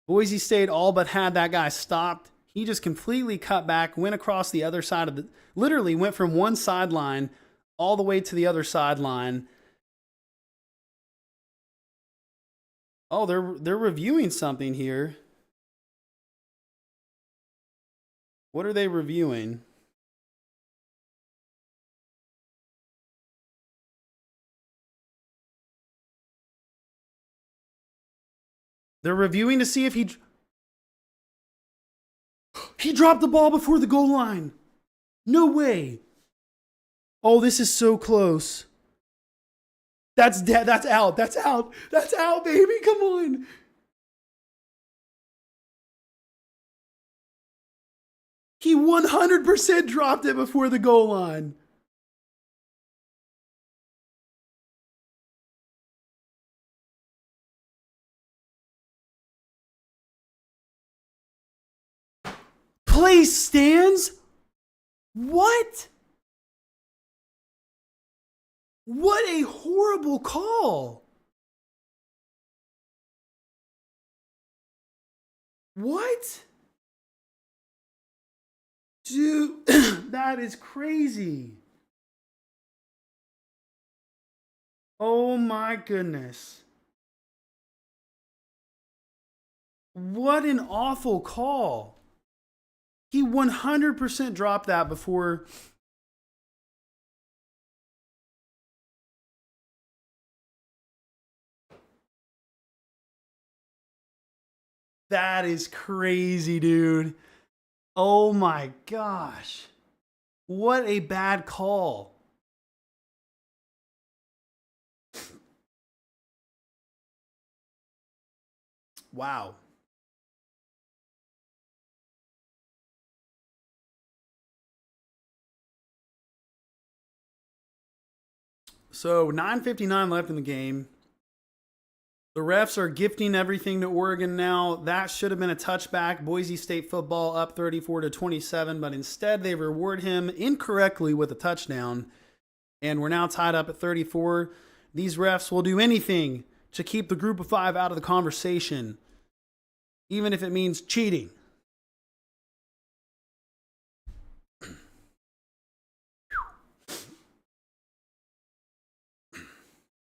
Boise State all but had that guy stopped. He just completely cut back, went across the other side of the... Literally went from one sideline all the way to the other sideline. Oh, they're reviewing something here. What are they reviewing? They're reviewing to see if he dropped the ball before the goal line. No way. Oh, this is so close. That's dead. That's out. That's out. That's out, baby. Come on. He 100% dropped it before the goal line. Play stands? What? What a horrible call. What? Dude, that is crazy. Oh my goodness. What an awful call. He 100% dropped that before. That is crazy, dude. Oh my gosh. What a bad call. Wow. So 9:59 left in the game. The refs are gifting everything to Oregon now. That should have been a touchback. Boise State football up 34-27, but instead they reward him incorrectly with a touchdown. And we're now tied up at 34. These refs will do anything to keep the group of five out of the conversation, even if it means cheating.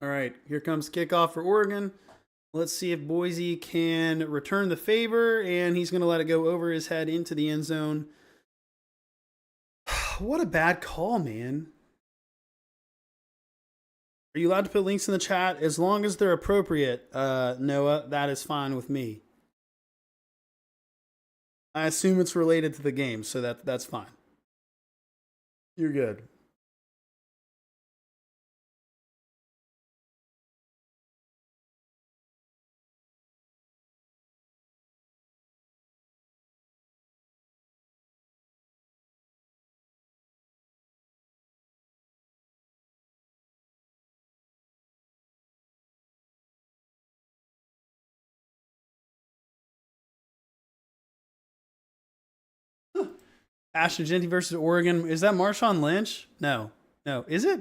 All right, here comes kickoff for Oregon. Let's see if Boise can return the favor, and he's going to let it go over his head into the end zone. What a bad call, man. Are you allowed to put links in the chat? As long as they're appropriate, Noah, that is fine with me. I assume it's related to the game, so that's fine. You're good. Ashton Genty versus Oregon. Is that Marshawn Lynch? No. Is it?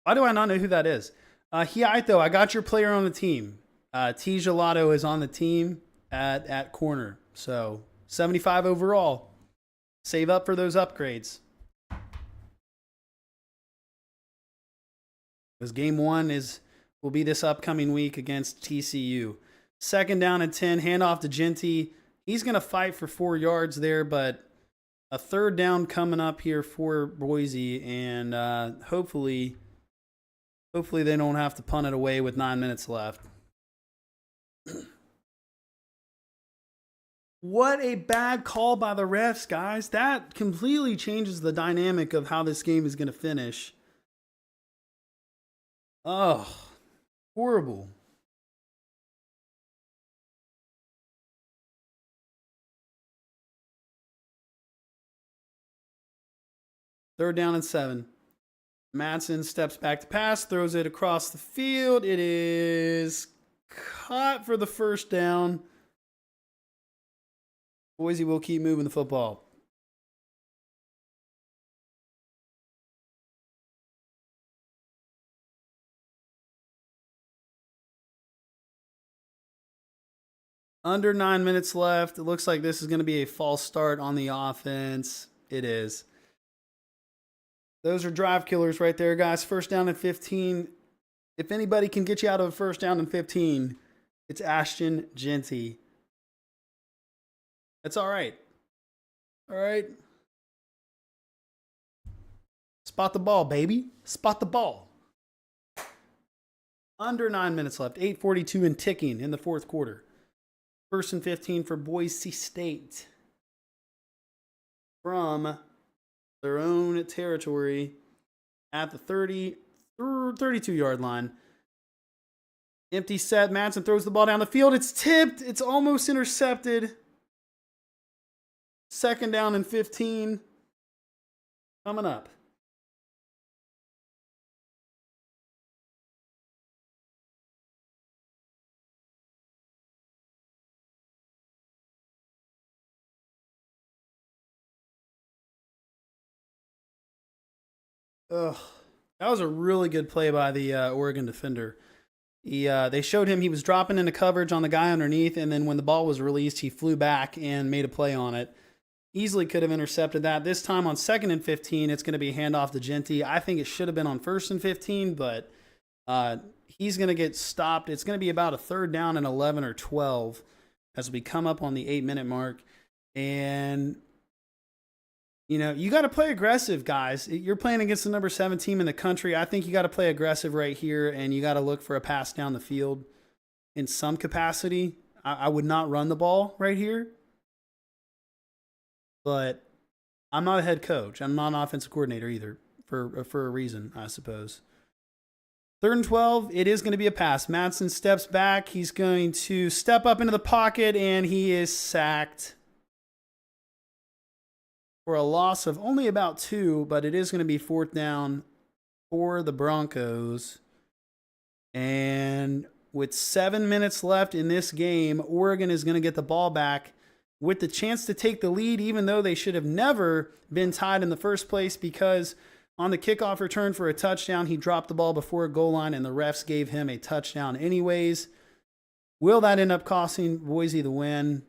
Why do I not know who that is? Hiaito, I got your player on the team. T. Gelato is on the team at corner. So 75 overall. Save up for those upgrades. Because game 1 will be this upcoming week against TCU. 2nd down and 10, handoff to Genty. He's going to fight for 4 yards there, but a 3rd down coming up here for Boise, and hopefully they don't have to punt it away with 9 minutes left. What a bad call by the refs, guys. That completely changes the dynamic of how this game is going to finish. Oh, horrible. Third down and 7. Madsen steps back to pass, throws it across the field. It is caught for the 1st down. Boise will keep moving the football. Under 9 minutes left. It looks like this is going to be a false start on the offense. It is. Those are drive killers right there, guys. 1st down and 15. If anybody can get you out of a 1st down and 15, it's Ashton Genty. That's all right. All right. Spot the ball, baby. Spot the ball. Under 9 minutes left. 8:42 and ticking in the 4th quarter. 1st and 15 for Boise State. From their own territory at the 32-yard line. Empty set. Madsen throws the ball down the field. It's tipped. It's almost intercepted. 2nd down and 15. Coming up. Ugh. That was a really good play by the Oregon defender. They showed him he was dropping into coverage on the guy underneath, and then when the ball was released, he flew back and made a play on it. Easily could have intercepted that. This time on 2nd and 15, it's going to be a handoff to Genty. I think it should have been on 1st and 15, but he's going to get stopped. It's going to be about a 3rd down and 11 or 12 as we come up on the 8-minute mark. And you got to play aggressive, guys. You're playing against the number 7 team in the country. I think you got to play aggressive right here, and you got to look for a pass down the field in some capacity. I would not run the ball right here, but I'm not a head coach. I'm not an offensive coordinator either, for a reason, I suppose. 3rd and 12, it is going to be a pass. Madsen steps back. He's going to step up into the pocket, and he is sacked for a loss of only about 2, but it is going to be 4th down for the Broncos. And with 7 minutes left in this game, Oregon is going to get the ball back with the chance to take the lead, even though they should have never been tied in the first place, because on the kickoff return for a touchdown, he dropped the ball before a goal line, and the refs gave him a touchdown anyways. Will that end up costing Boise the win?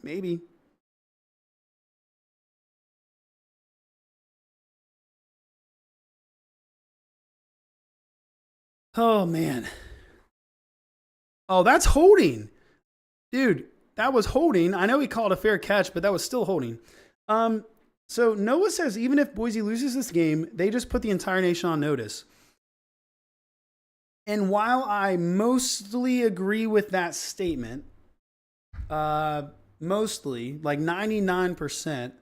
Maybe. Oh, man. Oh, that's holding. Dude, that was holding. I know he called a fair catch, but that was still holding. So Noah says even if Boise loses this game, they just put the entire nation on notice. And while I mostly agree with that statement, mostly, like 99%,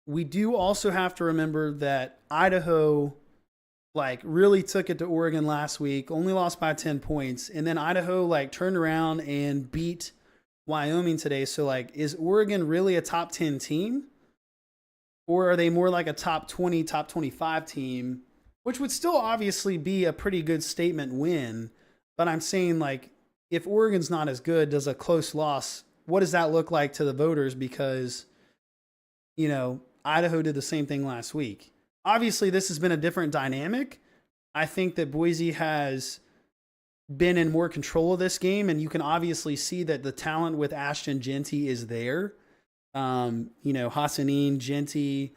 we do also have to remember that Idaho really took it to Oregon last week, only lost by 10 points. And then Idaho turned around and beat Wyoming today. So is Oregon really a top 10 team? Or are they more like a top 20, top 25 team, which would still obviously be a pretty good statement win. But I'm saying if Oregon's not as good, does a close loss, what does that look like to the voters? Because Idaho did the same thing last week. Obviously, this has been a different dynamic. I think that Boise has been in more control of this game, and you can obviously see that the talent with Ashton Jeanty is there. Hassanin, Jeanty,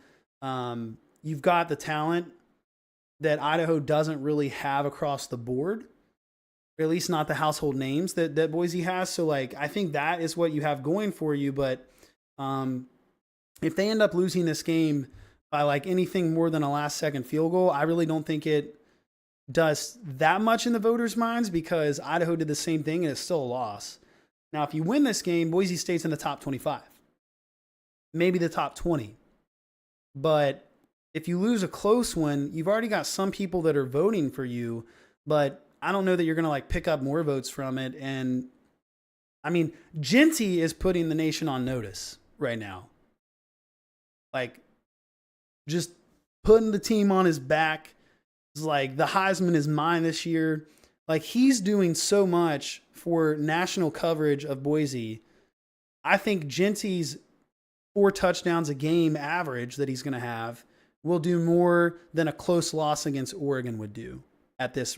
you've got the talent that Idaho doesn't really have across the board, or at least not the household names that Boise has. So, I think that is what you have going for you. But if they end up losing this game by anything more than a last-second field goal, I really don't think it does that much in the voters' minds, because Idaho did the same thing and it's still a loss. Now, if you win this game, Boise State's in the top 25, maybe the top 20. But if you lose a close one, you've already got some people that are voting for you, but I don't know that you're going to pick up more votes from it. And I mean, Jeanty is putting the nation on notice right now. Just putting the team on his back. It's the Heisman is mine this year. He's doing so much for national coverage of Boise. I think Jeanty's 4 touchdowns a game average that he's going to have will do more than a close loss against Oregon would do at this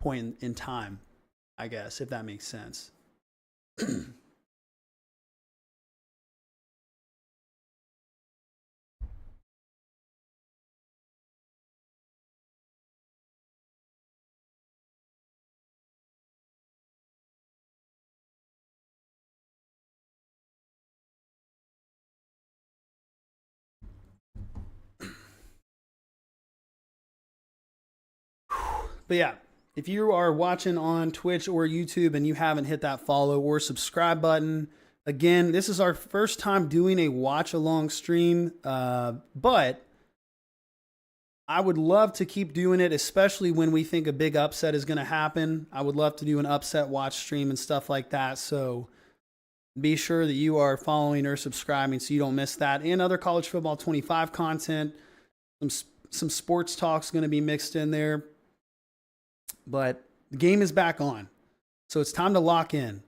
point in time, I guess, if that makes sense. But yeah, if you are watching on Twitch or YouTube and you haven't hit that follow or subscribe button, again, this is our first time doing a watch along stream, but I would love to keep doing it, especially when we think a big upset is going to happen. I would love to do an upset watch stream and stuff like that. So be sure that you are following or subscribing so you don't miss that, and other college football 25 content. Some sports talk's going to be mixed in there. But the game is back on, so it's time to lock in.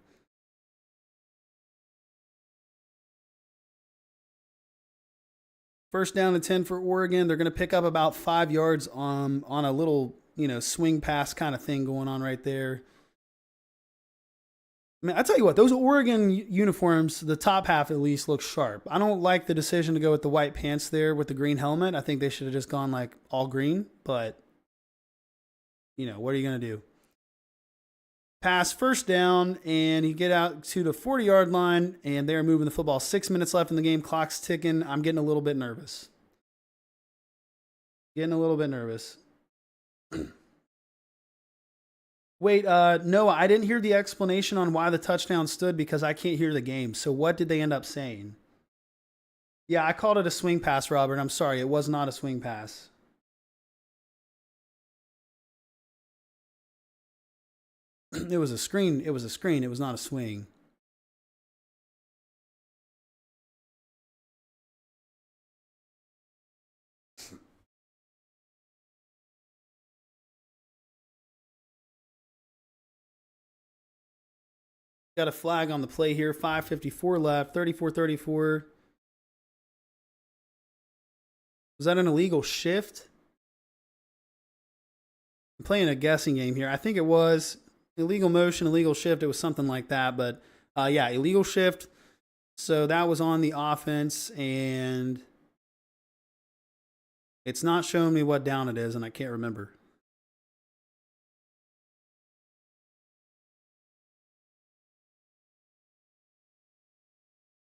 First down and 10 for Oregon. They're going to pick up about 5 yards on a little, swing pass kind of thing going on right there. I mean, I tell you what, those Oregon uniforms, the top half at least, looks sharp. I don't like the decision to go with the white pants there with the green helmet. I think they should have just gone all green, but what are you going to do? Pass, first down, and you get out to the 40-yard line, and they're moving the football. 6 minutes left in the game. Clock's ticking. I'm getting a little bit nervous. Wait, Noah, I didn't hear the explanation on why the touchdown stood because I can't hear the game. So what did they end up saying? Yeah, I called it a swing pass, Robert. I'm sorry. It was not a swing pass. It was a screen. It was a screen. It was not a swing. Got a flag on the play here. 5:54 left. 34-34. Was that an illegal shift? I'm playing a guessing game here. I think it was illegal motion, illegal shift. It was something like that. But yeah, illegal shift. So that was on the offense, and it's not showing me what down it is, and I can't remember.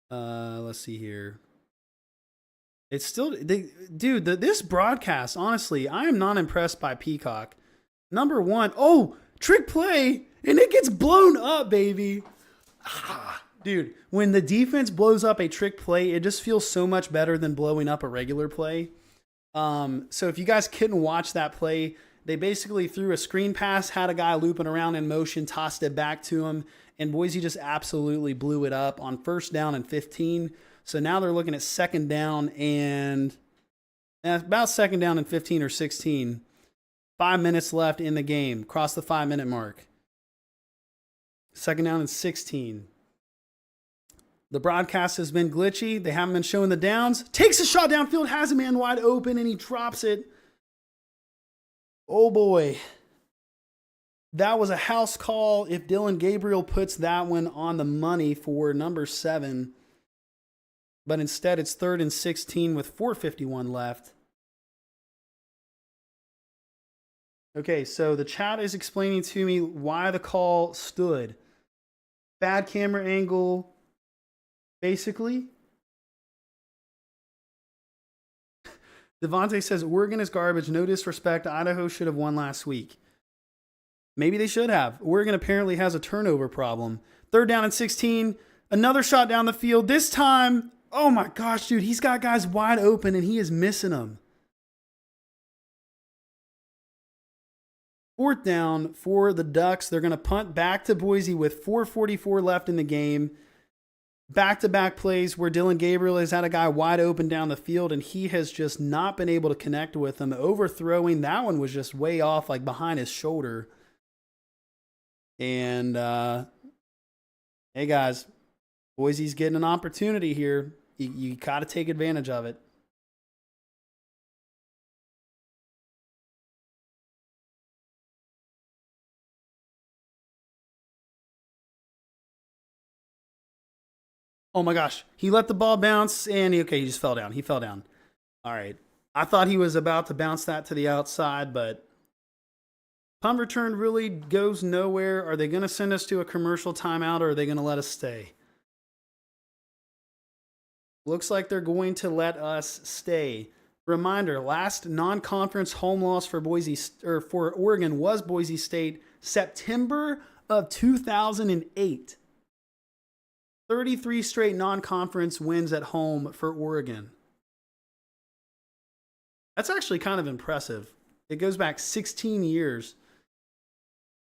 Let's see here. It's still, dude, this broadcast, honestly, I am not impressed by Peacock. Number one, trick play, and it gets blown up, baby. Dude, when the defense blows up a trick play, it just feels so much better than blowing up a regular play. So if you guys couldn't watch that play, they basically threw a screen pass, had a guy looping around in motion, tossed it back to him, and Boise just absolutely blew it up on first down and 15. So now they're looking at second down and about second down and 15 or 16. 5 minutes left in the game. Cross the 5-minute mark. Second down and 16. The broadcast has been glitchy. They haven't been showing the downs. Takes a shot downfield, has a man wide open, and he drops it. Oh boy. That was a house call if Dylan Gabriel puts that one on the money for number 7. But instead, it's 3rd and 16 with 4:51 left. Okay, so the chat is explaining to me why the call stood. Bad camera angle, basically. Devontae says, Oregon is garbage. No disrespect. Idaho should have won last week. Maybe they should have. Oregon apparently has a turnover problem. 3rd down and 16. Another shot down the field. This time, oh my gosh, dude, he's got guys wide open and he is missing them. 4th down for the Ducks. They're going to punt back to Boise with 4:44 left in the game. Back-to-back plays where Dylan Gabriel has had a guy wide open down the field and he has just not been able to connect with him. Overthrowing, that one was just way off, like behind his shoulder. And, hey guys, Boise's getting an opportunity here. You got to take advantage of it. Oh my gosh. He let the ball bounce and he just fell down. He fell down. All right. I thought he was about to bounce that to the outside, but punt return really goes nowhere. Are they going to send us to a commercial timeout or are they going to let us stay? Looks like they're going to let us stay. Reminder, last non-conference home loss for for Oregon was Boise State, September of 2008. 33 straight non-conference wins at home for Oregon. That's actually kind of impressive. It goes back 16 years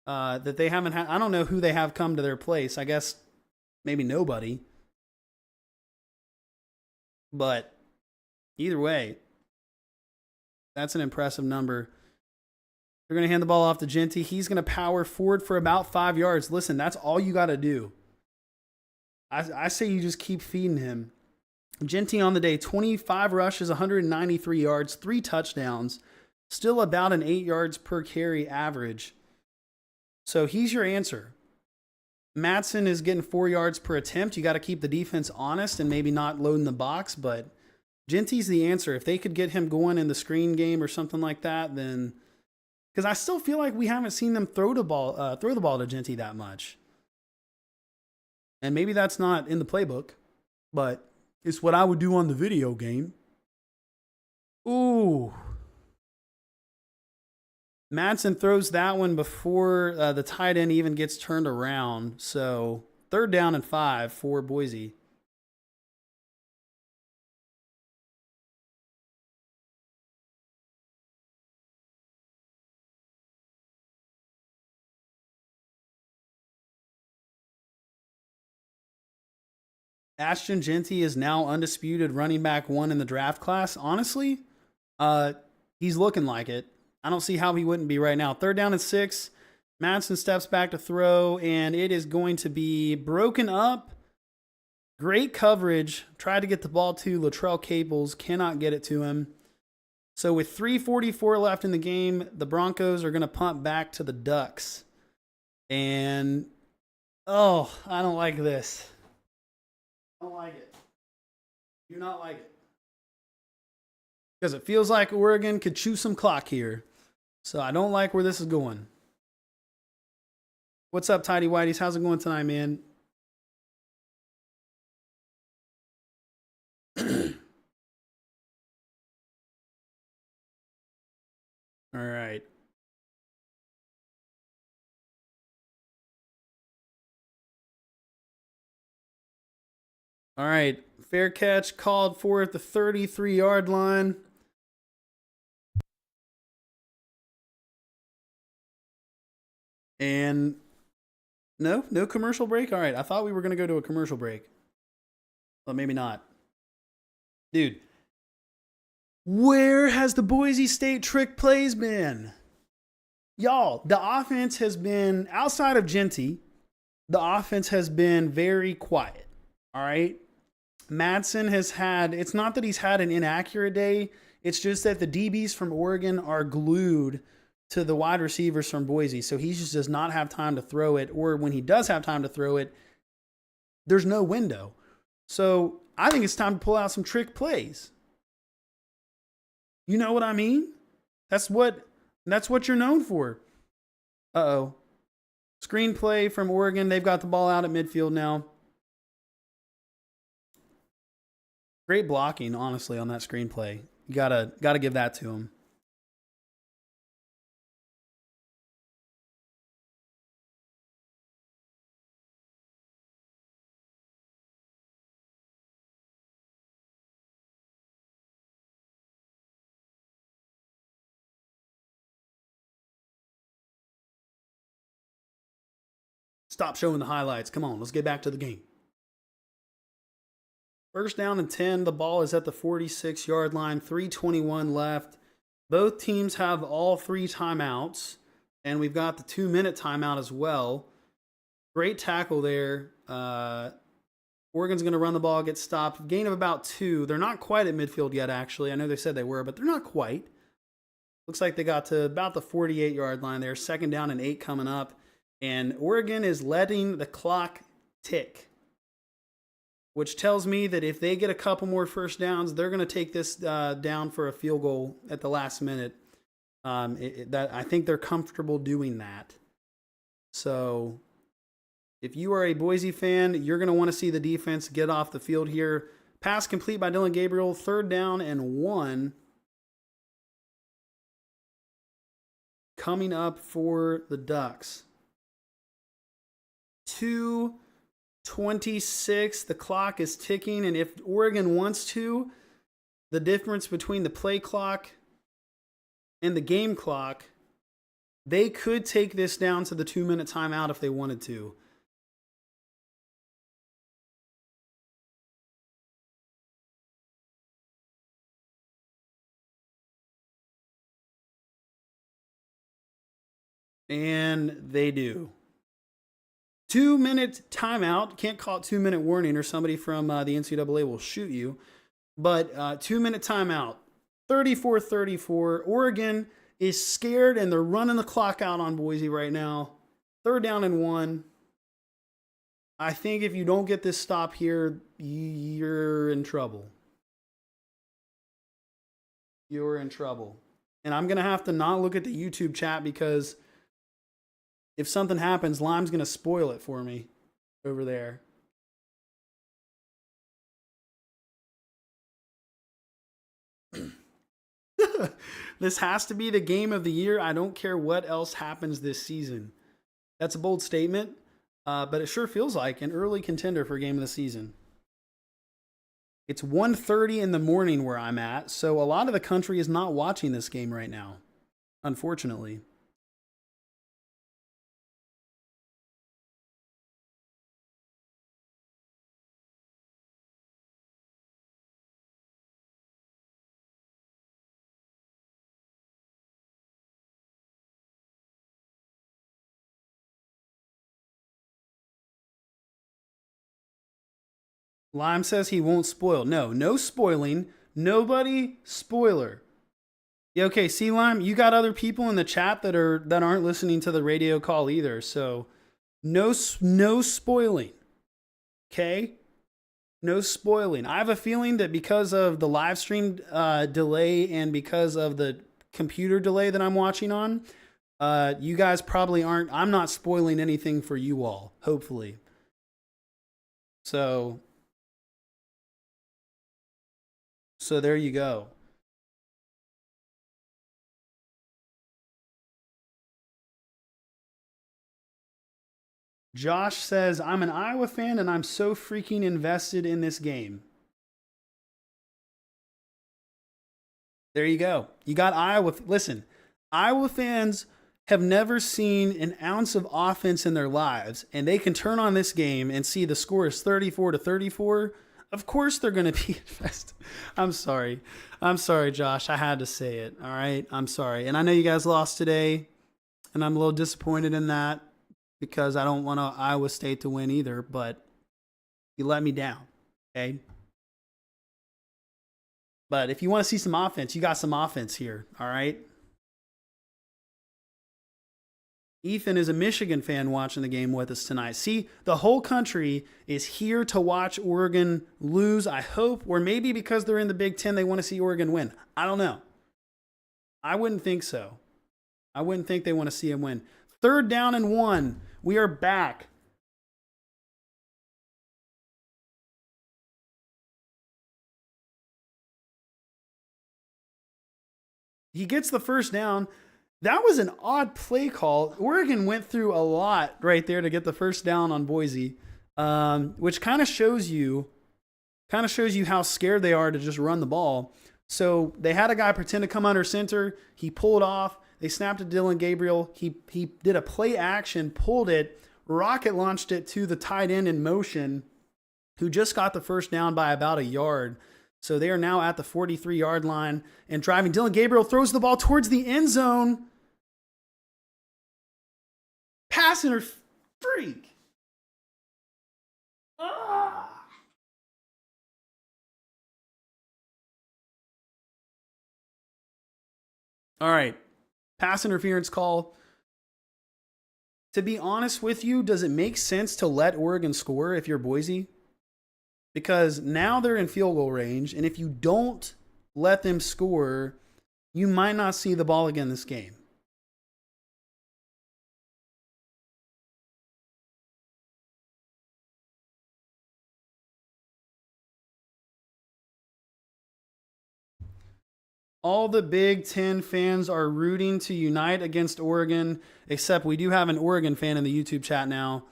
that they haven't had. I don't know who they have come to their place. I guess maybe nobody. But either way, that's an impressive number. They're going to hand the ball off to Genty. He's going to power forward for about 5 yards. Listen, that's all you got to do. I say you just keep feeding him. Genty on the day, 25 rushes, 193 yards, 3 touchdowns. Still about an 8 yards per carry average. So he's your answer. Madsen is getting 4 yards per attempt. You got to keep the defense honest and maybe not loading the box, but Genty's the answer. If they could get him going in the screen game or something like that, then because I still feel like we haven't seen them throw the ball to Genty that much. And maybe that's not in the playbook, but it's what I would do on the video game. Ooh. Madsen throws that one before the tight end even gets turned around. So 3rd down and 5 for Boise. Ashton Genty is now undisputed running back 1 in the draft class. Honestly, he's looking like it. I don't see how he wouldn't be right now. 3rd down and 6. Madsen steps back to throw, and it is going to be broken up. Great coverage. Tried to get the ball to Latrell Caples. Cannot get it to him. So with 3:44 left in the game, the Broncos are going to punt back to the Ducks. And, oh, I don't like this. I don't like it. Do not like it. Because it feels like Oregon could chew some clock here. So I don't like where this is going. What's up, Tidy Whiteys? How's it going tonight, man? All right. All right. Fair catch called for at the 33-yard line. And no commercial break? All right. I thought we were going to go to a commercial break. But maybe not. Dude. Where has the Boise State trick plays been? Y'all, the offense has been, outside of Genty, the offense has been very quiet. All right. Madsen has had, it's not that he's had an inaccurate day. It's just that the DBs from Oregon are glued to the wide receivers from Boise. So he just does not have time to throw it. Or when he does have time to throw it, there's no window. So I think it's time to pull out some trick plays. You know what I mean? That's what you're known for. Uh-oh. Screenplay from Oregon. They've got the ball out at midfield now. Great blocking, honestly, on that screenplay. You gotta give that to him. Stop showing the highlights. Come on, let's get back to the game. First down and 10. The ball is at the 46-yard line. 3:21 left. Both teams have all 3 timeouts, and we've got the 2-minute timeout as well. Great tackle there. Oregon's going to run the ball, get stopped. Gain of about 2. They're not quite at midfield yet, actually. I know they said they were, but they're not quite. Looks like they got to about the 48-yard line there. 2nd down and 8 coming up. And Oregon is letting the clock tick, which tells me that if they get a couple more first downs, they're going to take this down for a field goal at the last minute. I think they're comfortable doing that. So if you are a Boise fan, you're going to want to see the defense get off the field here. Pass complete by Dylan Gabriel. 3rd down and 1. Coming up for the Ducks. 2:26. The clock is ticking, and if Oregon wants to, the difference between the play clock and the game clock, they could take this down to the 2-minute timeout if they wanted to. And they do. 2-minute timeout. Can't call it 2-minute warning or somebody from the NCAA will shoot you. But 2-minute timeout. 34-34. Oregon is scared and they're running the clock out on Boise right now. 3rd down and 1. I think if you don't get this stop here, you're in trouble. You're in trouble. And I'm going to have to not look at the YouTube chat because if something happens, Lime's going to spoil it for me over there. This has to be the game of the year. I don't care what else happens this season. That's a bold statement, but it sure feels like an early contender for game of the season. It's 1:30 in the morning where I'm at, so a lot of the country is not watching this game right now, unfortunately. Lime says he won't spoil. No spoiling. Nobody spoiler. Yeah, okay, see, Lime, you got other people in the chat that aren't listening to the radio call either. So no spoiling. Okay? No spoiling. I have a feeling that because of the live stream delay and because of the computer delay that I'm watching on, you guys probably aren't. I'm not spoiling anything for you all, hopefully. So there you go. Josh says, I'm an Iowa fan and I'm so freaking invested in this game. There you go. You got Iowa. Listen, Iowa fans have never seen an ounce of offense in their lives, and they can turn on this game and see the score is 34-34. Of course they're going to be invested. I'm sorry, Josh. I had to say it. All right. I'm sorry. And I know you guys lost today, and I'm a little disappointed in that because I don't want Iowa State to win either. But You let me down. Okay. But if you want to see some offense, you got some offense here. All right. Ethan is a Michigan fan watching the game with us tonight. See, the whole country is here to watch Oregon lose, I hope, or maybe because they're in the Big Ten, they want to see Oregon win. I don't know. I wouldn't think so. I wouldn't think they want to see him win. 3rd down and 1. We are back. He gets the first down. That was an odd play call. Oregon went through a lot right there to get the first down on Boise, which kind of shows you how scared they are to just run the ball. So they had a guy pretend to come under center. He pulled off. They snapped to Dylan Gabriel. He did a play action, pulled it, rocket launched it to the tight end in motion, who just got the first down by about a yard. So they are now at the 43-yard line and driving. Dylan Gabriel throws the ball towards the end zone. Pass freak. Ah. All right. Pass interference call. To be honest with you, does it make sense to let Oregon score if you're Boise? Because now they're in field goal range, and if you don't let them score, you might not see the ball again this game. All the Big Ten fans are rooting to unite against Oregon, except we do have an Oregon fan in the YouTube chat now.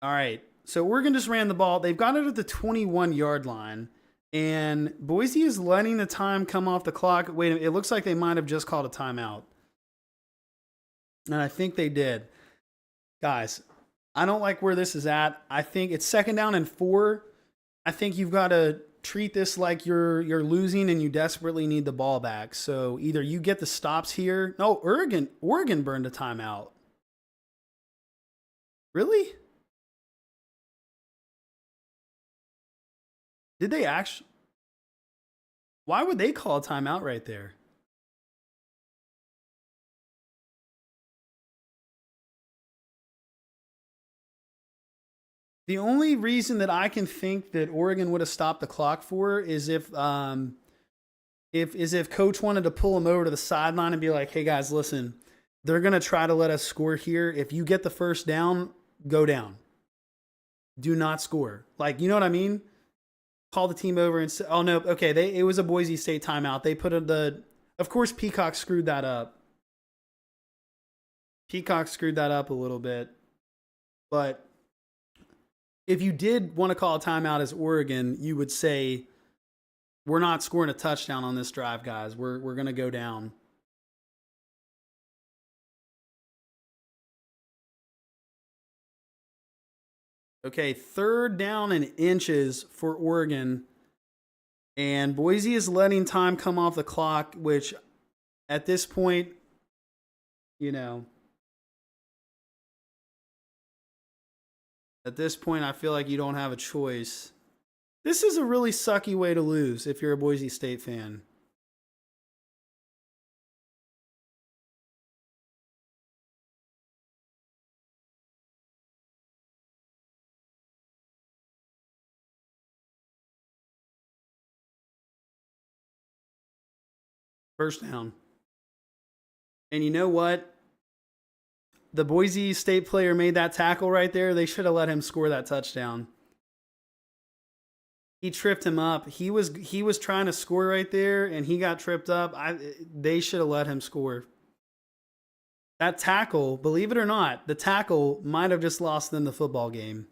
All right. So Oregon just ran the ball. They've got it at the 21-yard line. And Boise is letting the time come off the clock. Wait, it looks like they might have just called a timeout. And I think they did. Guys, I don't like where this is at. I think it's 2nd down and 4. I think you've got to treat this like you're losing and you desperately need the ball back. So either you get the stops here. No, Oregon burned a timeout. Really? Did they actually? Why would they call a timeout right there? The only reason that I can think that Oregon would have stopped the clock for is if coach wanted to pull him over to the sideline and be like, "Hey guys, listen, they're going to try to let us score here. If you get the first down, go down. Do not score." Like, you know what I mean? Call the team over and say, "Oh no, okay, it was a Boise State timeout." They put of course Peacock screwed that up. Peacock screwed that up a little bit. But if you did want to call a timeout as Oregon, you would say, "We're not scoring a touchdown on this drive, guys. We're going to go down." Okay, 3rd down and inches for Oregon. And Boise is letting time come off the clock, which at this point, at this point, I feel like you don't have a choice. This is a really sucky way to lose if you're a Boise State fan. First down. And you know what? The Boise State player made that tackle right there. They should have let him score that touchdown. He tripped him up. He was trying to score right there, and he got tripped up. They should have let him score. That tackle, believe it or not, the tackle might have just lost them the football game.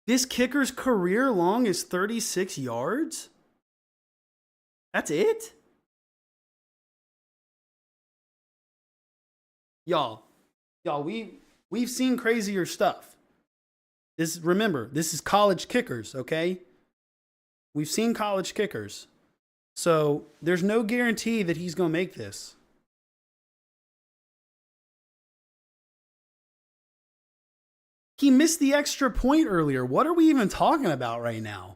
This kicker's career long is 36 yards? That's it? Y'all, we've seen crazier stuff. Remember, this is college kickers, okay? We've seen college kickers. So there's no guarantee that he's going to make this. He missed the extra point earlier. What are we even talking about right now?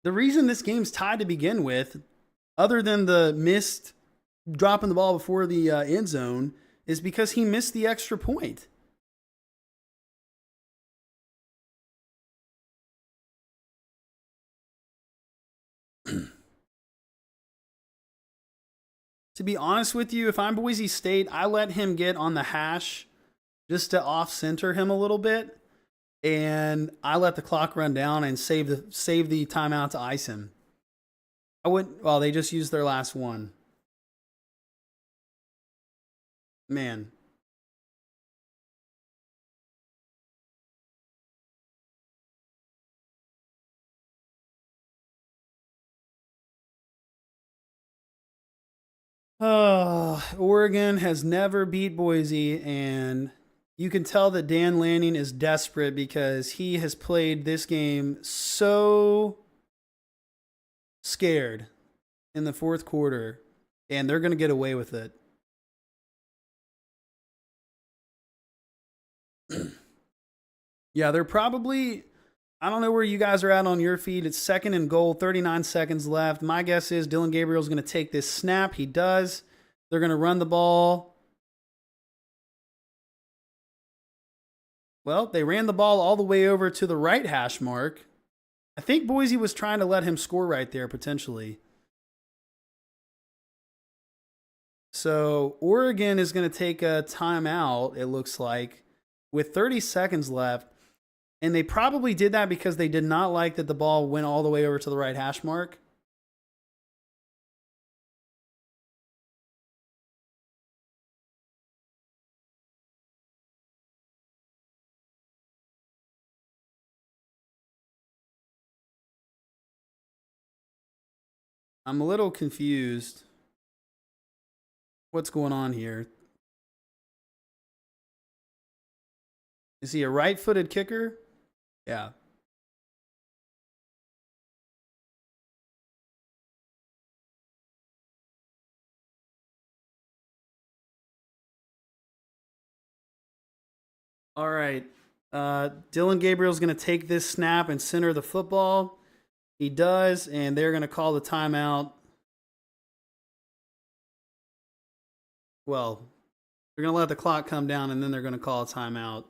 The reason this game's tied to begin with, other than the missed dropping the ball before the end zone, is because he missed the extra point. To be honest with you, if I'm Boise State, I let him get on the hash just to off-center him a little bit, and I let the clock run down and save the timeout to ice him. I wouldn't. Well, they just used their last one. Man. Oregon has never beat Boise, and you can tell that Dan Lanning is desperate because he has played this game so scared in the fourth quarter, and they're going to get away with it. Yeah, they're probably, I don't know where you guys are at on your feed. It's 2nd and goal, 39 seconds left. My guess is Dylan Gabriel's going to take this snap. He does. They're going to run the ball. Well, they ran the ball all the way over to the right hash mark. I think Boise was trying to let him score right there, potentially. So Oregon is going to take a timeout, it looks like, with 30 seconds left. And they probably did that because they did not like that the ball went all the way over to the right hash mark. I'm a little confused. What's going on here? Is he a right-footed kicker? Yeah. All right. Dylan Gabriel's going to take this snap and center the football. He does, and they're going to call the timeout. Well, they're going to let the clock come down, and then they're going to call a timeout.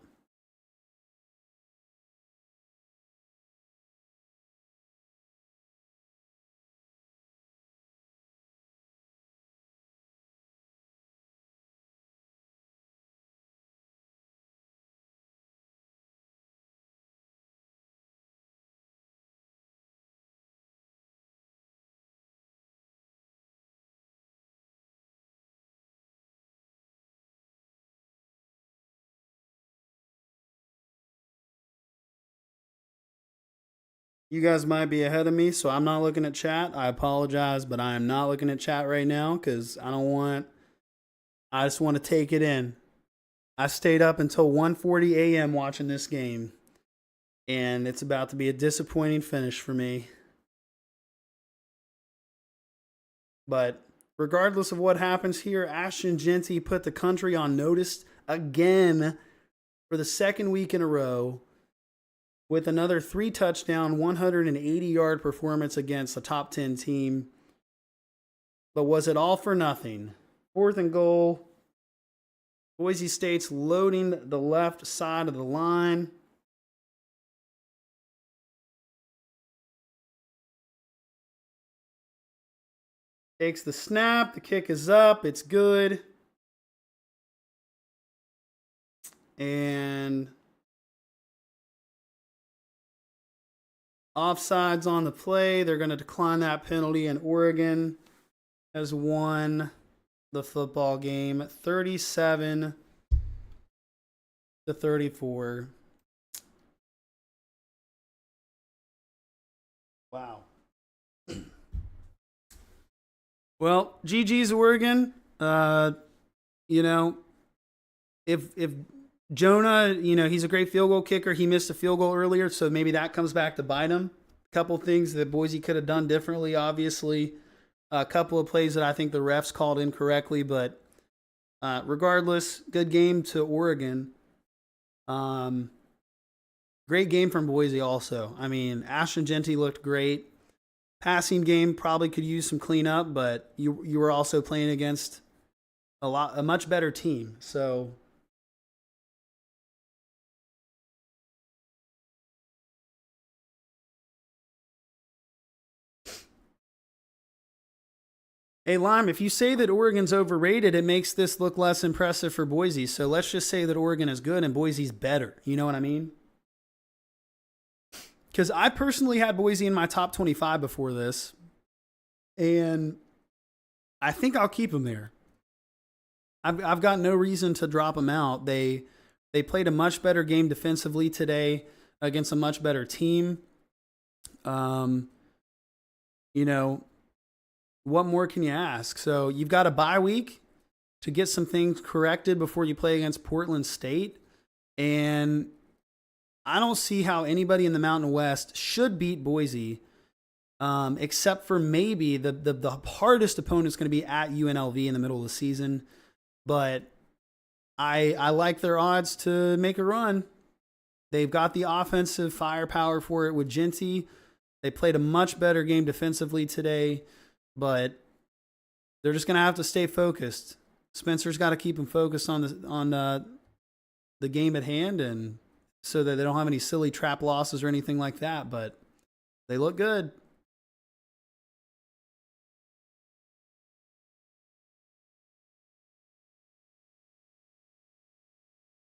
You guys might be ahead of me, so I'm not looking at chat. I apologize, but I am not looking at chat right now because I just want to take it in. I stayed up until 1:40 a.m. watching this game, and it's about to be a disappointing finish for me. But regardless of what happens here, Ashton Jeanty put the country on notice again for the second week in a row with another 3-touchdown, 180-yard performance against a top 10 team. But was it all for nothing? 4th and goal. Boise State's loading the left side of the line. Takes the snap. The kick is up. It's good. And offsides on the play. They're going to decline that penalty, and Oregon has won the football game 37-34. Wow. Well, GG's Oregon. If Jonah, he's a great field goal kicker. He missed a field goal earlier, so maybe that comes back to bite him. couple things that Boise could have done differently, obviously. A couple of plays that I think the refs called incorrectly, but regardless, good game to Oregon. Great game from Boise also. I mean, Ashton Genty looked great. Passing game probably could use some cleanup, but you were also playing against a much better team. So hey, Lime, if you say that Oregon's overrated, it makes this look less impressive for Boise. So let's just say that Oregon is good and Boise's better. You know what I mean? Because I personally had Boise in my top 25 before this, and I think I'll keep them there. I've got no reason to drop them out. They played a much better game defensively today against a much better team. You know, what more can you ask? So you've got a bye week to get some things corrected before you play against Portland State, and I don't see how anybody in the Mountain West should beat Boise, except for maybe the hardest opponent is going to be at UNLV in the middle of the season. But I like their odds to make a run. They've got the offensive firepower for it with Genty. They played a much better game defensively today, but they're just going to have to stay focused. Spencer's got to keep them focused on the game at hand, and so that they don't have any silly trap losses or anything like that, but they look good.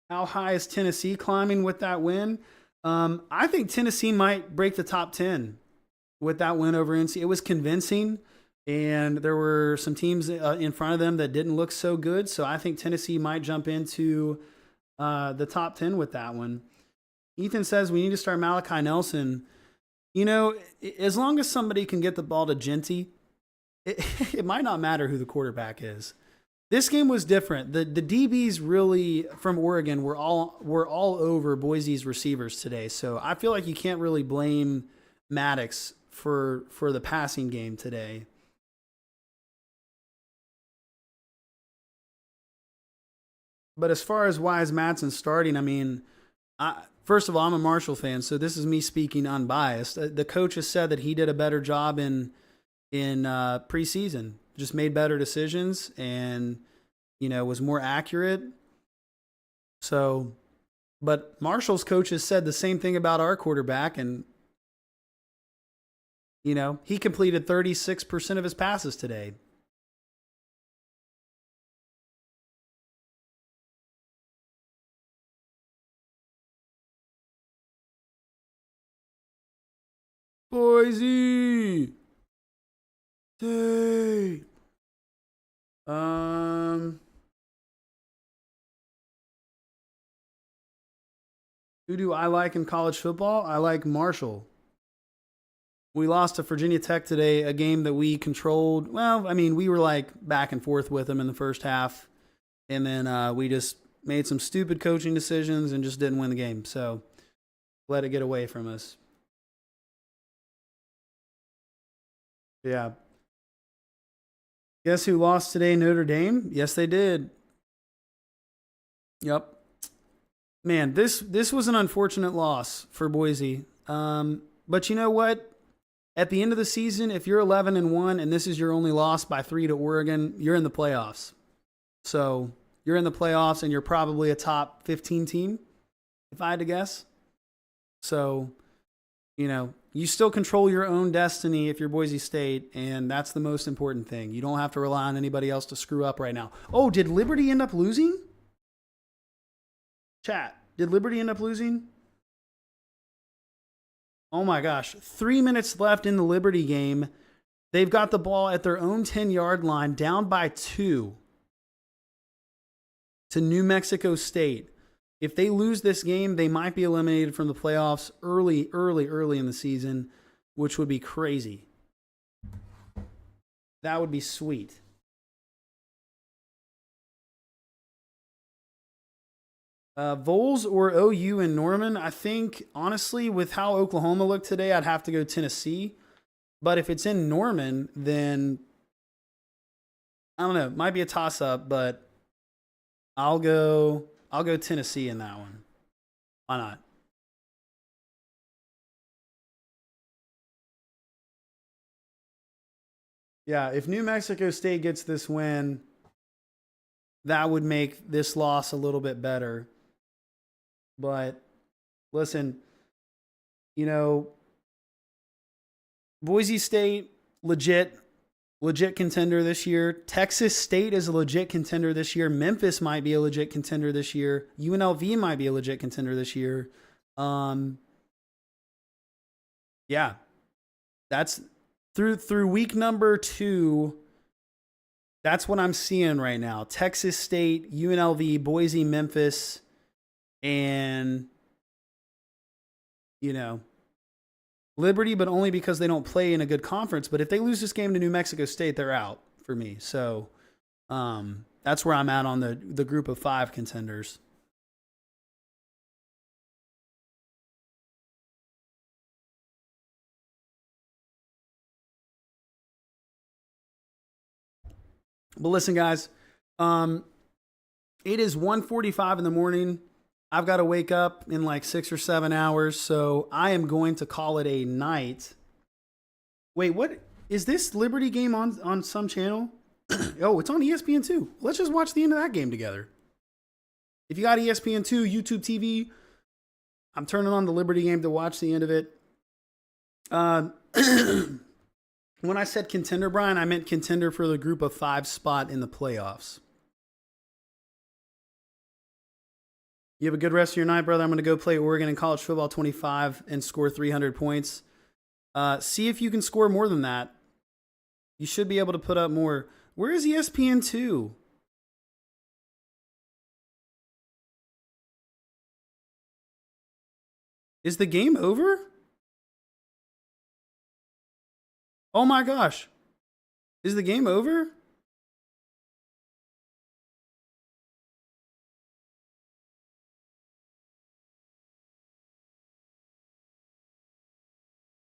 How high is Tennessee climbing with that win? I think Tennessee might break the top 10 with that win over NC. It was convincing, and there were some teams in front of them that didn't look so good, so I think Tennessee might jump into the top 10 with that one. Ethan says we need to start Malachi Nelson. You know, as long as somebody can get the ball to Genty, it might not matter who the quarterback is. This game was different. The DBs really from Oregon were all over Boise's receivers today. So I feel like you can't really blame Maddox for the passing game today. But as far as why is Madsen starting, I mean, first of all, I'm a Marshall fan, so this is me speaking unbiased. The coach has said that he did a better job in preseason, just made better decisions, and was more accurate. So, but Marshall's coaches said the same thing about our quarterback, and he completed 36% of his passes today. Boise State. Who do I like in college football? I like Marshall. We lost to Virginia Tech today, a game that we controlled. Well, I mean, we were like back and forth with them in the first half, and then we just made some stupid coaching decisions and just didn't win the game. So let it get away from us. Yeah. Guess who lost today? Notre Dame? Yes, they did. Yep. Man, this was an unfortunate loss for Boise. But you know what? At the end of the season, if you're 11-1 and this is your only loss by 3 to Oregon, you're in the playoffs. So you're in the playoffs and you're probably a top 15 team, if I had to guess. So, you still control your own destiny if you're Boise State, and that's the most important thing. You don't have to rely on anybody else to screw up right now. Oh, did Liberty end up losing? Chat, did Liberty end up losing? Oh my gosh, 3 minutes left in the Liberty game. They've got the ball at their own 10-yard line, down by 2 to New Mexico State. If they lose this game, they might be eliminated from the playoffs early in the season, which would be crazy. That would be sweet. Vols or OU in Norman? I think, honestly, with how Oklahoma looked today, I'd have to go Tennessee. But if it's in Norman, then I don't know. It might be a toss-up, but I'll go Tennessee in that one. Why not? Yeah, if New Mexico State gets this win, that would make this loss a little bit better. But listen, you know, Boise State, legit contender this year. Texas State is a legit contender this year. Memphis might be a legit contender this year. UNLV might be a legit contender this year. Yeah, that's through week number 2. That's what I'm seeing right now. Texas State, UNLV, Boise, Memphis, and Liberty, but only because they don't play in a good conference. But if they lose this game to New Mexico State, they're out for me. So that's where I'm at on the group of 5 contenders. But listen, guys, it is 1:45 in the morning. I've got to wake up in like 6 or 7 hours, so I am going to call it a night. Wait, what is this Liberty game on some channel? Oh, it's on ESPN2. Let's just watch the end of that game together. If you got ESPN2, YouTube TV, I'm turning on the Liberty game to watch the end of it. When I said contender, Brian, I meant contender for the group of 5 spot in the playoffs. You have a good rest of your night, brother. I'm going to go play Oregon in college football 25 and score 300 points. See if you can score more than that. You should be able to put up more. Where is ESPN2? Is the game over? Oh my gosh. Is the game over?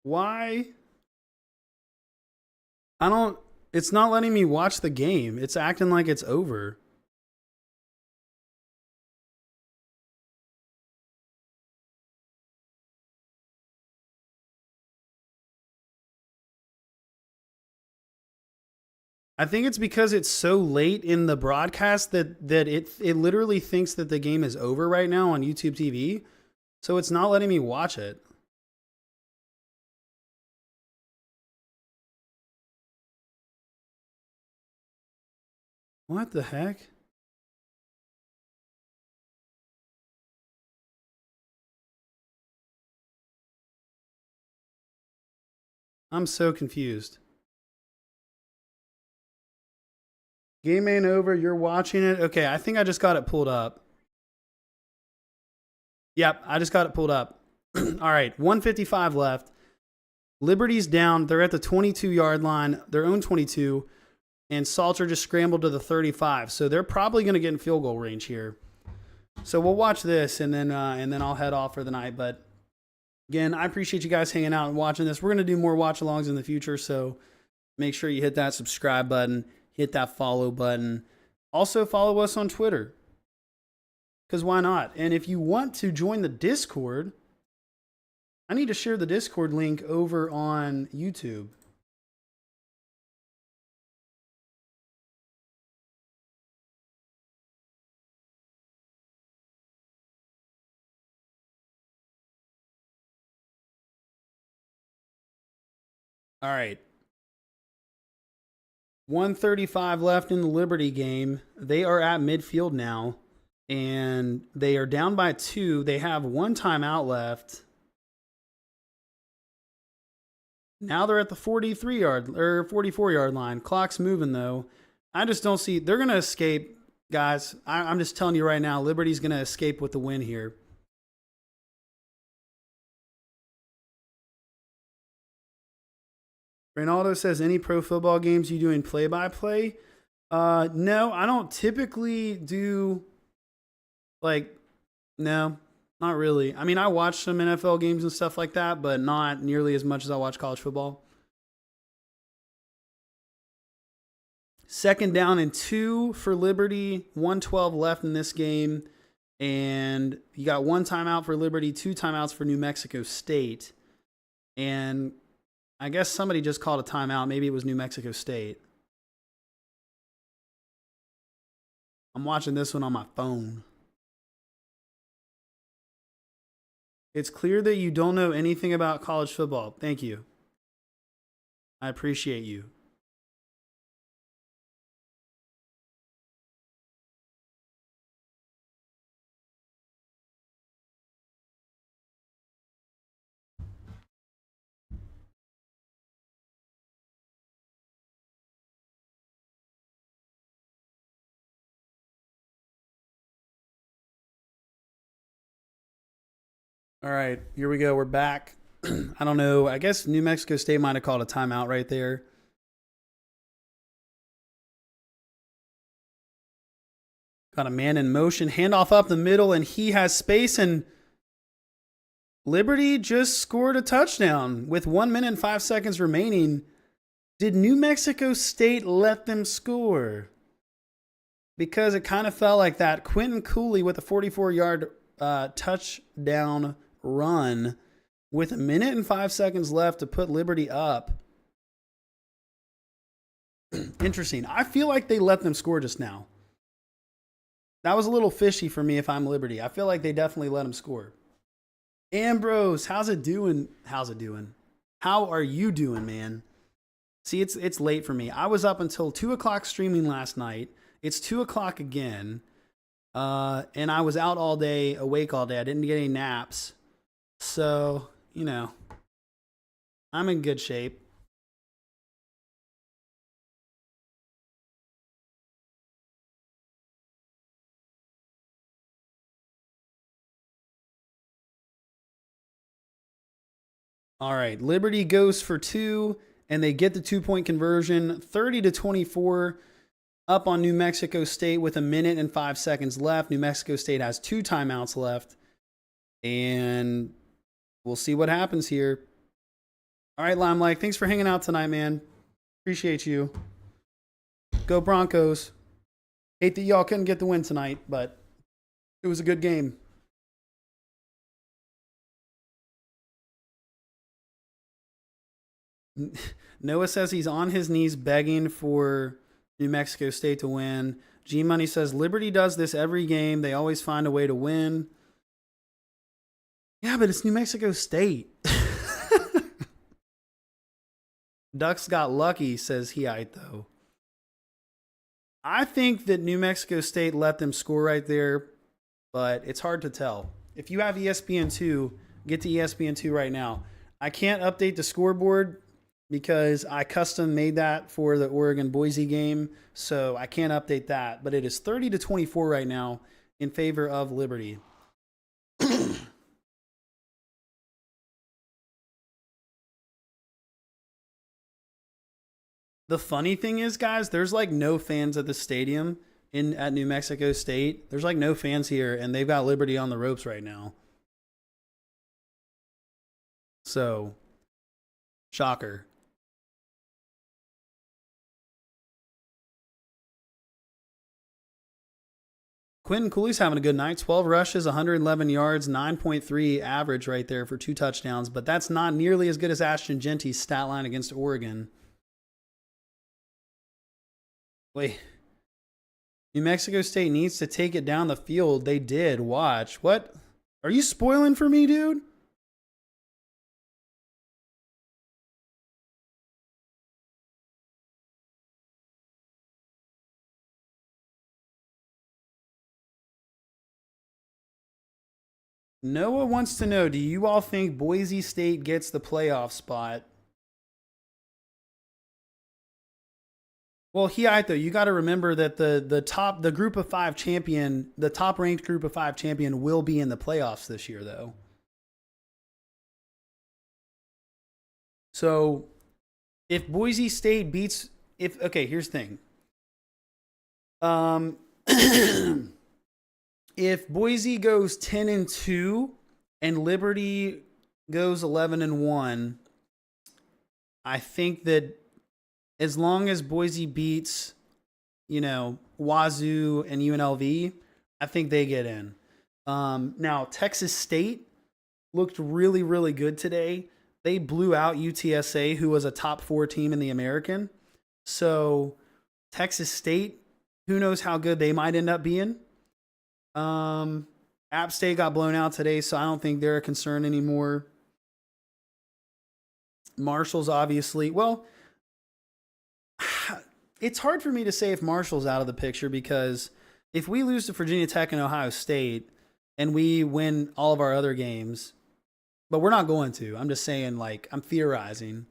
Why? It's not letting me watch the game. It's acting like it's over. I think it's because it's so late in the broadcast that it literally thinks that the game is over right now on YouTube TV. So it's not letting me watch it. What the heck? I'm so confused. Game ain't over. You're watching it. Okay, I think I just got it pulled up. Yep, I just got it pulled up. All right, 1:55 left. Liberty's down. They're at the 22-yard line, their own 22, and Salter just scrambled to the 35. So they're probably going to get in field goal range here. So we'll watch this, and then I'll head off for the night. But again, I appreciate you guys hanging out and watching this. We're going to do more watch-alongs in the future, so make sure you hit that subscribe button, hit that follow button. Also, follow us on Twitter, because why not? And if you want to join the Discord, I need to share the Discord link over on YouTube. All right. 1:35 left in the Liberty game. They are at midfield now, and they are down by 2. They have 1 timeout left. Now they're at the 44-yard line. Clock's moving, though. I just don't see... They're going to escape, guys. I'm just telling you right now, Liberty's going to escape with the win here. Reynaldo says, any pro football games you doing play-by-play? No, I don't typically do, like, No, not really. I mean, I watch some NFL games and stuff like that, but not nearly as much as I watch college football. 2nd down and 2 for Liberty. 1:12 left in this game. And you got 1 timeout for Liberty, 2 timeouts for New Mexico State. And I guess somebody just called a timeout. Maybe it was New Mexico State. I'm watching this one on my phone. It's clear that you don't know anything about college football. Thank you. I appreciate you. All right, here we go. We're back. I don't know. I guess New Mexico State might have called a timeout right there. Got a man in motion, handoff up the middle, and he has space, and Liberty just scored a touchdown with 1 minute and 5 seconds remaining. Did New Mexico State let them score? Because it kind of felt like that. Quentin Cooley with a 44-yard touchdown run with 1 minute and 5 seconds left to put Liberty up. Interesting. I feel like they let them score just now. That was a little fishy for me if I'm Liberty. I feel like they definitely let them score. Ambrose, how's it doing? How's it doing? How are you doing, man? See, it's late for me. I was up until 2 o'clock streaming last night. It's 2 o'clock again. And I was out all day, awake all day. I didn't get any naps. So, you know, I'm in good shape. All right, Liberty goes for 2, and they get the 2-point conversion, 30-24, up on New Mexico State with 1 minute and 5 seconds left. New Mexico State has 2 timeouts left, and we'll see what happens here. All right, Limelight, thanks for hanging out tonight, man. Appreciate you. Go Broncos. Hate that y'all couldn't get the win tonight, but it was a good game. Noah says he's on his knees begging for New Mexico State to win. G Money says Liberty does this every game. They always find a way to win. Yeah, but it's New Mexico State. Ducks got lucky, says Heite, though. I think that New Mexico State let them score right there, but it's hard to tell. If you have ESPN2, get to ESPN2 right now. I can't update the scoreboard because I custom made that for the Oregon-Boise game, so I can't update that. But it is 30-24 right now in favor of Liberty. The funny thing is, guys, there's like no fans at the stadium at New Mexico State. There's like no fans here, and they've got Liberty on the ropes right now. So, shocker. Quentin Cooley's having a good night. 12 rushes, 111 yards, 9.3 average right there for 2 touchdowns. But that's not nearly as good as Ashton Genty's stat line against Oregon. Wait. New Mexico State needs to take it down the field. They did. Watch. What? Are you spoiling for me, dude? Noah wants to know, do you all think Boise State gets the playoff spot? Well, Hiaito, you got to remember that the group of 5 champion, the top ranked group of 5 champion will be in the playoffs this year, though. So, if Boise State beats, okay, here's the thing. if Boise goes 10-2 and Liberty goes 11-1, I think that as long as Boise beats, Wazoo and UNLV, I think they get in. Now, Texas State looked really, really good today. They blew out UTSA, who was a top 4 team in the American. So Texas State, who knows how good they might end up being. App State got blown out today, so I don't think they're a concern anymore. Marshall's obviously, well, it's hard for me to say if Marshall's out of the picture, because if we lose to Virginia Tech and Ohio State and we win all of our other games, but we're not going to. I'm just saying, I'm theorizing.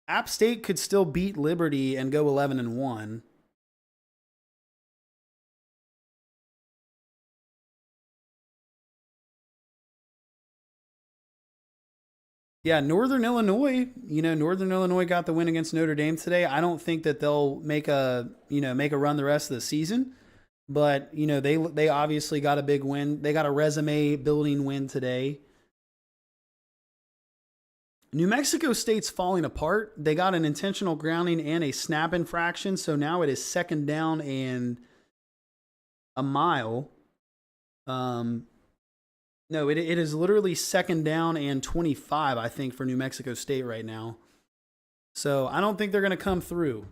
App State could still beat Liberty and go 11-1. Yeah, Northern Illinois, Northern Illinois got the win against Notre Dame today. I don't think that they'll make a run the rest of the season, but they obviously got a big win. They got a resume building win today. New Mexico State's falling apart. They got an intentional grounding and a snap infraction, so now it is 2nd down and a mile. No, it is literally 2nd down and 25, I think, for New Mexico State right now. So I don't think they're going to come through.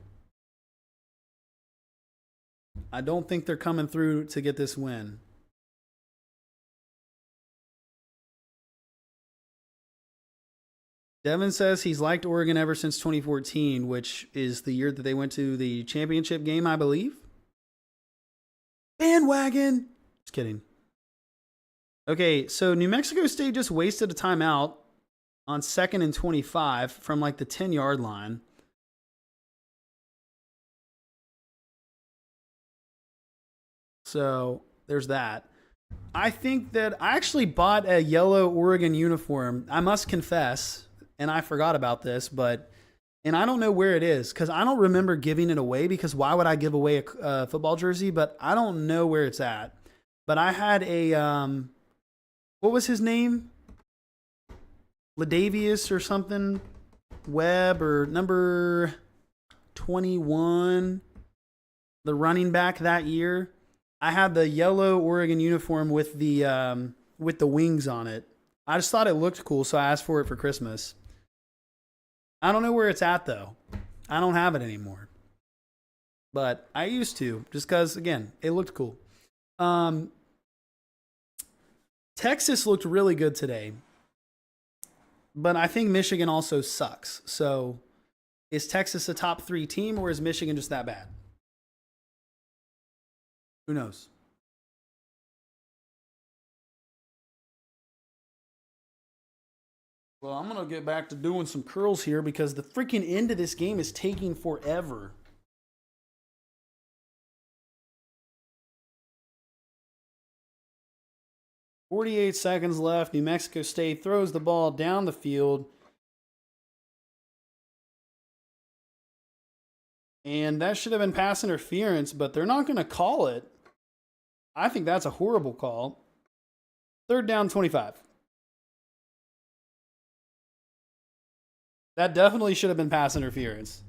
I don't think they're coming through to get this win. Devin says he's liked Oregon ever since 2014, which is the year that they went to the championship game, I believe. Bandwagon! Just kidding. Okay, so New Mexico State just wasted a timeout on 2nd and 25 from the 10-yard line. So there's that. I think that I actually bought a yellow Oregon uniform. I must confess, and I forgot about this, and I don't know where it is because I don't remember giving it away, because why would I give away a football jersey? But I don't know where it's at. But I had a... what was his name? Ladavius or something? Webb, or number 21, the running back that year. I had the yellow Oregon uniform with the wings on it. I just thought it looked cool, so I asked for it for Christmas. I don't know where it's at, though. I don't have it anymore. But I used to, just because, again, it looked cool. Texas looked really good today, but I think Michigan also sucks. So is Texas a top 3 team, or is Michigan just that bad? Who knows? Well, I'm going to get back to doing some curls here because the freaking end of this game is taking forever. .48 seconds left. New Mexico State throws the ball down the field. And that should have been pass interference, but they're not going to call it. I think that's a horrible call. 3rd down, 25. That definitely should have been pass interference.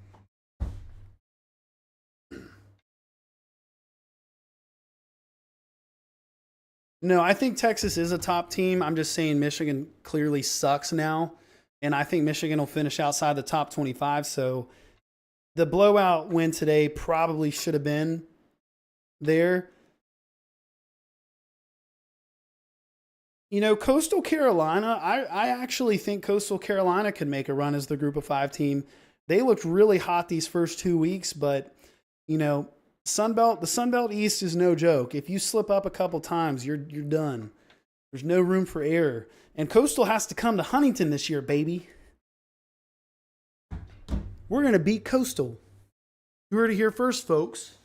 No, I think Texas is a top team. I'm just saying Michigan clearly sucks now. And I think Michigan will finish outside the top 25. So the blowout win today probably should have been there. Coastal Carolina, I actually think Coastal Carolina could make a run as the Group of 5 team. They looked really hot these first 2 weeks, but, the Sun Belt East is no joke. If you slip up a couple times, you're done. There's no room for error. And Coastal has to come to Huntington this year, baby. We're going to beat Coastal. You heard it here first, folks.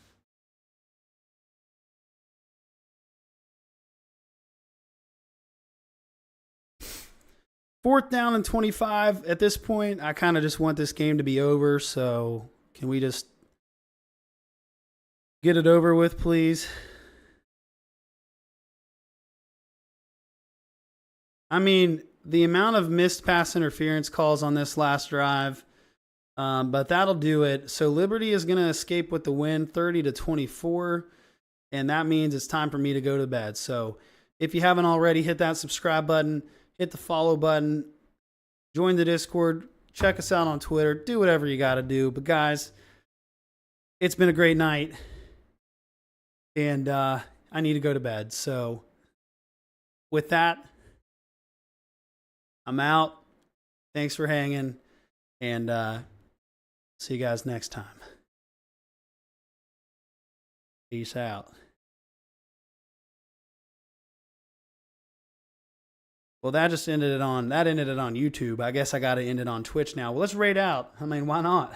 Fourth down and 25. At this point, I kind of just want this game to be over. So can we just get it over with, please? I mean, the amount of missed pass interference calls on this last drive, but that'll do it. So Liberty is going to escape with the win, 30-24, and that means it's time for me to go to bed. So if you haven't already, hit that subscribe button, hit the follow button, join the Discord, check us out on Twitter, do whatever you got to do. But guys, it's been a great night, and I need to go to bed. So with that, I'm out. Thanks for hanging, and see you guys next time. Peace out. Well, that ended it on YouTube. I guess I got to end it on Twitch now. Well, let's raid out. I mean, why not?